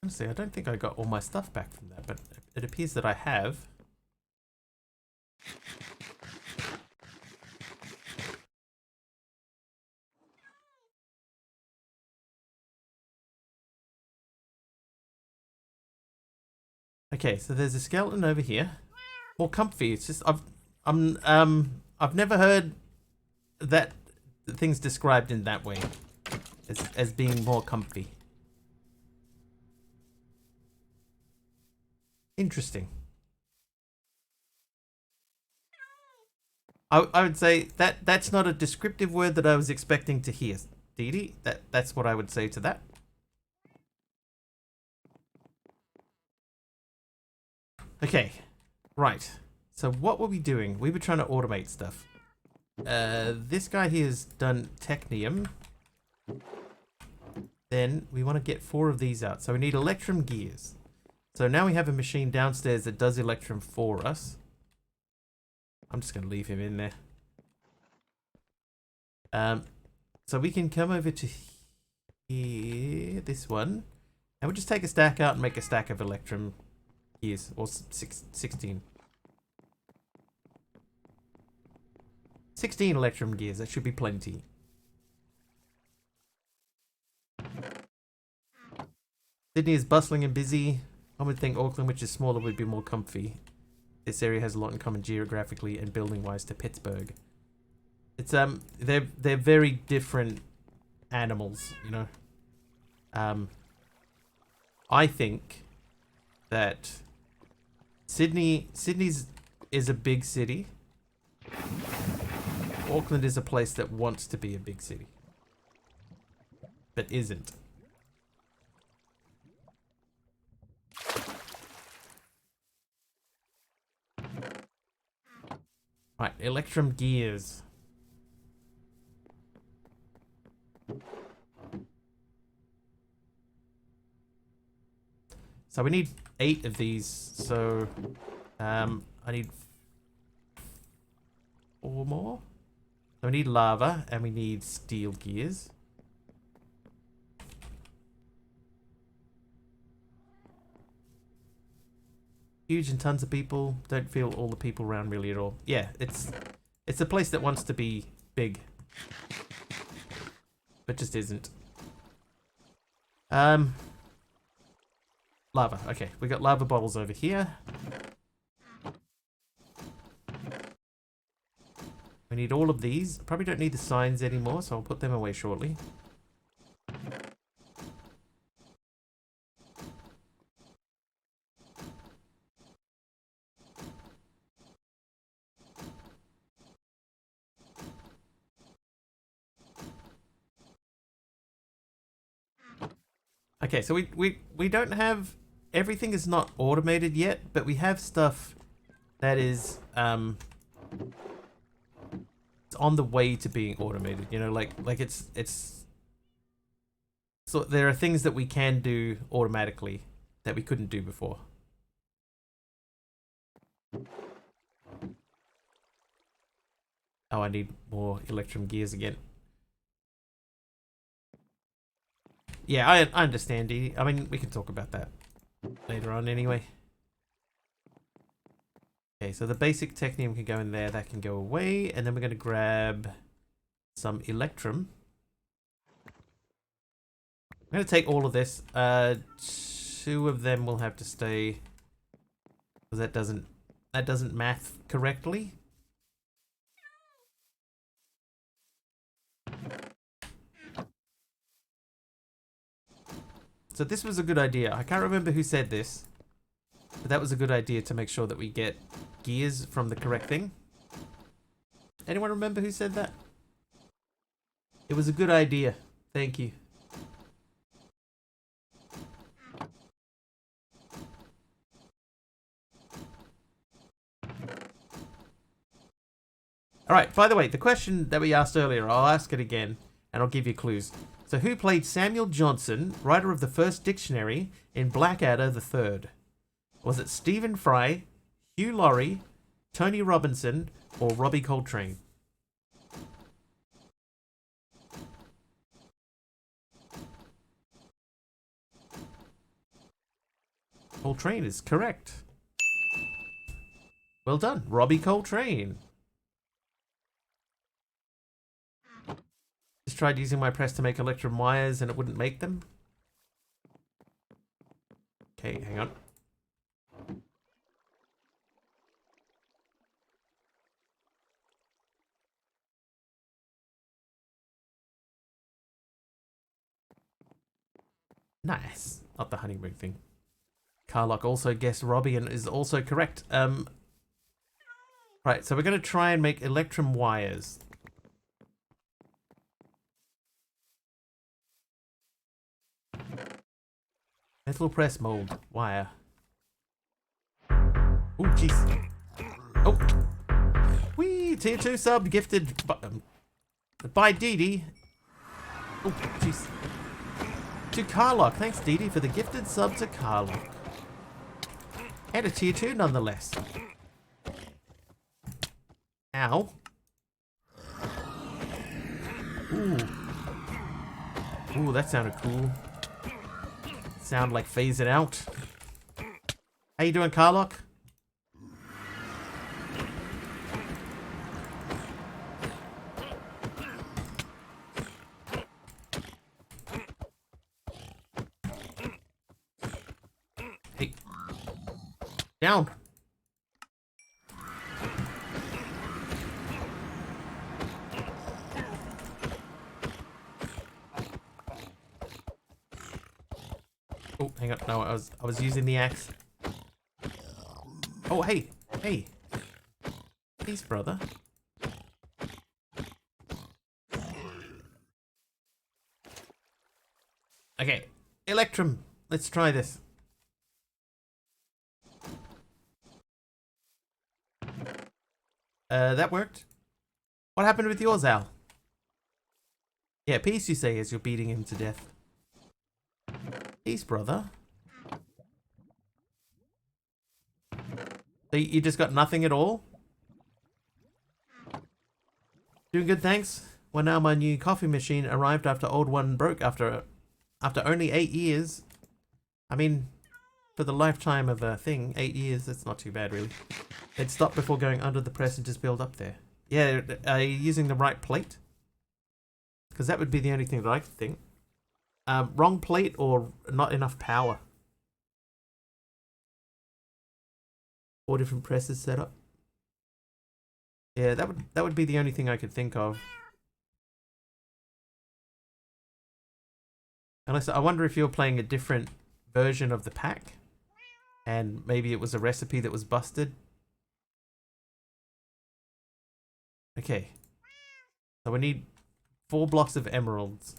Honestly, I don't think I got all my stuff back from that, but it appears that I have. Okay, so there's a skeleton over here. More comfy. It's just I've never heard that things described in that way as being more comfy. Interesting. I would say that's not a descriptive word that I was expecting to hear, Dee Dee. That's what I would say to that. Okay, right. So what were we doing? We were trying to automate stuff. This guy here has done technium. Then we want to get 4 of these out. So we need electrum gears. So now we have a machine downstairs that does electrum for us. I'm just going to leave him in there. So we can come over to here, this one. And we'll just take a stack out and make a stack of electrum gears. Or 16. 16 electrum gears, that should be plenty. Sydney is bustling and busy. I would think Auckland, which is smaller, would be more comfy. This area has a lot in common geographically and building-wise to Pittsburgh. It's they're very different animals, you know. I think that Sydney's is a big city. Auckland is a place that wants to be a big city, but isn't. Right, electrum gears. So we need 8 of these. So I need 4 more. So we need lava and we need steel gears. Huge and tons of people. Don't feel all the people around really at all. Yeah, it's It's a place that wants to be big, but just isn't. Lava. Okay, we got lava bottles over here. We need all of these. Probably don't need the signs anymore, so I'll put them away shortly. Okay, so we don't have... Everything is not automated yet, but we have stuff that is it's on the way to being automated. You know, like it's so there are things that we can do automatically that we couldn't do before. Oh, I need more electrum gears again. Yeah, I understand, Dee. I mean, we can talk about that later on anyway. Okay, so the basic technium can go in there. That can go away. And then we're going to grab some electrum. I'm going to take all of this. 2 of them will have to stay. Because that doesn't math correctly. So this was a good idea. I can't remember who said this, but that was a good idea to make sure that we get gears from the correct thing. Anyone remember who said that? It was a good idea. Thank you. Alright, by the way, the question that we asked earlier, I'll ask it again, and I'll give you clues. So who played Samuel Johnson, writer of the first dictionary, in Blackadder the Third? Was it Stephen Fry, Hugh Laurie, Tony Robinson, or Robbie Coltrane? Coltrane is correct. Well done, Robbie Coltrane. Just tried using my press to make electrum wires and it wouldn't make them. Okay, hang on. Nice. Not the honeymoon thing. Carlock also guessed Robbie and is also correct. Right, so we're going to try and make electrum wires. Metal press mold wire. Oh, jeez. Oh. Whee! Tier 2 sub gifted by Dee Dee. Oh, jeez. To Carlock. Thanks, Dee Dee, for the gifted sub to Carlock. And a tier 2 nonetheless. Ow. Ooh. Ooh, that sounded cool. Sound like phase it out. How you doing, Carlock? Hey. Down. Oh, hang on. No, I was using the axe. Oh, hey. Hey. Peace, brother. Okay. Electrum. Let's try this. That worked. What happened with yours, Al? Yeah, peace, you say, as you're beating him to death. Peace, brother. So you just got nothing at all? Doing good, thanks. Well, now my new coffee machine arrived after old one broke after only 8 years. I mean, for the lifetime of a thing, 8 years, that's not too bad, really. It stopped before going under the press and just build up there. Yeah, are you using the right plate? Because that would be the only thing that I could think. Wrong plate or not enough power? 4 different presses set up. Yeah, that would be the only thing I could think of. Unless I wonder if you're playing a different version of the pack, and maybe it was a recipe that was busted. Okay, so we need 4 blocks of emeralds.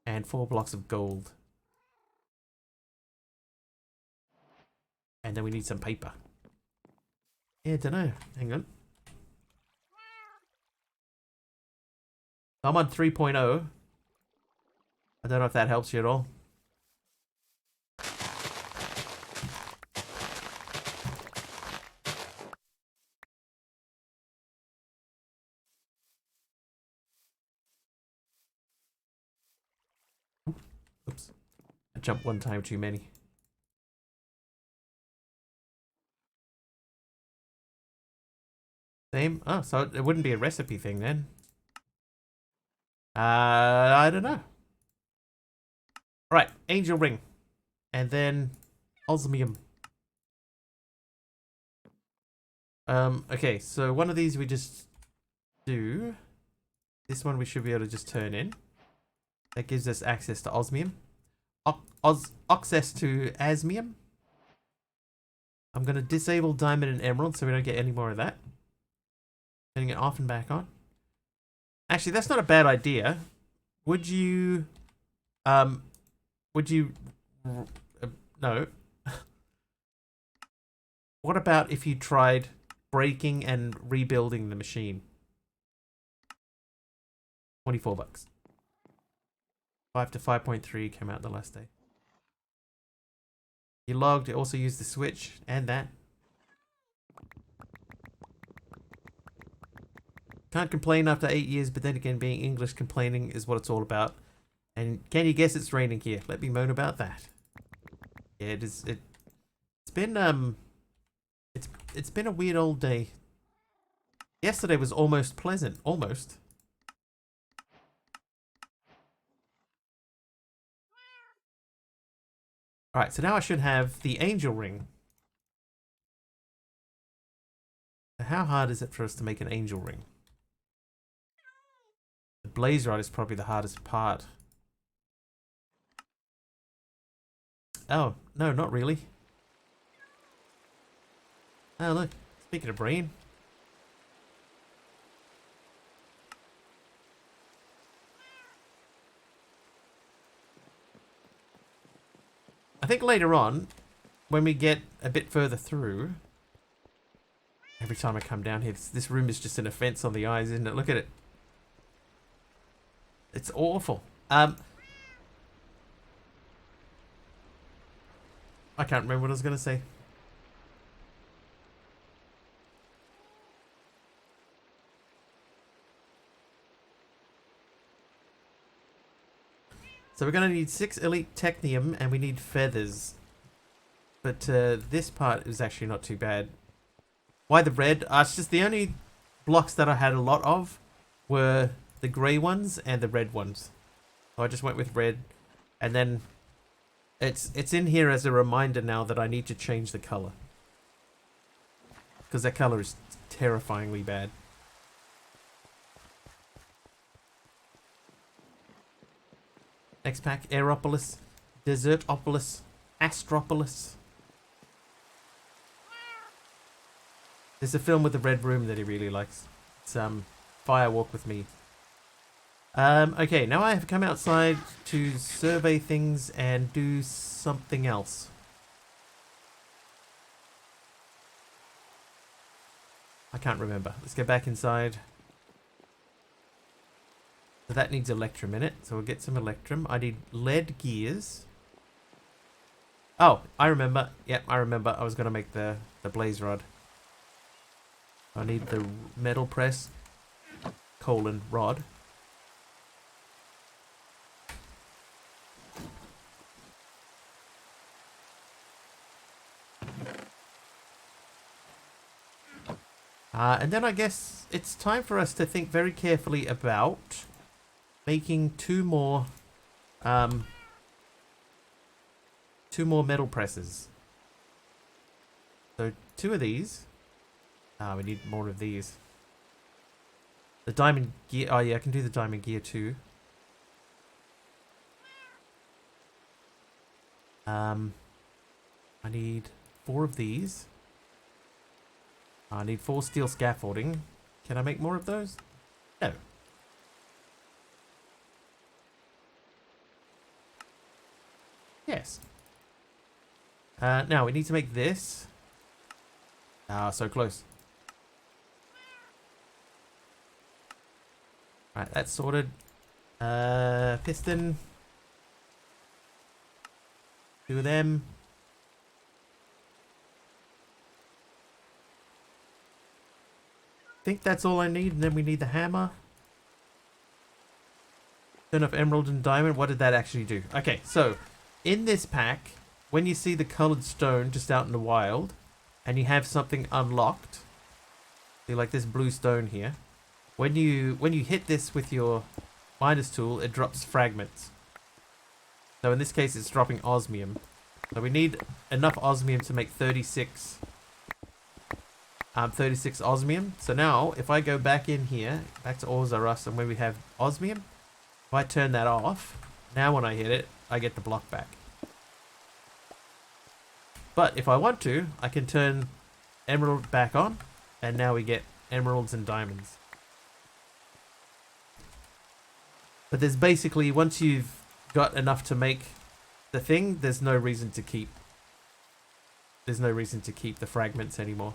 And 4 blocks of gold. And then we need some paper. Yeah, don't know. Hang on. I'm on 3.0. I don't know if that helps you at all. Oops. I jumped one time too many. Same? Oh, so it wouldn't be a recipe thing then. I don't know. Right, angel ring. And then osmium. Okay, so one of these we just do. This one we should be able to just turn in. That gives us access to osmium. Access to asmium. I'm going to disable diamond and emerald so we don't get any more of that. Turning it off and back on. Actually, that's not a bad idea. Would you... no. What about if you tried breaking and rebuilding the machine? 24 bucks. 5 to 5.3 came out the last day. You logged, it also used the switch and that. Can't complain after 8 years, but then again, being English, complaining is what it's all about. And can you guess it's raining here? Let me moan about that. Yeah, it is. It's been it's been a weird old day. Yesterday was almost pleasant, almost. All right, so now I should have the angel ring. How hard is it for us to make an angel ring? The blaze rod is probably the hardest part. Oh, no, not really. Oh, look. Speaking of brain. I think later on, when we get a bit further through... Every time I come down here, this room is just an offense on the eyes, isn't it? Look at it. It's awful. I can't remember what I was going to say. So we're going to need 6 elite technium and we need feathers. But this part is actually not too bad. Why the red? It's just the only blocks that I had a lot of were the grey ones and the red ones. So I just went with red. And then it's in here as a reminder now that I need to change the colour. Because that colour is terrifyingly bad. Next pack, Aeropolis, Desertopolis, Astropolis. There's a film with the red room that he really likes. It's Fire Walk with Me. Okay, now I have come outside to survey things and do something else. I can't remember. Let's go back inside. So that needs electrum in it, so we'll get some electrum. I need lead gears. Oh, I remember. Yep, I remember. I was going to make the blaze rod. I need the metal press, rod. And then I guess it's time for us to think very carefully about making two more metal presses. So 2 of these. We need more of these. The diamond gear. Oh yeah, I can do the diamond gear too. I need 4 of these. I need 4 steel scaffolding. Can I make more of those? No. Yes. Now we need to make this. So close. Right, that's sorted. Piston. 2 of them. I think that's all I need, and then we need the hammer. Turn off emerald and diamond. What did that actually do? Okay, so in this pack, when you see the colored stone just out in the wild, and you have something unlocked, see like this blue stone here, when you hit this with your miner's tool, it drops fragments. So in this case, it's dropping osmium. So we need enough osmium to make 36 osmium. So now, if I go back in here, back to ores are rust, and when we have osmium, if I turn that off, now when I hit it, I get the block back. But if I want to, I can turn emerald back on, and now we get emeralds and diamonds. But there's basically, once you've got enough to make the thing, there's no reason to keep the fragments anymore.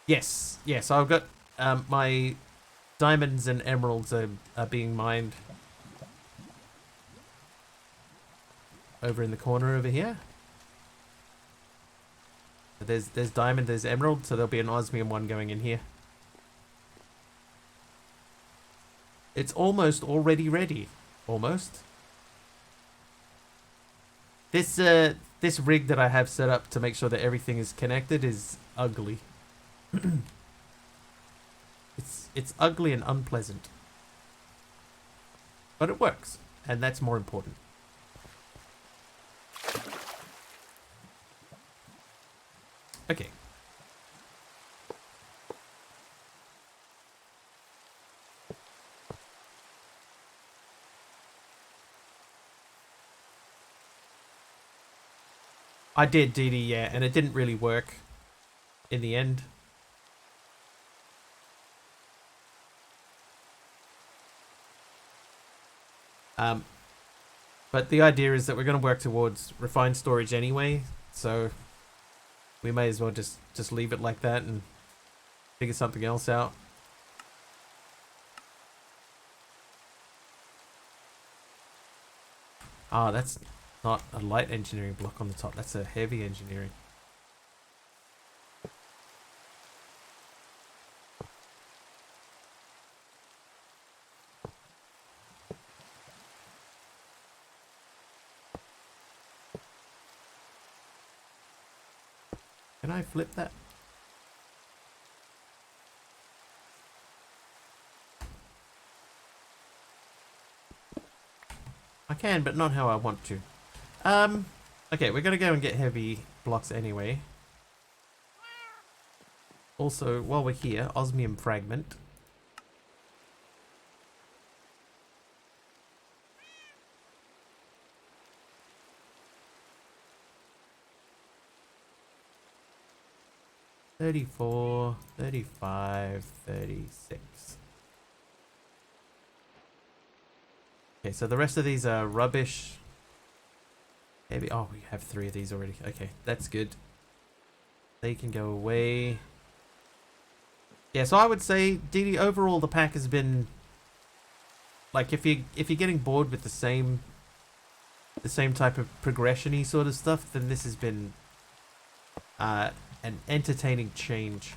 Yes, I've got my diamonds and emeralds are being mined over in the corner over here. There's diamond, there's emerald, so there'll be an osmium one going in here. It's almost already ready. Almost. This rig that I have set up to make sure that everything is connected is ugly. It's ugly and unpleasant. But it works, and that's more important. Okay. I did, Dee Dee, yeah, and it didn't really work in the end. But the idea is that we're going to work towards refined storage anyway, so we may as well just leave it like that and figure something else out. Ah, that's not a light engineering block on the top, that's a heavy engineering. Can I flip that? I can, but not how I want to. Okay, we're gonna go and get heavy blocks anyway. Also, while we're here, osmium fragment. $34, $35, $36. Okay, so the rest of these are rubbish. Maybe, oh, we have 3 of these already. Okay, that's good. They can go away. Yeah, so I would say, Dee Dee, overall the pack has been, like, if you're getting bored with the same type of progression-y sort of stuff, then this has been an entertaining change.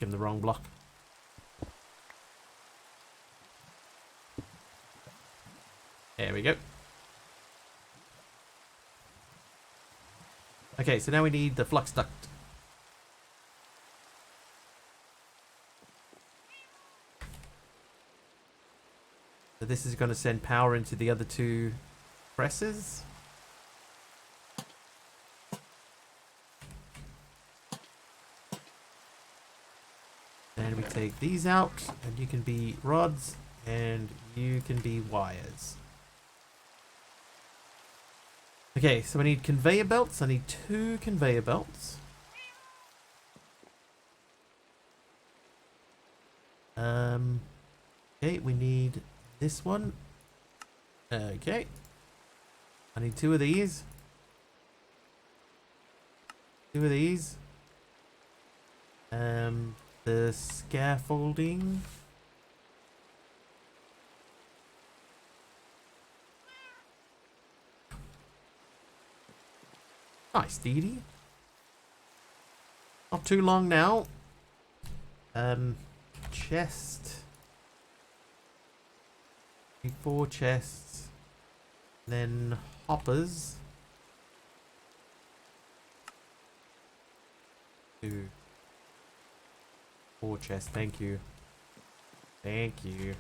in the wrong block. There we go. Okay, so now we need the flux duct. So this is going to send power into the other two presses. And we take these out, and you can be rods, and you can be wires. Okay, so I need conveyor belts. I need 2 conveyor belts. Okay, we need this one. Okay. I need 2 of these. 2 of these. The scaffolding. Nice, Dee Dee. Not too long now. Chest. 4 chests. Then hoppers. 2. 4 chests, thank you. Thank you.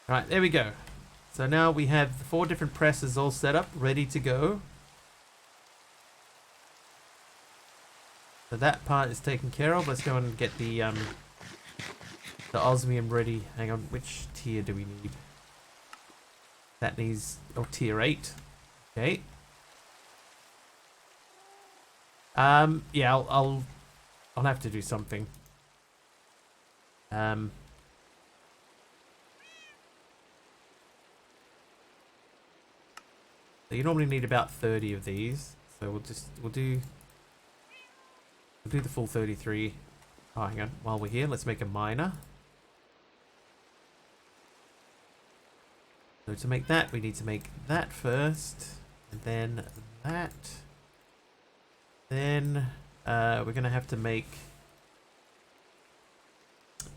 Right, there we go. So now we have 4 different presses all set up, ready to go. So that part is taken care of. Let's go and get the osmium ready. Hang on, which tier do we need? That needs, oh, tier 8. Okay. Yeah, I'll have to do something. So you normally need about 30 of these. So we'll do the full 33. Oh, hang on. While we're here, let's make a miner. So to make that, we need to make that first, and then that. Then we're gonna have to make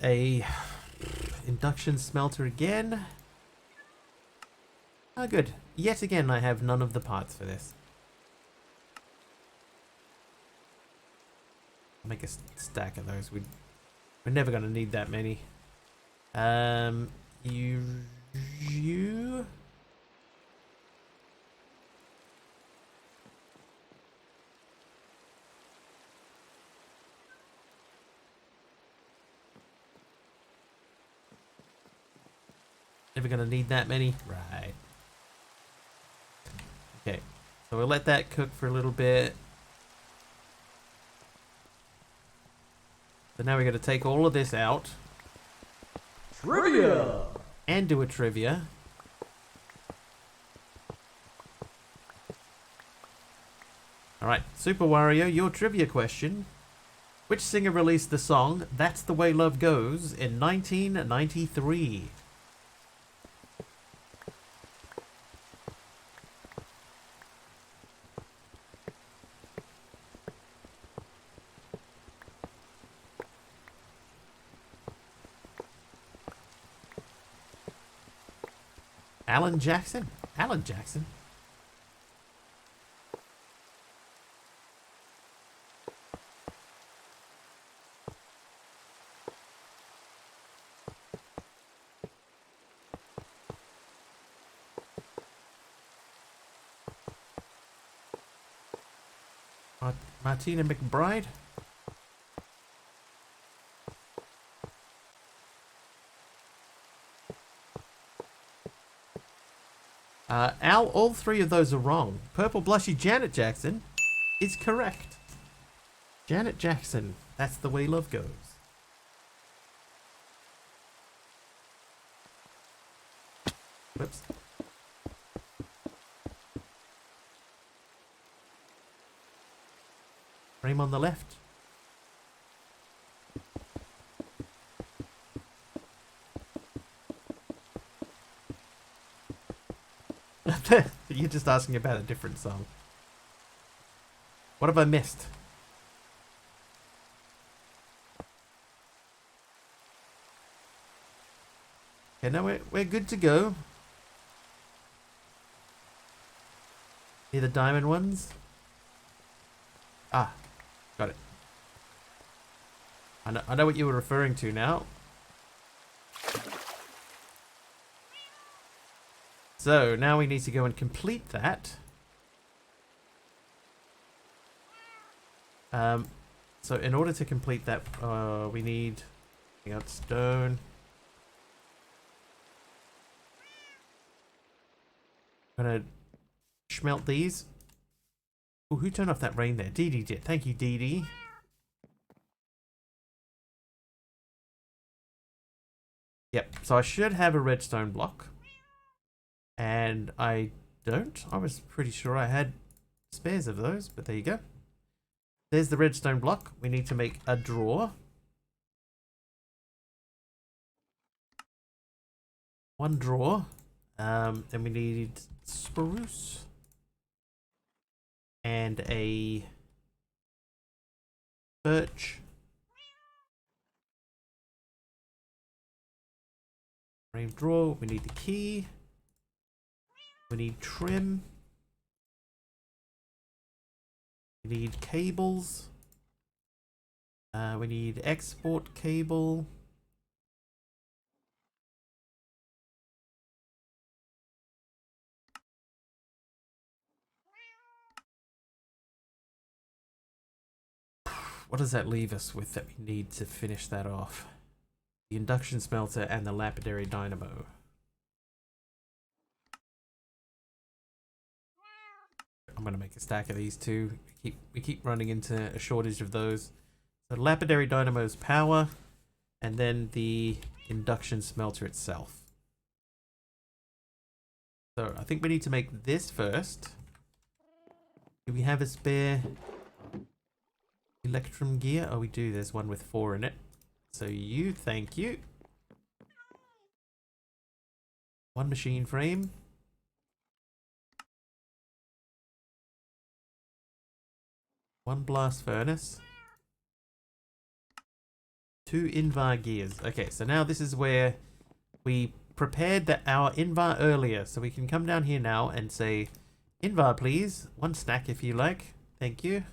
a induction smelter again. Oh, good. Yet again, I have none of the parts for this. I'll make a stack of those. We're never going to need that many. You. Never going to need that many. Right. Okay, so we'll let that cook for a little bit. So now we're going to take all of this out. Trivia! And do a trivia. Alright, Super Wario, your trivia question. Which singer released the song That's the Way Love Goes in 1993? Alan Jackson? Alan Jackson? Martina McBride? Al, all 3 of those are wrong. Purple Blushy Janet Jackson is correct. Janet Jackson. That's the way love goes. Whoops. Frame on the left. You're just asking about a different song. What have I missed? Okay, now we're good to go. Here the diamond ones. Ah, got it. I know what you were referring to now. So now we need to go and complete that. So in order to complete that, we need stone. I'm gonna smelt these. Oh, who turned off that rain there? Dee Dee did. Thank you, Dee Dee. Yep, so I should have a redstone block. And I don't. I was pretty sure I had spares of those, but there you go. There's the redstone block. We need to make a drawer. One drawer. Then we need spruce. And a birch. Frame drawer. We need the key. We need trim. We need cables. We need export cable. What does that leave us with that we need to finish that off? The induction smelter and the lapidary dynamo. I'm gonna make a stack of these two. We keep running into a shortage of those. So lapidary dynamo's power, and then the induction smelter itself. So I think we need to make this first. Do we have a spare electrum gear? Oh, we do. There's one with 4 in it. So thank you. One machine frame. One blast furnace. 2 invar gears. Okay, so now this is where we prepared our invar earlier. So we can come down here now and say, invar please. 1 stack if you like. Thank you.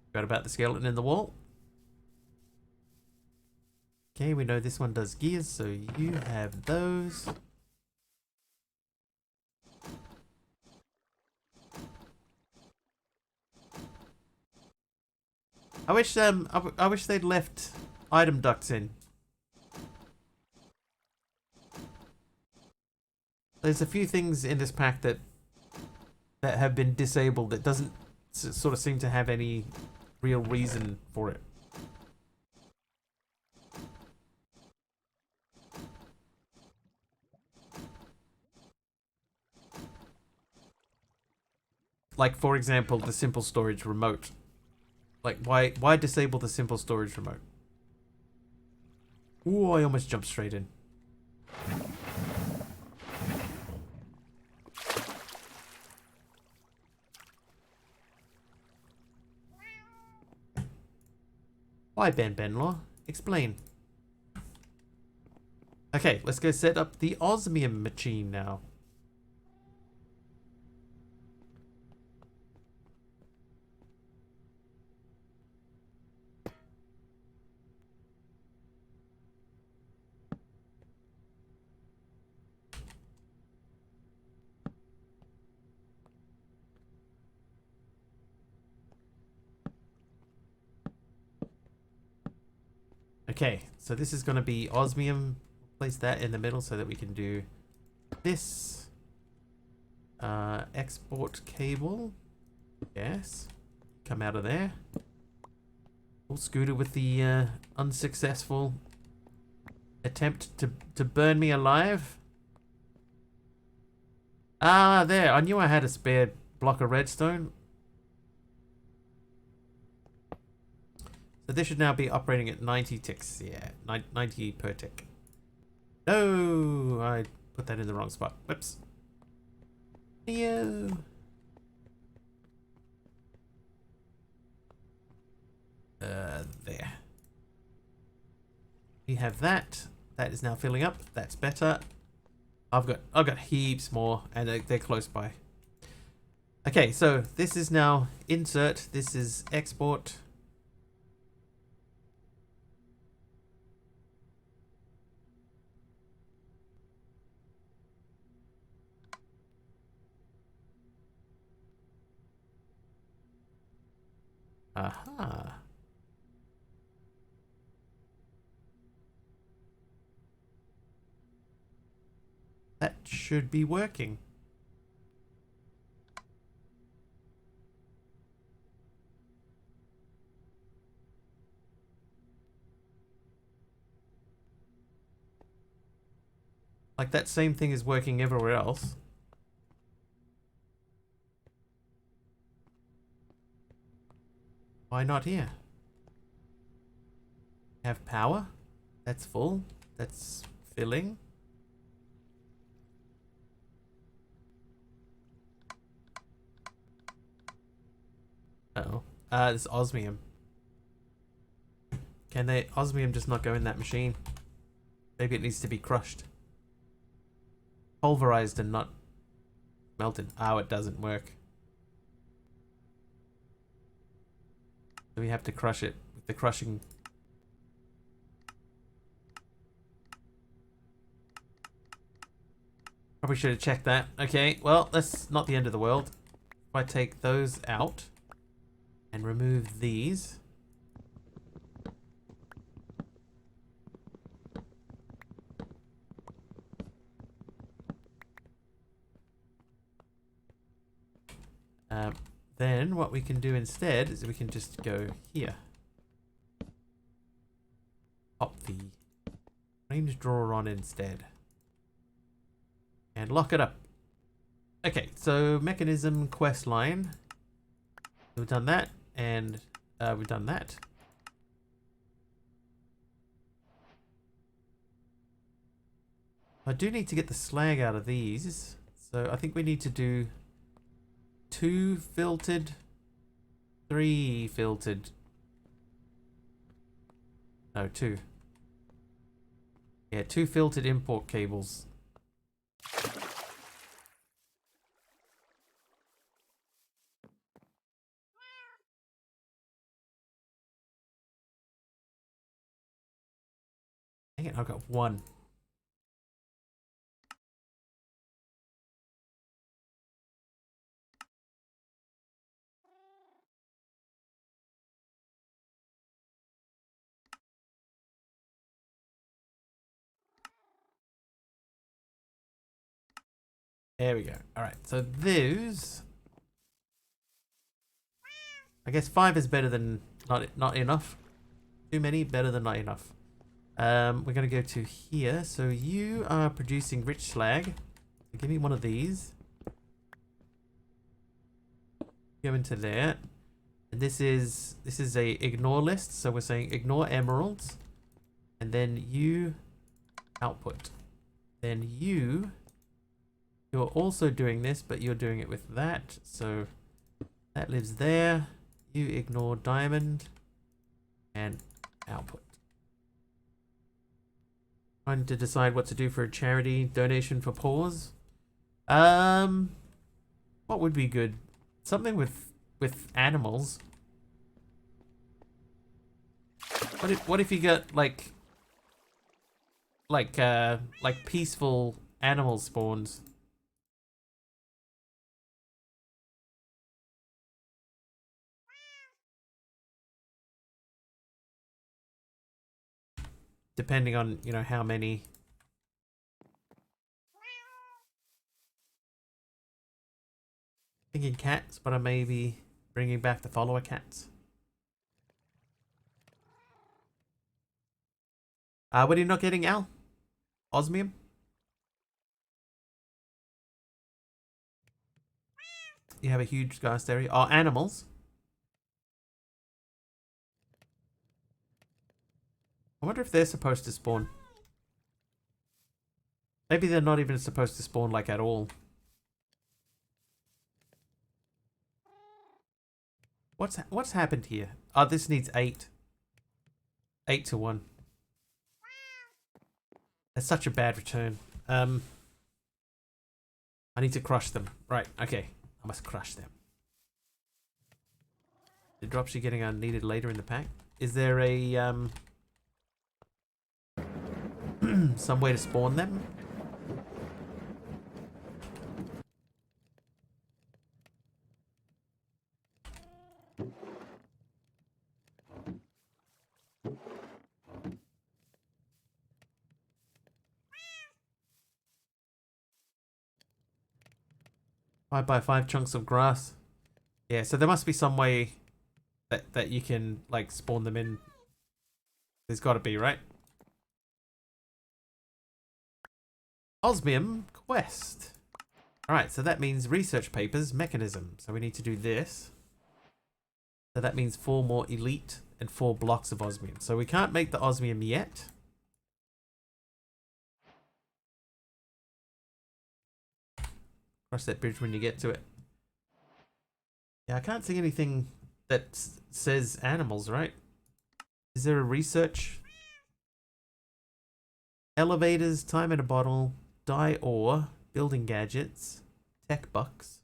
Forgot about the skeleton in the wall. Okay, we know this one does gears, so you have those. I wish they'd left item ducts in. There's a few things in this pack that have been disabled that doesn't sort of seem to have any real reason for it. Like, for example, the simple storage remote. Like, why disable the simple storage remote? Ooh, I almost jumped straight in. Why, Ben Benlaw? Explain. Okay, let's go set up the osmium machine now. Okay, so this is going to be osmium. Place that in the middle so that we can do this. Export cable. Yes. Come out of there. We'll scooter with the unsuccessful attempt to burn me alive. Ah, there. I knew I had a spare block of redstone. So this should now be operating at 90 ticks. Yeah, 90 per tick. No, I put that in the wrong spot. Whoops. Yo. There. We have that. That is now filling up. That's better. I've got heaps more, and they're close by. Okay, so this is now insert. This is export. Aha. That should be working. Like that same thing is working everywhere else. Why not here? Have power. That's full. That's filling. Uh-oh. This osmium. Can they osmium just not go in that machine? Maybe it needs to be crushed. Pulverized and not melted. Oh, it doesn't work. So we have to crush it with the crushing. Probably should have checked that. Okay, well, that's not the end of the world. If I take those out and remove these. Then what we can do instead is we can just go here. Pop the range drawer on instead. And lock it up. Okay, so mechanism quest line. We've done that, and we've done that. I do need to get the slag out of these, so I think we need to do 2 filtered, 3 filtered. No, 2. Yeah, 2 filtered import cables. Dang it, I've got 1. There we go. Alright, so those... I guess 5 is better than not enough. Too many, better than not enough. We're going to go to here. So you are producing rich slag. So give me one of these. Go into there. And this is a ignore list. So we're saying ignore emeralds. And then you output. Then you're also doing this, but you're doing it with that. So that lives there. You ignore diamond and output. Trying to decide what to do for a charity donation for pause. What would be good? Something with animals. What if you got like peaceful animal spawns? Depending on, you know, how many. Thinking cats, but I may be bringing back the follower cats. What are you not getting, Al? Osmium? You have a huge ghast area. Oh, animals. I wonder if they're supposed to spawn. Maybe they're not even supposed to spawn like at all. What's happened here? Oh, this needs 8. 8 to 1. That's such a bad return. I need to crush them. Right, okay. I must crush them. The drops you're getting are needed later in the pack. Is there a some way to spawn them? Five by 5 chunks of grass. Yeah, so there must be some way that you can like spawn them in. There's got to be, right? Osmium quest. Alright, so that means research papers, mechanism. So we need to do this. So that means 4 more elite and 4 blocks of osmium. So we can't make the osmium yet. Cross that bridge when you get to it. Yeah, I can't see anything that says animals, right? Is there a research? Elevators, time in a bottle, dye ore, building gadgets, tech bucks.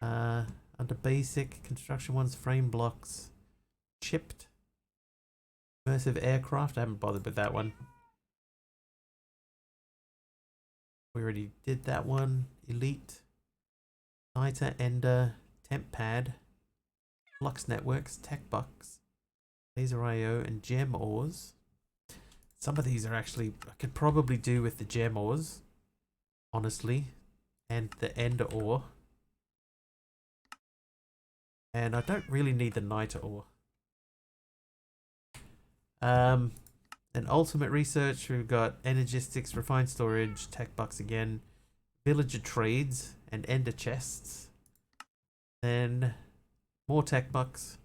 Under basic, construction ones, frame blocks, chipped, immersive aircraft. I haven't bothered with that one. We already did that one. Elite, Niter, Ender, Temp Pad, Flux Networks, Tech Bucks, Laser IO, and Gem Ores. Some of these are actually, I could probably do with the Gem Ores, honestly, and the Ender Ore. And I don't really need the Niter Ore. And ultimate research, we've got energistics, refined storage, tech bucks again, villager trades, and ender chests. Then more tech bucks,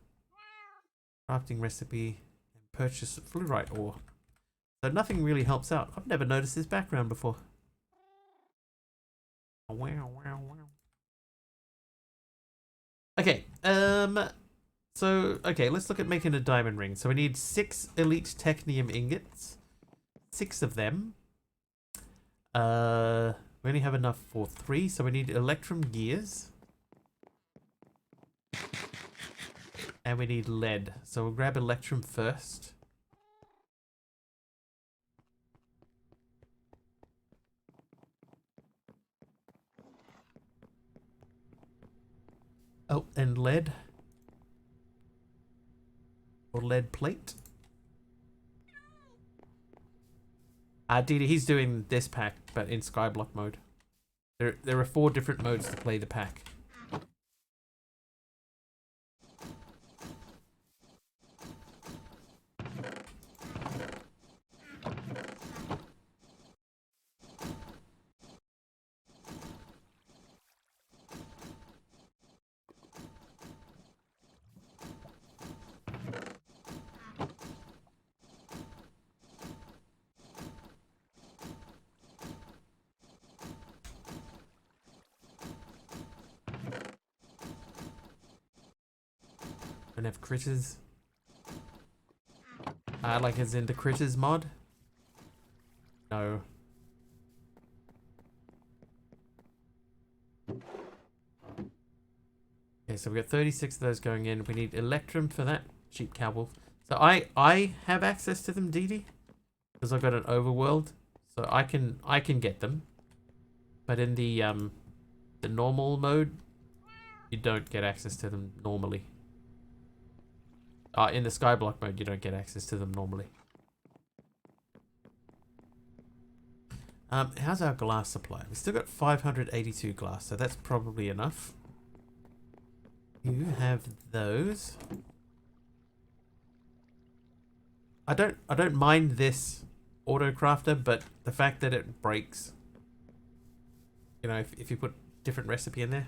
crafting recipe, and purchase fluorite ore. So nothing really helps out. I've never noticed this background before. Wow, wow, wow. Okay, okay, let's look at making a diamond ring. So we need 6 elite technium ingots. 6 of them. We only have enough for 3, so we need electrum gears. And we need lead. So we'll grab electrum first. Oh, and lead. Or lead plate. Didi, he's doing this pack, but in skyblock mode. There are 4 different modes to play the pack. Don't have critters. Like as in the critters mod? No. Okay, so we've got 36 of those going in. We need electrum for that. Sheep, cow, wolf. So I have access to them, Didi, because I've got an overworld, so I can get them. But in the normal mode, you don't get access to them normally. In the skyblock mode, you don't get access to them normally. How's our glass supply? We've still got 582 glass, so that's probably enough. You have those. I don't mind this auto crafter, but the fact that it breaks, you know, if you put different recipe in there.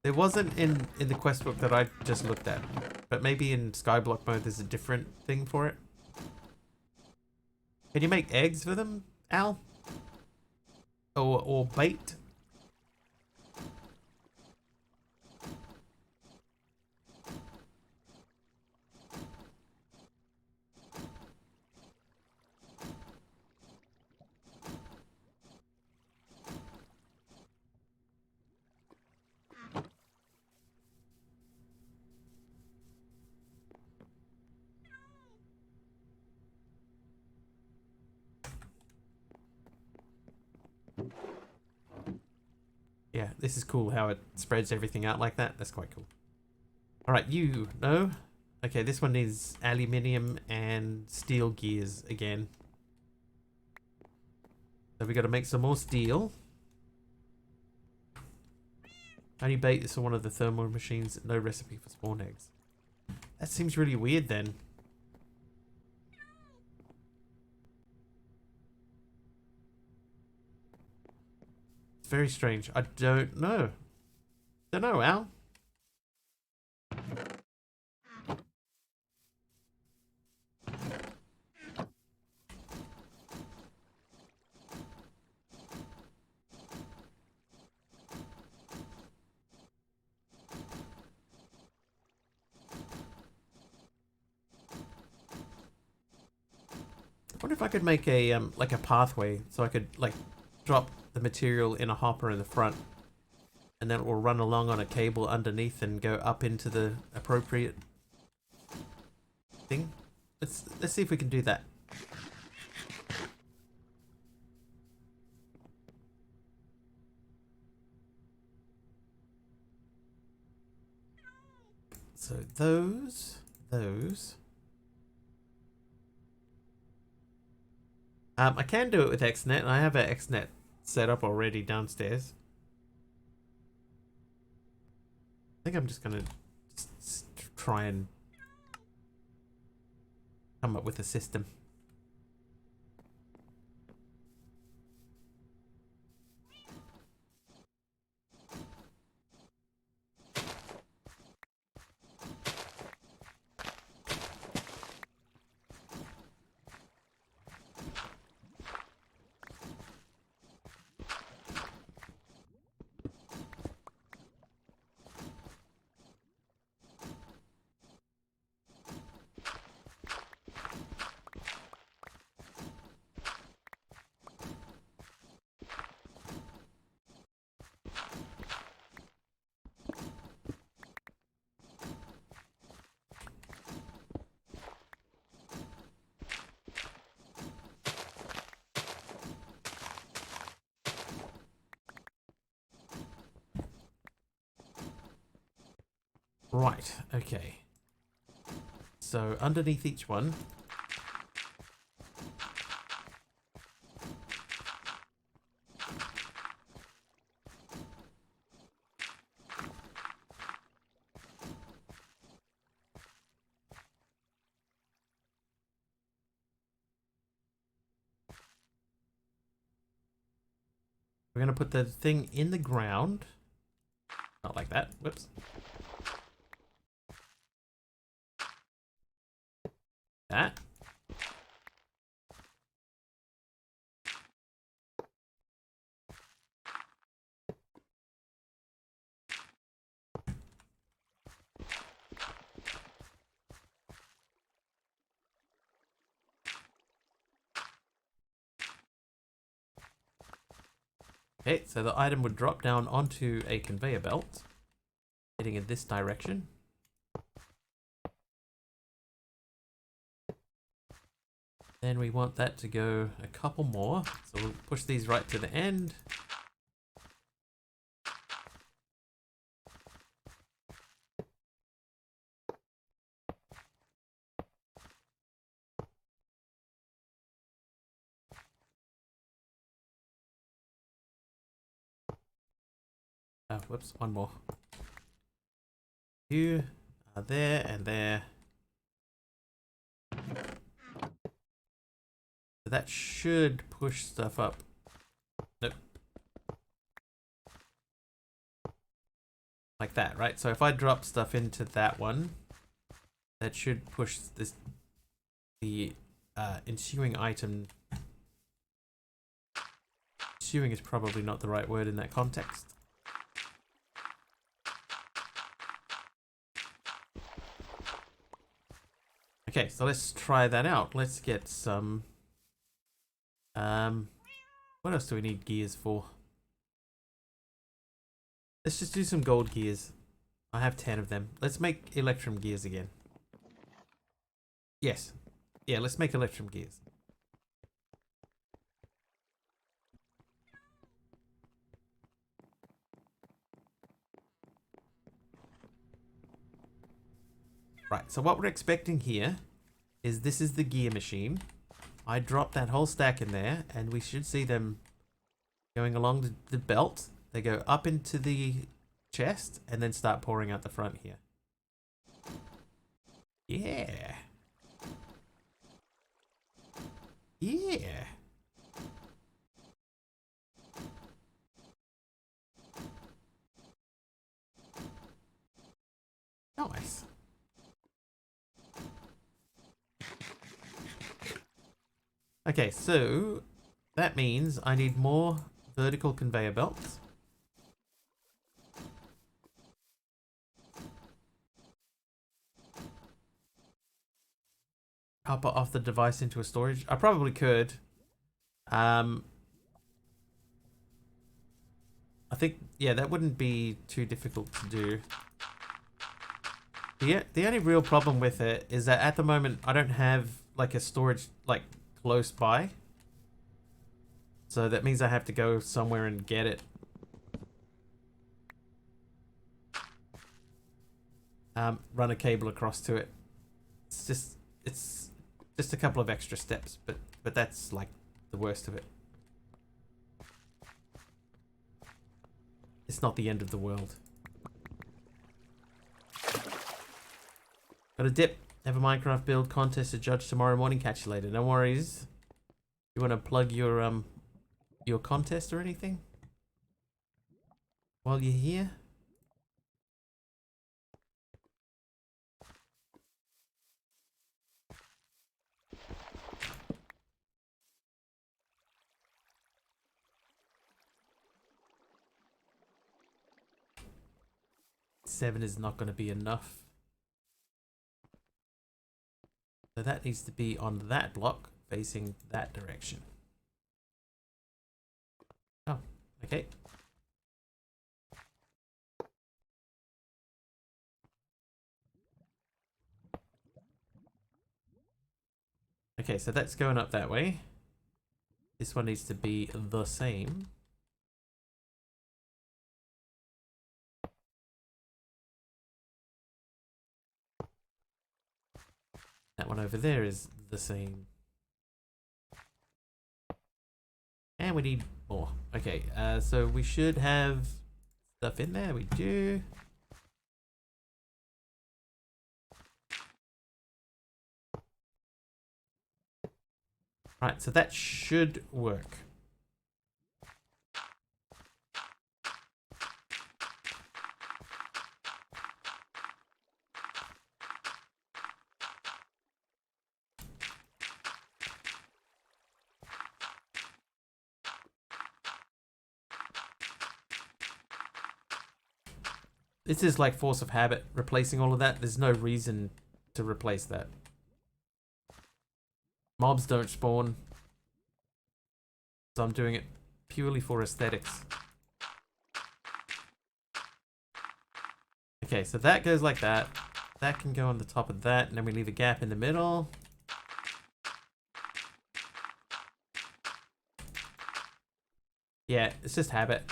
There wasn't in the quest book that I just looked at, but maybe in Skyblock mode there's a different thing for it. Can you make eggs for them, Al? Or bait? Yeah, this is cool how it spreads everything out like that. That's quite cool. Alright, you, no? Okay, this one is aluminium and steel gears again. So we got to make some more steel. Only bait is for one of the thermal machines. No recipe for spawn eggs. That seems really weird then. It's very strange. I don't know. Don't know, Al. I wonder if I could make a like a pathway so I could like drop the material in a hopper in the front, and then it will run along on a cable underneath and go up into the appropriate thing. Let's see if we can do that. So those. I can do it with XNet. I have an XNet set up already downstairs. I think I'm just gonna try and come up with a system. Right, okay. So underneath each one, we're gonna put the thing in the ground. Not like that. Whoops. That. Okay, so the item would drop down onto a conveyor belt, heading in this direction. Then we want that to go a couple more, so we'll push these right to the end. Oh, whoops, one more. You are there and there. So that should push stuff up. Nope. Like that, right? So if I drop stuff into that one, that should push the ensuing item. Ensuing is probably not the right word in that context. Okay, so let's try that out. Let's get some... what else do we need gears for? Let's just do some gold gears. I have 10 of them. Let's make electrum gears again. Yes. Yeah, let's make electrum gears. Right, so what we're expecting here is this is the gear machine. I drop that whole stack in there, and we should see them going along the belt. They go up into the chest, and then start pouring out the front here. Yeah. Yeah. Nice. Okay, so that means I need more vertical conveyor belts. Hop off the device into a storage. I probably could. I think, yeah, that wouldn't be too difficult to do. The only real problem with it is that at the moment I don't have like a storage like close by. So that means I have to go somewhere and get it. Run a cable across to it. It's just a couple of extra steps, but that's like the worst of it. It's not the end of the world. Got a dip. Have a Minecraft build contest to judge tomorrow morning. Catch you later. No worries. You want to plug your contest or anything while you're here? Seven is not going to be enough. So that needs to be on that block facing that direction. Oh, okay. Okay, so that's going up that way. This one needs to be the same. That one over there is the same. And we need more. Okay, so we should have stuff in there. We do. Right, so that should work. This is like force of habit, replacing all of that. There's no reason to replace that. Mobs don't spawn. So I'm doing it purely for aesthetics. Okay, so that goes like that. That can go on the top of that, and then we leave a gap in the middle. Yeah, it's just habit.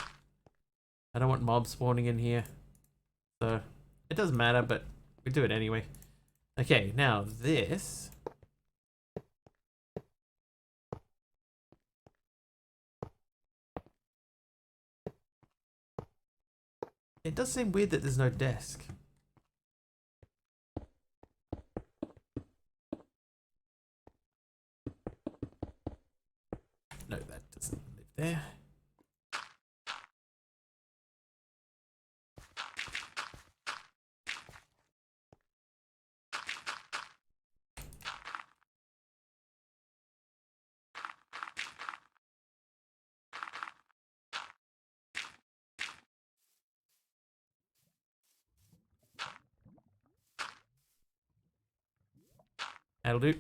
I don't want mobs spawning in here. So, it doesn't matter, but we do it anyway. Okay, now this... It does seem weird that there's no desk. No, that doesn't live there. That'll do.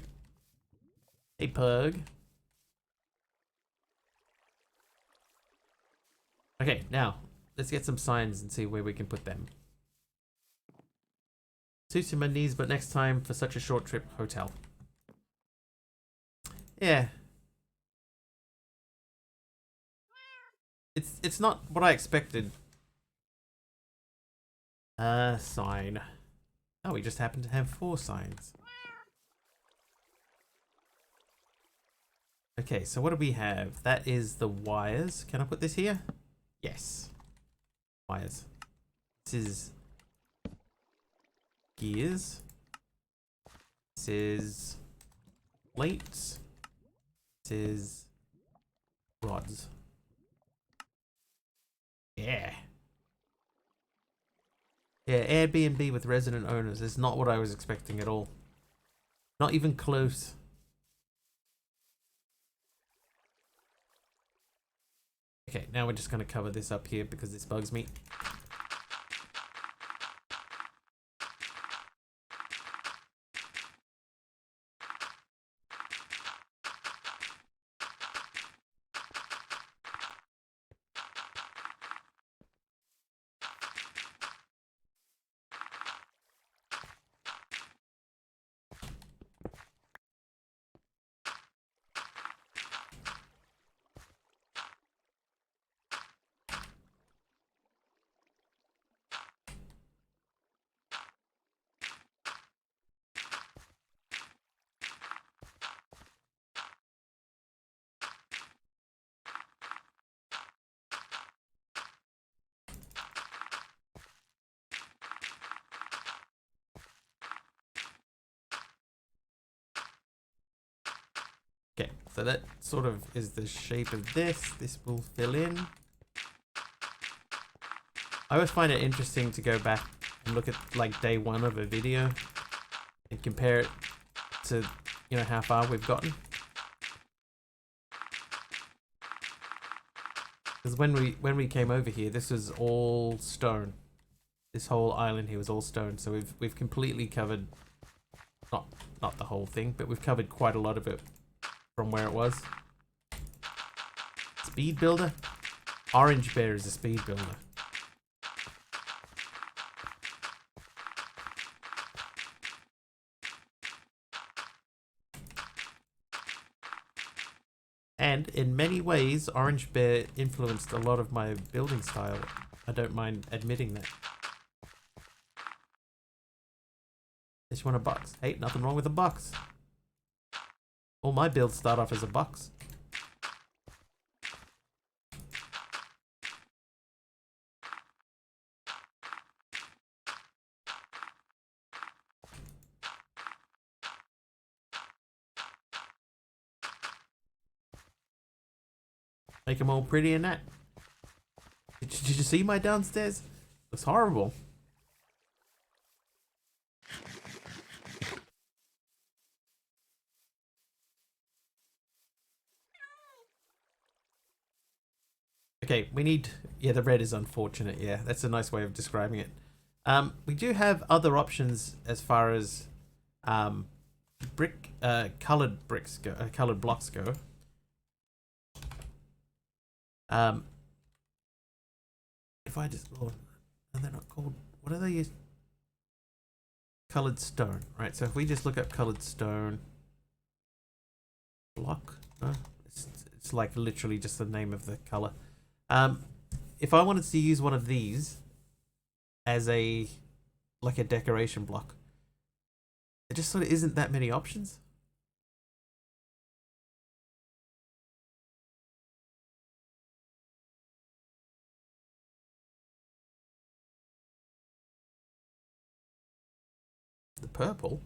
Hey, pug. Okay, now let's get some signs and see where we can put them. Suits in my knees, but next time for such a short trip, hotel. Yeah. It's not what I expected. Sign. Oh, we just happen to have 4 signs. Okay, so what do we have? That is the wires. Can I put this here? Yes. Wires. This is gears. This is plates. This is rods. Yeah. Yeah, Airbnb with resident owners is not what I was expecting at all. Not even close. Okay, now we're just going to cover this up here because this bugs me. Okay, so that sort of is the shape of this. This will fill in. I always find it interesting to go back and look at like day 1 of a video and compare it to, you know, how far we've gotten. Because when we came over here, this was all stone. This whole island here was all stone. So we've completely covered, not the whole thing, but we've covered quite a lot of it from where it was. Speed builder? Orange bear is a speed builder. And in many ways, Orange Bear influenced a lot of my building style. I don't mind admitting that. Just want a box. Hey, nothing wrong with a box. All my builds start off as a box. Make them all pretty and that. Did you see my downstairs? Looks horrible. Okay, we need... Yeah, the red is unfortunate. Yeah, that's a nice way of describing it. We do have other options as far as colored bricks go, colored blocks go. If I just... Oh, they're not called... What are they used? Colored stone. Right, so if we just look up colored stone... Block? No? It's like literally just the name of the color. If I wanted to use one of these as like a decoration block, there just sort of isn't that many options. purple.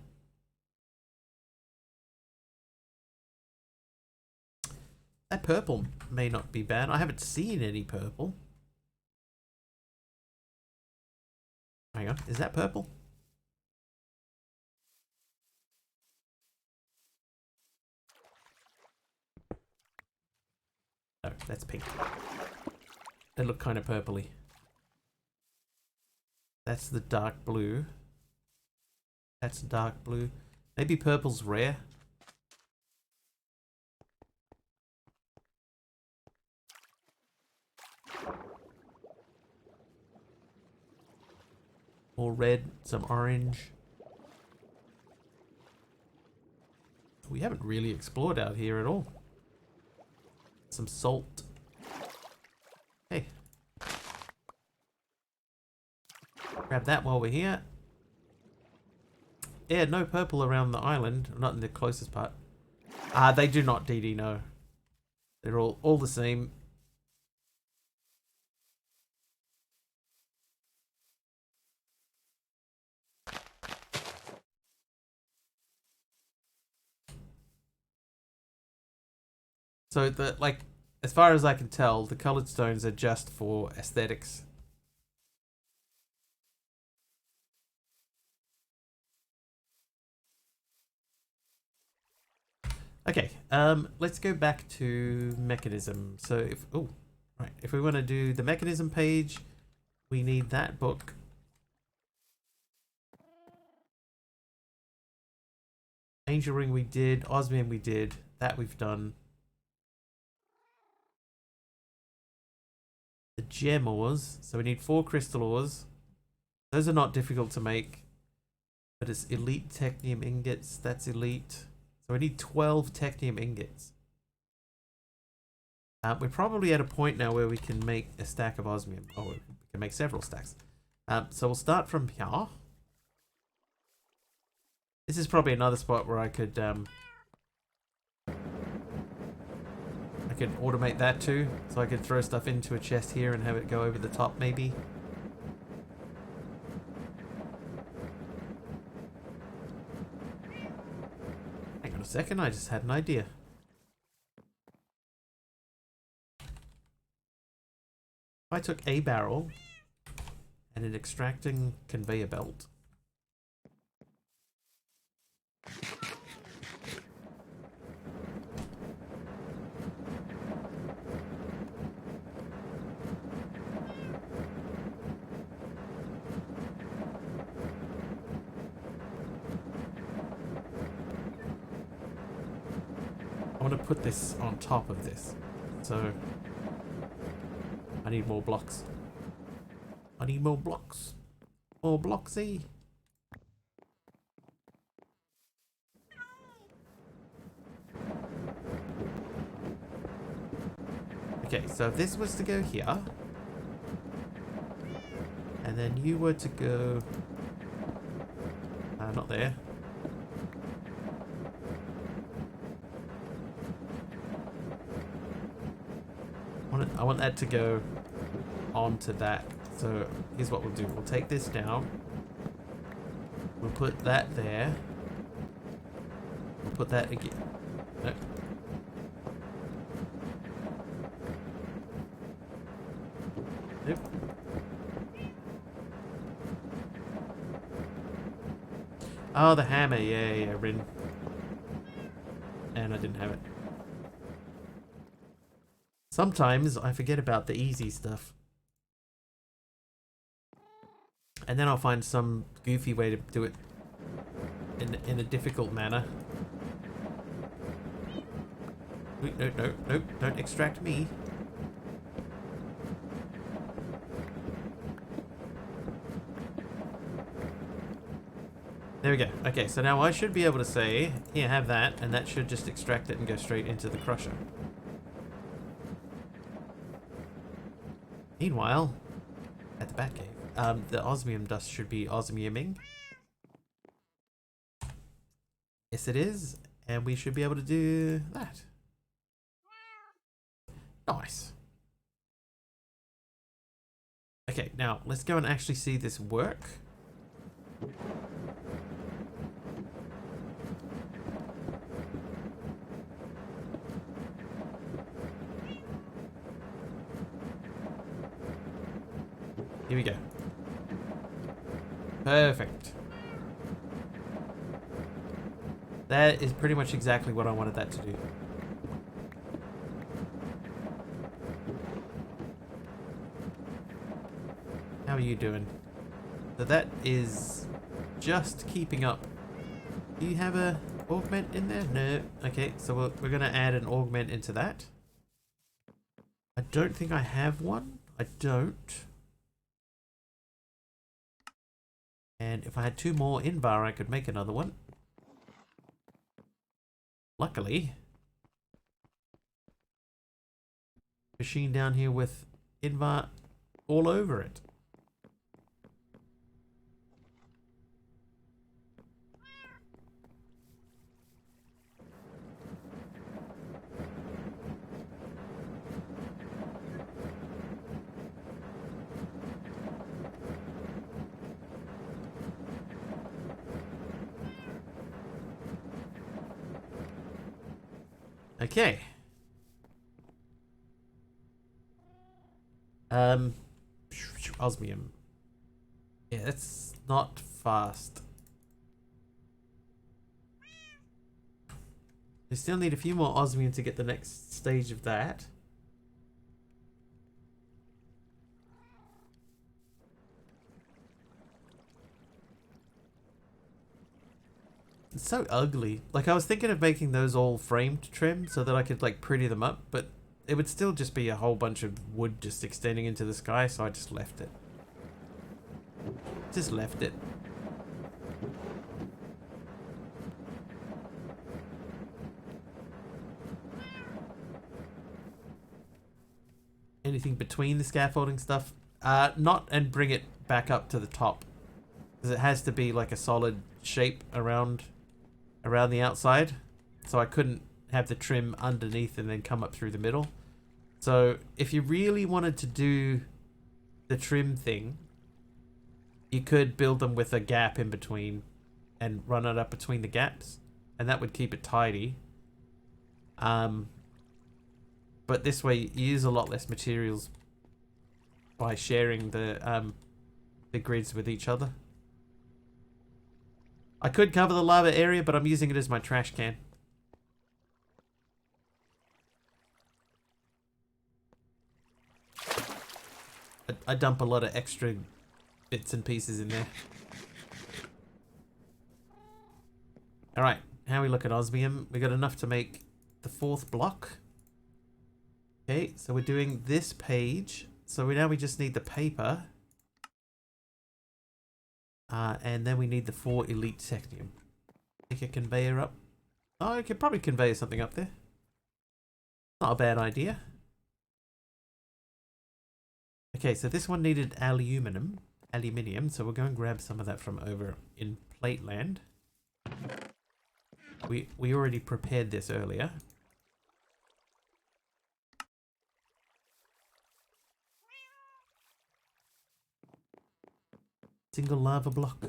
That purple may not be bad. I haven't seen any purple. Hang on, is that purple? No, that's pink. They look kind of purpley. That's the dark blue. That's dark blue. Maybe purple's rare. More red, some orange. We haven't really explored out here at all. Some salt. Hey. Grab that while we're here. Yeah, no purple around the island. Not in the closest part. They do not, DD, no. They're all the same. So as far as I can tell, the colored stones are just for aesthetics. Okay, let's go back to mechanism. So if we want to do the mechanism page, we need that book. Angel ring we did, osmium we did, that we've done. The gem ores, so we need 4 crystal ores. Those are not difficult to make, but it's elite technium ingots, that's elite. So we need 12 technium ingots. We're probably at a point now where we can make a stack of osmium. Oh, we can make several stacks. So we'll start from here. This is probably another spot where I could automate that too. So I could throw stuff into a chest here and have it go over the top maybe. Hang on a second, I just had an idea. If I took a barrel and an extracting conveyor belt. I want to put this on top of this, so I need more blocks. I need more blocks. More blocksy. Okay, so if this was to go here, and then you were to go, not there. I want that to go onto that. So here's what we'll do. We'll take this down. We'll put that there. We'll put that again. No. Nope. Oh, the hammer. Yeah, Rin. And I didn't have it. Sometimes I forget about the easy stuff. And then I'll find some goofy way to do it in a difficult manner. Wait, no, don't extract me. There we go. Okay, so now I should be able to say, here, have that, and that should just extract it and go straight into the crusher. Meanwhile, at the Batcave, the osmium dust should be osmiuming. Yes, it is, and we should be able to do that. Nice. Okay, now let's go and actually see this work. Here we go. Perfect. That is pretty much exactly what I wanted that to do. How are you doing? So that is just keeping up. Do you have a augment in there? No. Okay, so we're going to add an augment into that. I don't think I have one. I don't. And if I had 2 more in bar, I could make another one. Luckily, machine down here with Invar all over it. Okay. Osmium. Yeah, that's not fast. We still need a few more osmium to get the next stage of that. It's so ugly. Like, I was thinking of making those all framed trim so that I could, like, pretty them up, but it would still just be a whole bunch of wood just extending into the sky, so I just left it. Just left it. Anything between the scaffolding stuff? Not, and bring it back up to the top. Because it has to be like a solid shape around the outside, so I couldn't have the trim underneath and then come up through the middle. So if you really wanted to do the trim thing, you could build them with a gap in between and run it up between the gaps, and that would keep it tidy. But this way you use a lot less materials by sharing the grids with each other. I could cover the lava area, but I'm using it as my trash can. I dump a lot of extra bits and pieces in there. Alright, how we look at osmium? We got enough to make the 4th block. Okay, so we're doing this page. So we just need the paper. And then we need the 4 elite technium. Take a conveyor up. Oh, I could probably convey something up there. Not a bad idea. Okay, so this one needed aluminium, so we'll go and grab some of that from over in Plateland. We already prepared this earlier. Single lava block.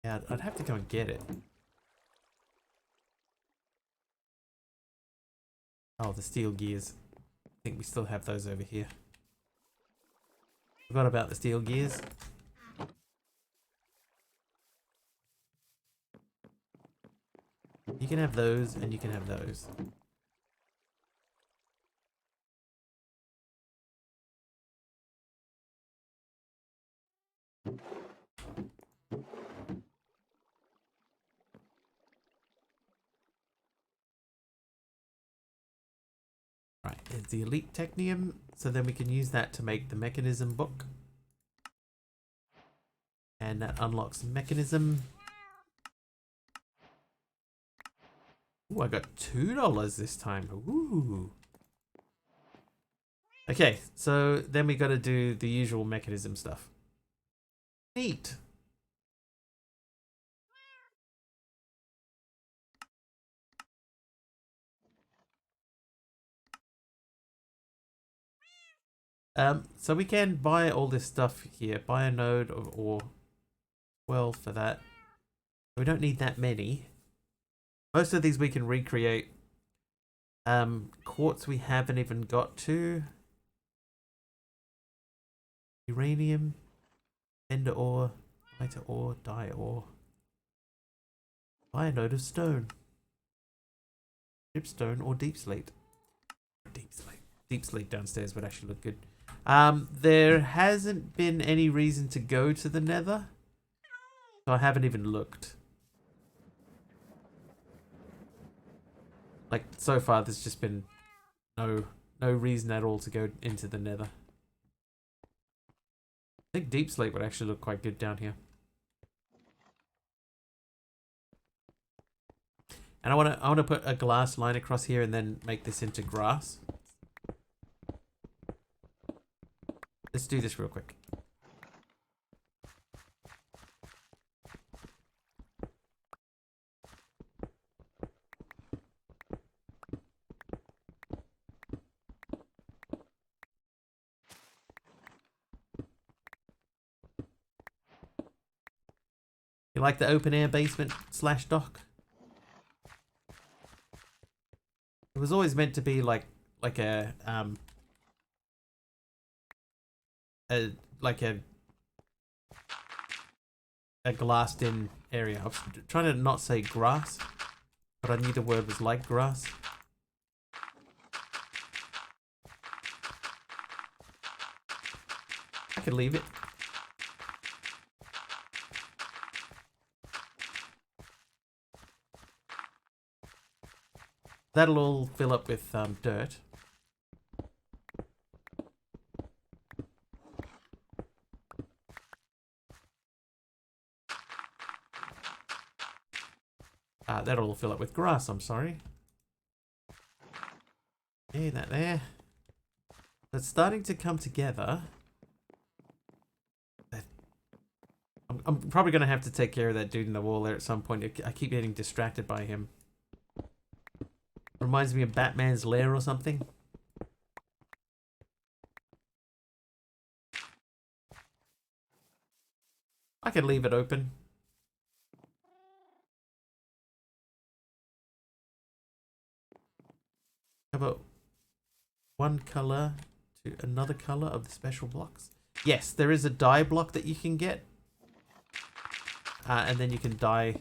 Yeah, I'd have to go and get it. Oh, the steel gears. I think we still have those over here. Forgot about the steel gears. You can have those, and you can have those. Right, there's the elite technium, so then we can use that to make the mechanism book. And that unlocks mechanism. Ooh, I got $2 this time. Ooh. Okay, so then we got to do the usual mechanism stuff. Neat. So we can buy all this stuff here. Buy a node or 12 for that. We don't need that many. Most of these we can recreate. Quartz we haven't even got to. uranium, ender ore, lighter ore, dye ore, iron node of stone, dripstone, or deep slate. Deep slate. Deep slate downstairs would actually look good. There hasn't been any reason to go to the nether, so I haven't even looked. Like, so far there's just been no reason at all to go into the nether. I think deep slate would actually look quite good down here. And I want to put a glass line across here and then make this into grass. Let's do this real quick. You like the open air basement slash dock? It was always meant to be like a glassed in area. I was trying to not say grass, but I knew the word was like grass. I could leave it. That'll all fill up with dirt. That'll all fill up with grass, I'm sorry. Yeah, that there. It's starting to come together. I'm probably going to have to take care of that dude in the wall there at some point. I keep getting distracted by him. Reminds me of Batman's lair or something. I could leave it open. How about one color to another color of the special blocks? Yes, there is a dye block that you can get. And then you can dye...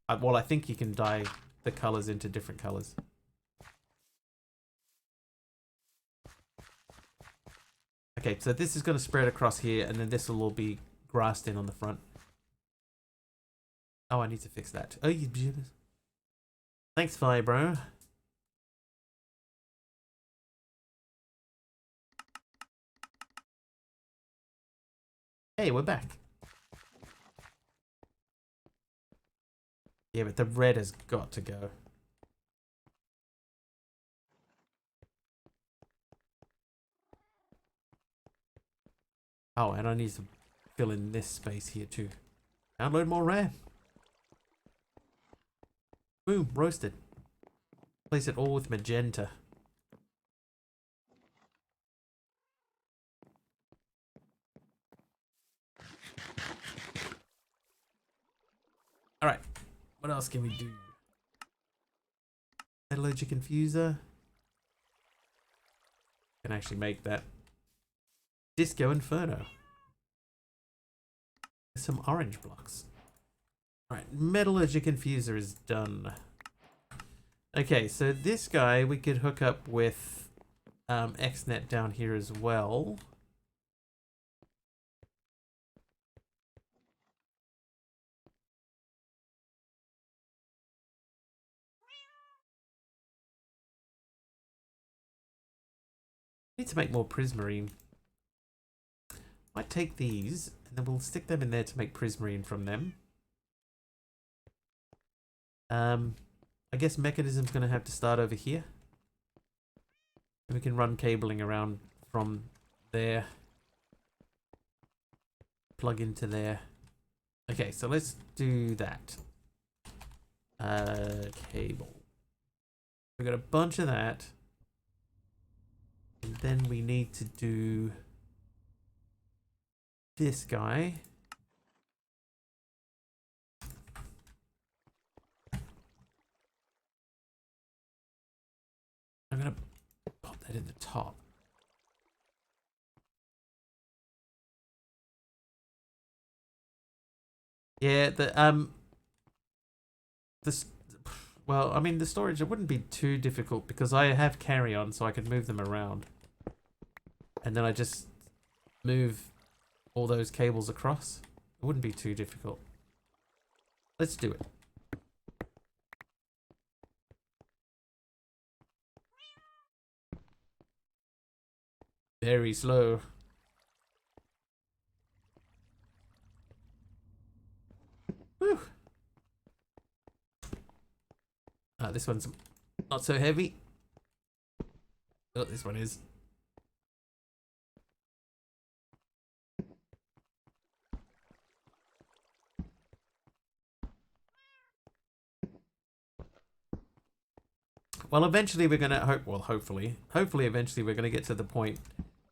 well, I think you can dye the colors into different colors. Okay, so this is going to spread across here, and then this will all be grassed in on the front. Oh, I need to fix that. Oh, you... Thanks, Fibro. Hey, we're back. Yeah, but the red has got to go. Oh, and I need to fill in this space here too. Download more RAM. Boom, roasted. Place it all with magenta. Alright, what else can we do? Metallurgic infuser. Can actually make that. Disco Inferno. Some orange blocks. Alright, metallurgic infuser is done. Okay, so this guy we could hook up with XNet down here as well. Need to make more prismarine. Might take these and then we'll stick them in there to make prismarine from them. I guess mechanism's gonna have to start over here. And we can run cabling around from there. Plug into there. Okay, so let's do that. Cable. We got a bunch of that. And then we need to do this guy. I'm gonna pop that in the top. Yeah, the well, I mean the storage, it wouldn't be too difficult because I have carry-on, so I can move them around, and then I just move all those cables across. It wouldn't be too difficult. Let's do it. Very slow. Whew. This one's not so heavy. Oh, this one is. Well, eventually we're gonna hopefully eventually we're gonna get to the point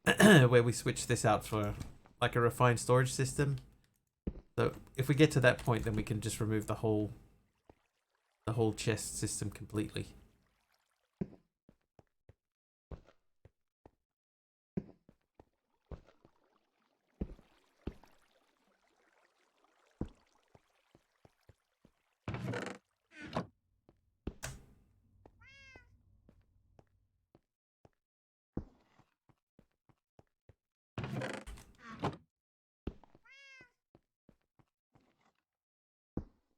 where we switch this out for like a refined storage system. So if we get to that point, then we can just remove the whole chest system completely.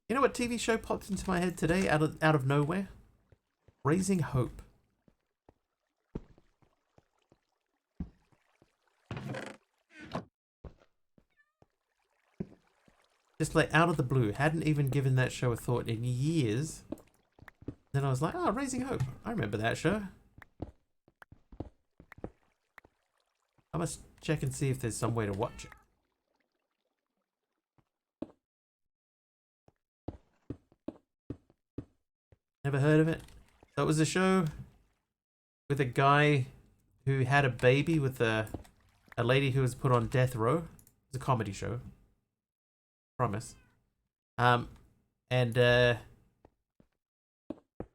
You know what TV show popped into my head today out of nowhere? Raising Hope. Just like out of the blue. Hadn't even given that show a thought in years. Then I was like, oh, Raising Hope. I remember that show. I must check and see if there's some way to watch it. Never heard of it. So it was a show with a guy who had a baby with a lady who was put on death row. It was a comedy show. Promise. And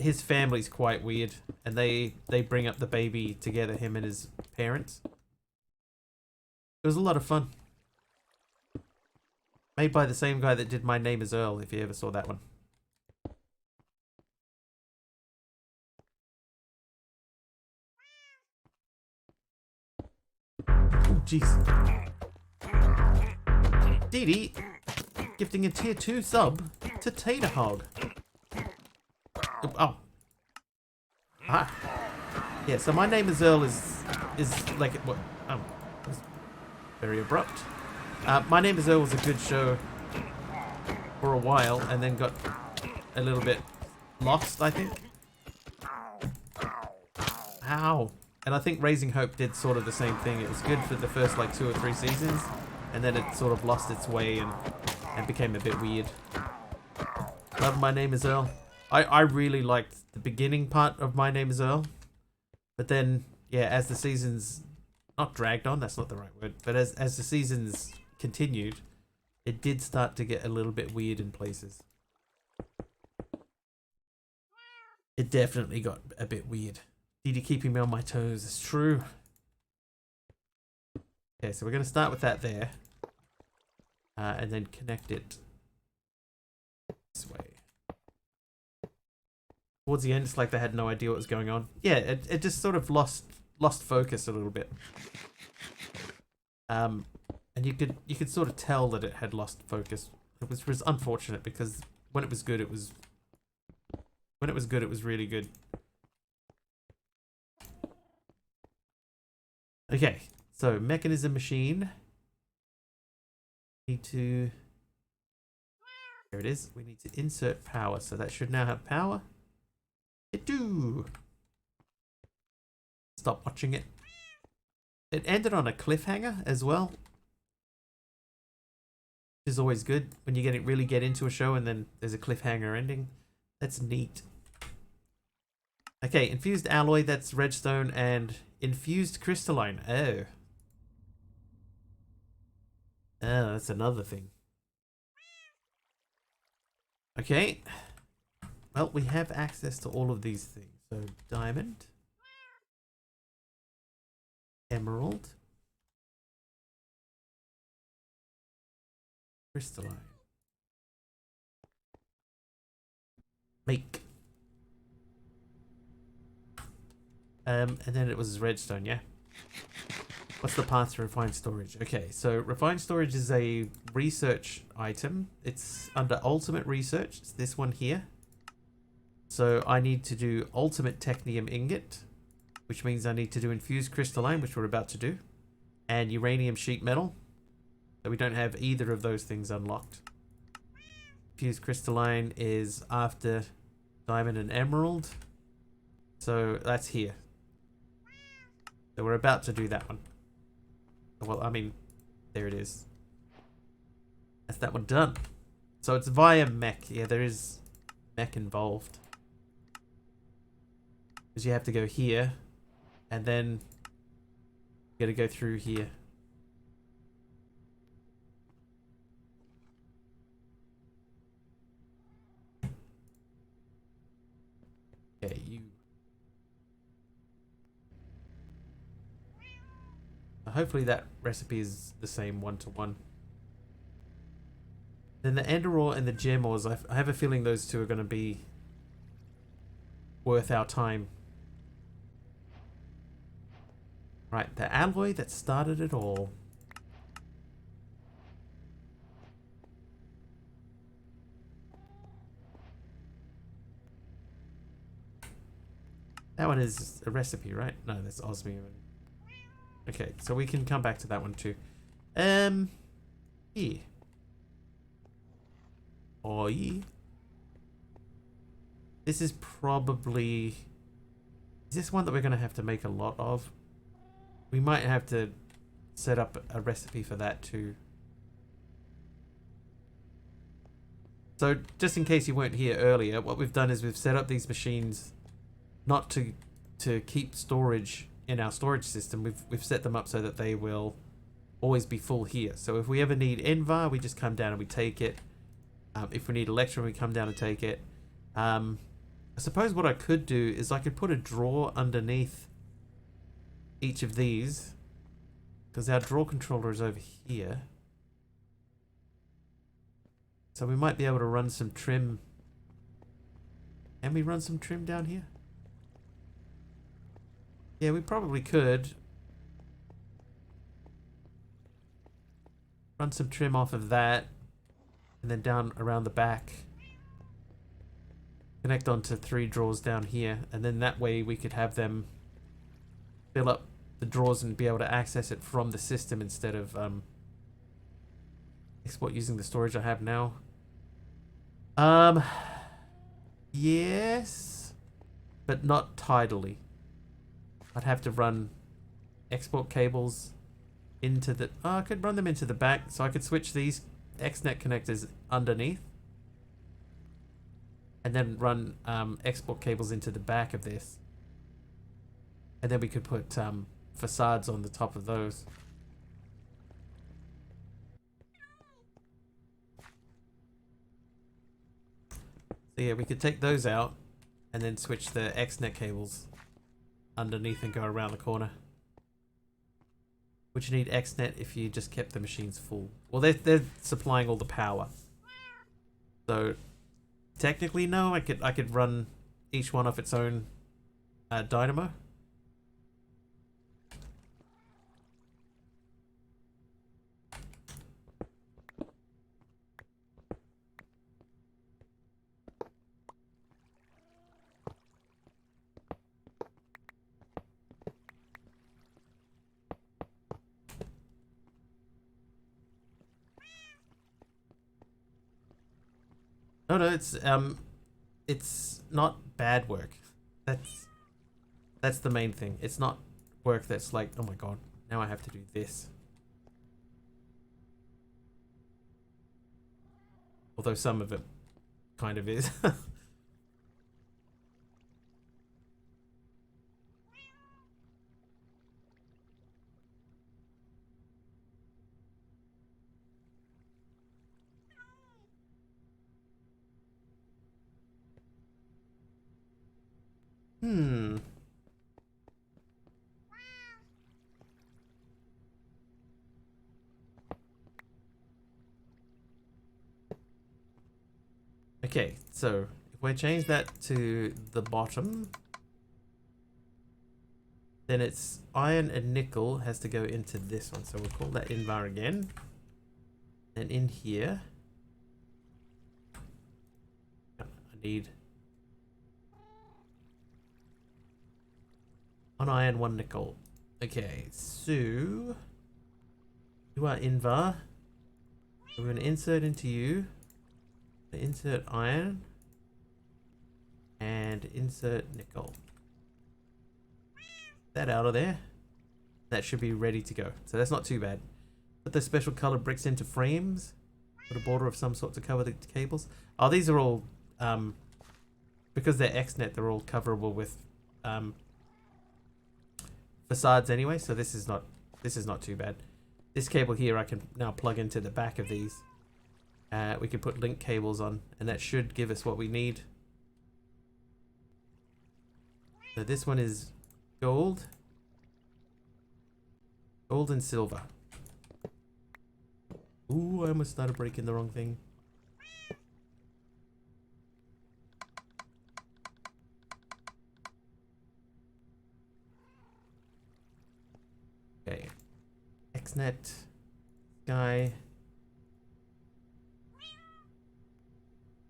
his family's quite weird, and they bring up the baby together, him and his parents. It was a lot of fun. Made by the same guy that did My Name is Earl, if you ever saw that one. Oh, jeez. Dee Dee, gifting a tier 2 sub to Tater Hog. Oh. Ah. Yeah, so My Name is Earl is like what? Oh, that's very abrupt. My Name is Earl was a good show for a while, and then got a little bit lost, I think. Ow. And I think Raising Hope did sort of the same thing. It was good for the first like 2 or 3 seasons, and then it sort of lost its way and became a bit weird. Love My Name is Earl. I really liked the beginning part of My Name is Earl, but then yeah, as the seasons not dragged on, that's not the right word, but as the seasons continued, it did start to get a little bit weird in places. It definitely got a bit weird. Dee Dee keeping me on my toes, it's true. Okay, so we're going to start with that there. And then connect it this way. Towards the end, it's like they had no idea what was going on. Yeah, it just sort of lost focus a little bit. And you could sort of tell that it had lost focus. It was unfortunate because when it was good, it was really good. Okay, so mechanism machine. Need to. There it is. We need to insert power, so that should now have power. It do. Stop watching it. It ended on a cliffhanger as well, which is always good when you really get into a show and then there's a cliffhanger ending. That's neat. Okay, infused alloy, that's redstone, and infused crystalline. Oh, that's another thing. Okay. Well, we have access to all of these things. So diamond, emerald, crystalline. Make. And then it was redstone, yeah? What's the path to refined storage? Okay, so refined storage is a research item. It's under ultimate research. It's this one here. So I need to do ultimate technium ingot, which means I need to do infused crystalline, which we're about to do, and uranium sheet metal. So we don't have either of those things unlocked. Infused crystalline is after diamond and emerald. So that's here. So we're about to do that one. Well, I mean, there it is. That's that one done. So it's via mech. Yeah, there is mech involved. Because you have to go here, and then you got to go through here. Okay, you. Hopefully that recipe is the same one-to-one. Then the ender ore and the gem ores, I have a feeling those two are going to be worth our time. Right, the alloy that started it all. That one is a recipe, right? No, that's osmium. Okay, so we can come back to that one too. Here. Oh, yeah. This is probably... Is this one that we're going to have to make a lot of? We might have to set up a recipe for that too. So, just in case you weren't here earlier, what we've done is we've set up these machines not to keep storage in our storage system. We've set them up so that they will always be full here. So if we ever need Envar, we just come down and we take it. If we need Electrum, we come down and take it. I suppose what I could do is I could put a drawer underneath each of these, because our drawer controller is over here. So we might be able to run some trim. Can we run some trim down here? Yeah, we probably could. Run some trim off of that. And then down around the back. Connect onto 3 drawers down here. And then that way we could have them fill up the drawers and be able to access it from the system instead of export using the storage I have now. Yes. But not tidally. I'd have to run export cables into the... Oh, I could run them into the back, so I could switch these XNet connectors underneath. And then run export cables into the back of this. And then we could put facades on the top of those. So yeah, we could take those out and then switch the XNet cables underneath and go around the corner. Would you need XNet if you just kept the machines full? Well, they're supplying all the power. So technically, no. I could run each one off its own dynamo. No, it's not bad work. That's the main thing. It's not work that's like, oh my god, now I have to do this. Although some of it kind of is. Okay, so if I change that to the bottom, then it's iron and nickel has to go into this one. So we'll call that invar again. And in here, I need 1 iron, 1 nickel. Okay, so you are invar. We're going to insert into you. Insert iron and insert nickel. That out of there. That should be ready to go. So that's not too bad. Put the special colored bricks into frames. Put a border of some sort to cover the cables. Oh, these are all because they're XNet, they're all coverable with facades anyway. So this is not too bad. This cable here I can now plug into the back of these. We can put link cables on, and that should give us what we need. So this one is gold and silver. Ooh, I almost started breaking the wrong thing. Okay, XNet guy.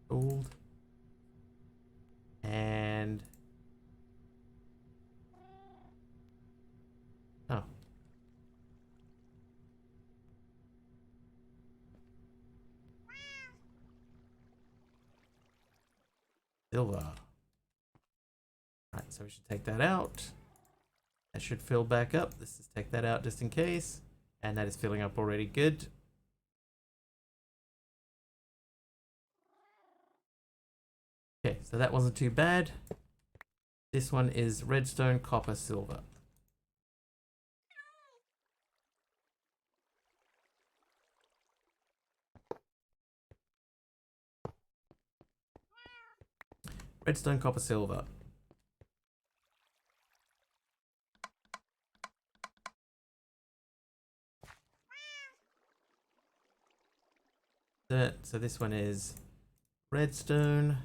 Gold and oh, silver. Right, so we should take that out. That should fill back up. Let's just take that out just in case, and that is filling up already. Good. Okay, so that wasn't too bad. This one is redstone, copper, silver. Redstone, copper, silver. So this one is redstone,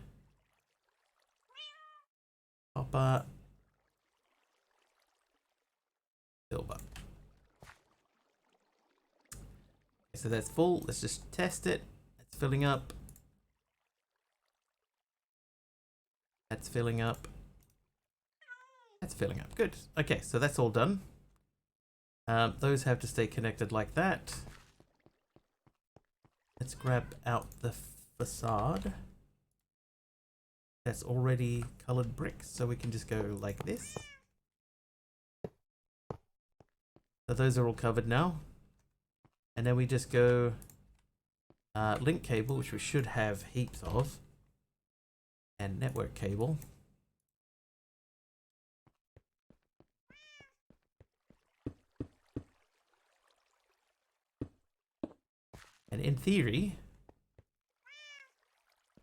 copper, silver. So that's full. Let's just test it. It's filling up. That's filling up. That's filling up. Good. Okay, so that's all done. Those have to stay connected like that. Let's grab out the facade. That's already colored bricks, so we can just go like this. So those are all covered now. And then we just go link cable, which we should have heaps of, and network cable. And in theory,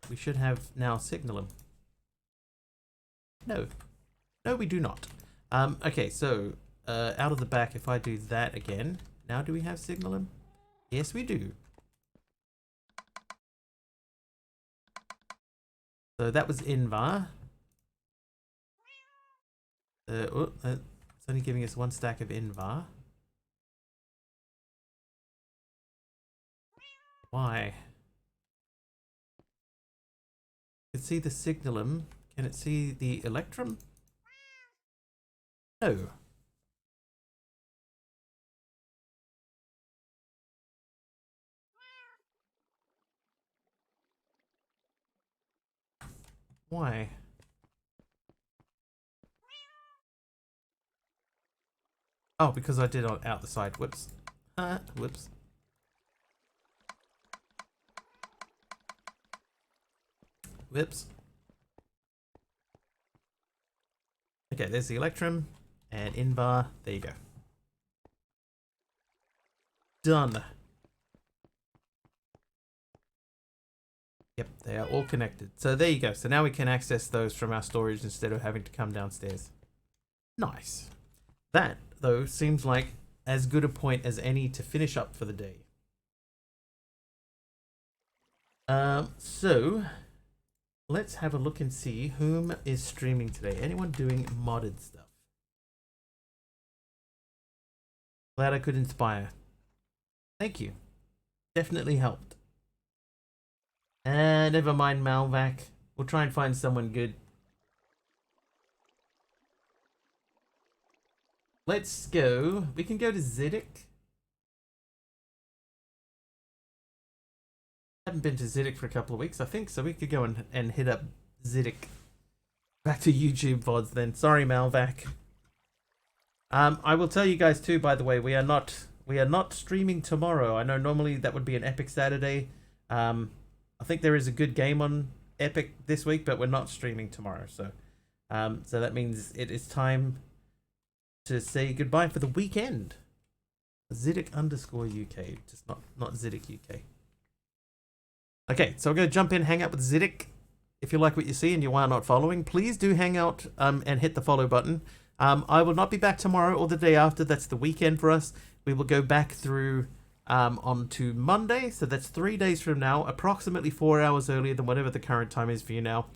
we should have now signalum. No, we do not. Okay, so out of the back, if I do that again, now do we have signalum? Yes, we do. So that was invar. It's only giving us 1 stack of invar. Why? You can see the signalum. Can it see the electrum? No. Why? Oh, because I did it out the side. Whoops. Whoops. Whoops. Okay, there's the electrum and invar. There you go. Done. Yep, they are all connected. So there you go. So now we can access those from our storage instead of having to come downstairs. Nice. That, though, seems like as good a point as any to finish up for the day. So let's have a look and see whom is streaming today. Anyone doing modded stuff? Glad I could inspire. Thank you. Definitely helped. Never mind, Malvac. We'll try and find someone good. Let's go. We can go to Ziddick. Haven't been to Ziddick for a couple of weeks, I think, so we could go and hit up Ziddick. Back to YouTube VODs then. Sorry, Malvac. I will tell you guys too, by the way, we are not streaming tomorrow. I know normally that would be an Epic Saturday. I think there is a good game on Epic this week, but we're not streaming tomorrow. So that means it is time to say goodbye for the weekend. Ziddick_UK, just not Ziddick UK. Okay, so we're going to jump in, hang out with Ziddick. If you like what you see and you are not following, please do hang out and hit the follow button. I will not be back tomorrow or the day after. That's the weekend for us. We will go back through onto Monday. So that's 3 days from now, approximately 4 hours earlier than whatever the current time is for you now.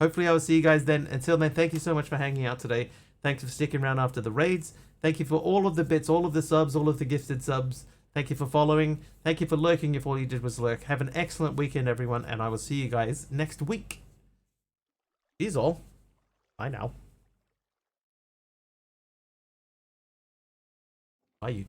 Hopefully I will see you guys then. Until then, thank you so much for hanging out today. Thanks for sticking around after the raids. Thank you for all of the bits, all of the subs, all of the gifted subs. Thank you for following. Thank you for lurking if all you did was lurk. Have an excellent weekend, everyone, and I will see you guys next week. Here's all. Bye now. Bye, you.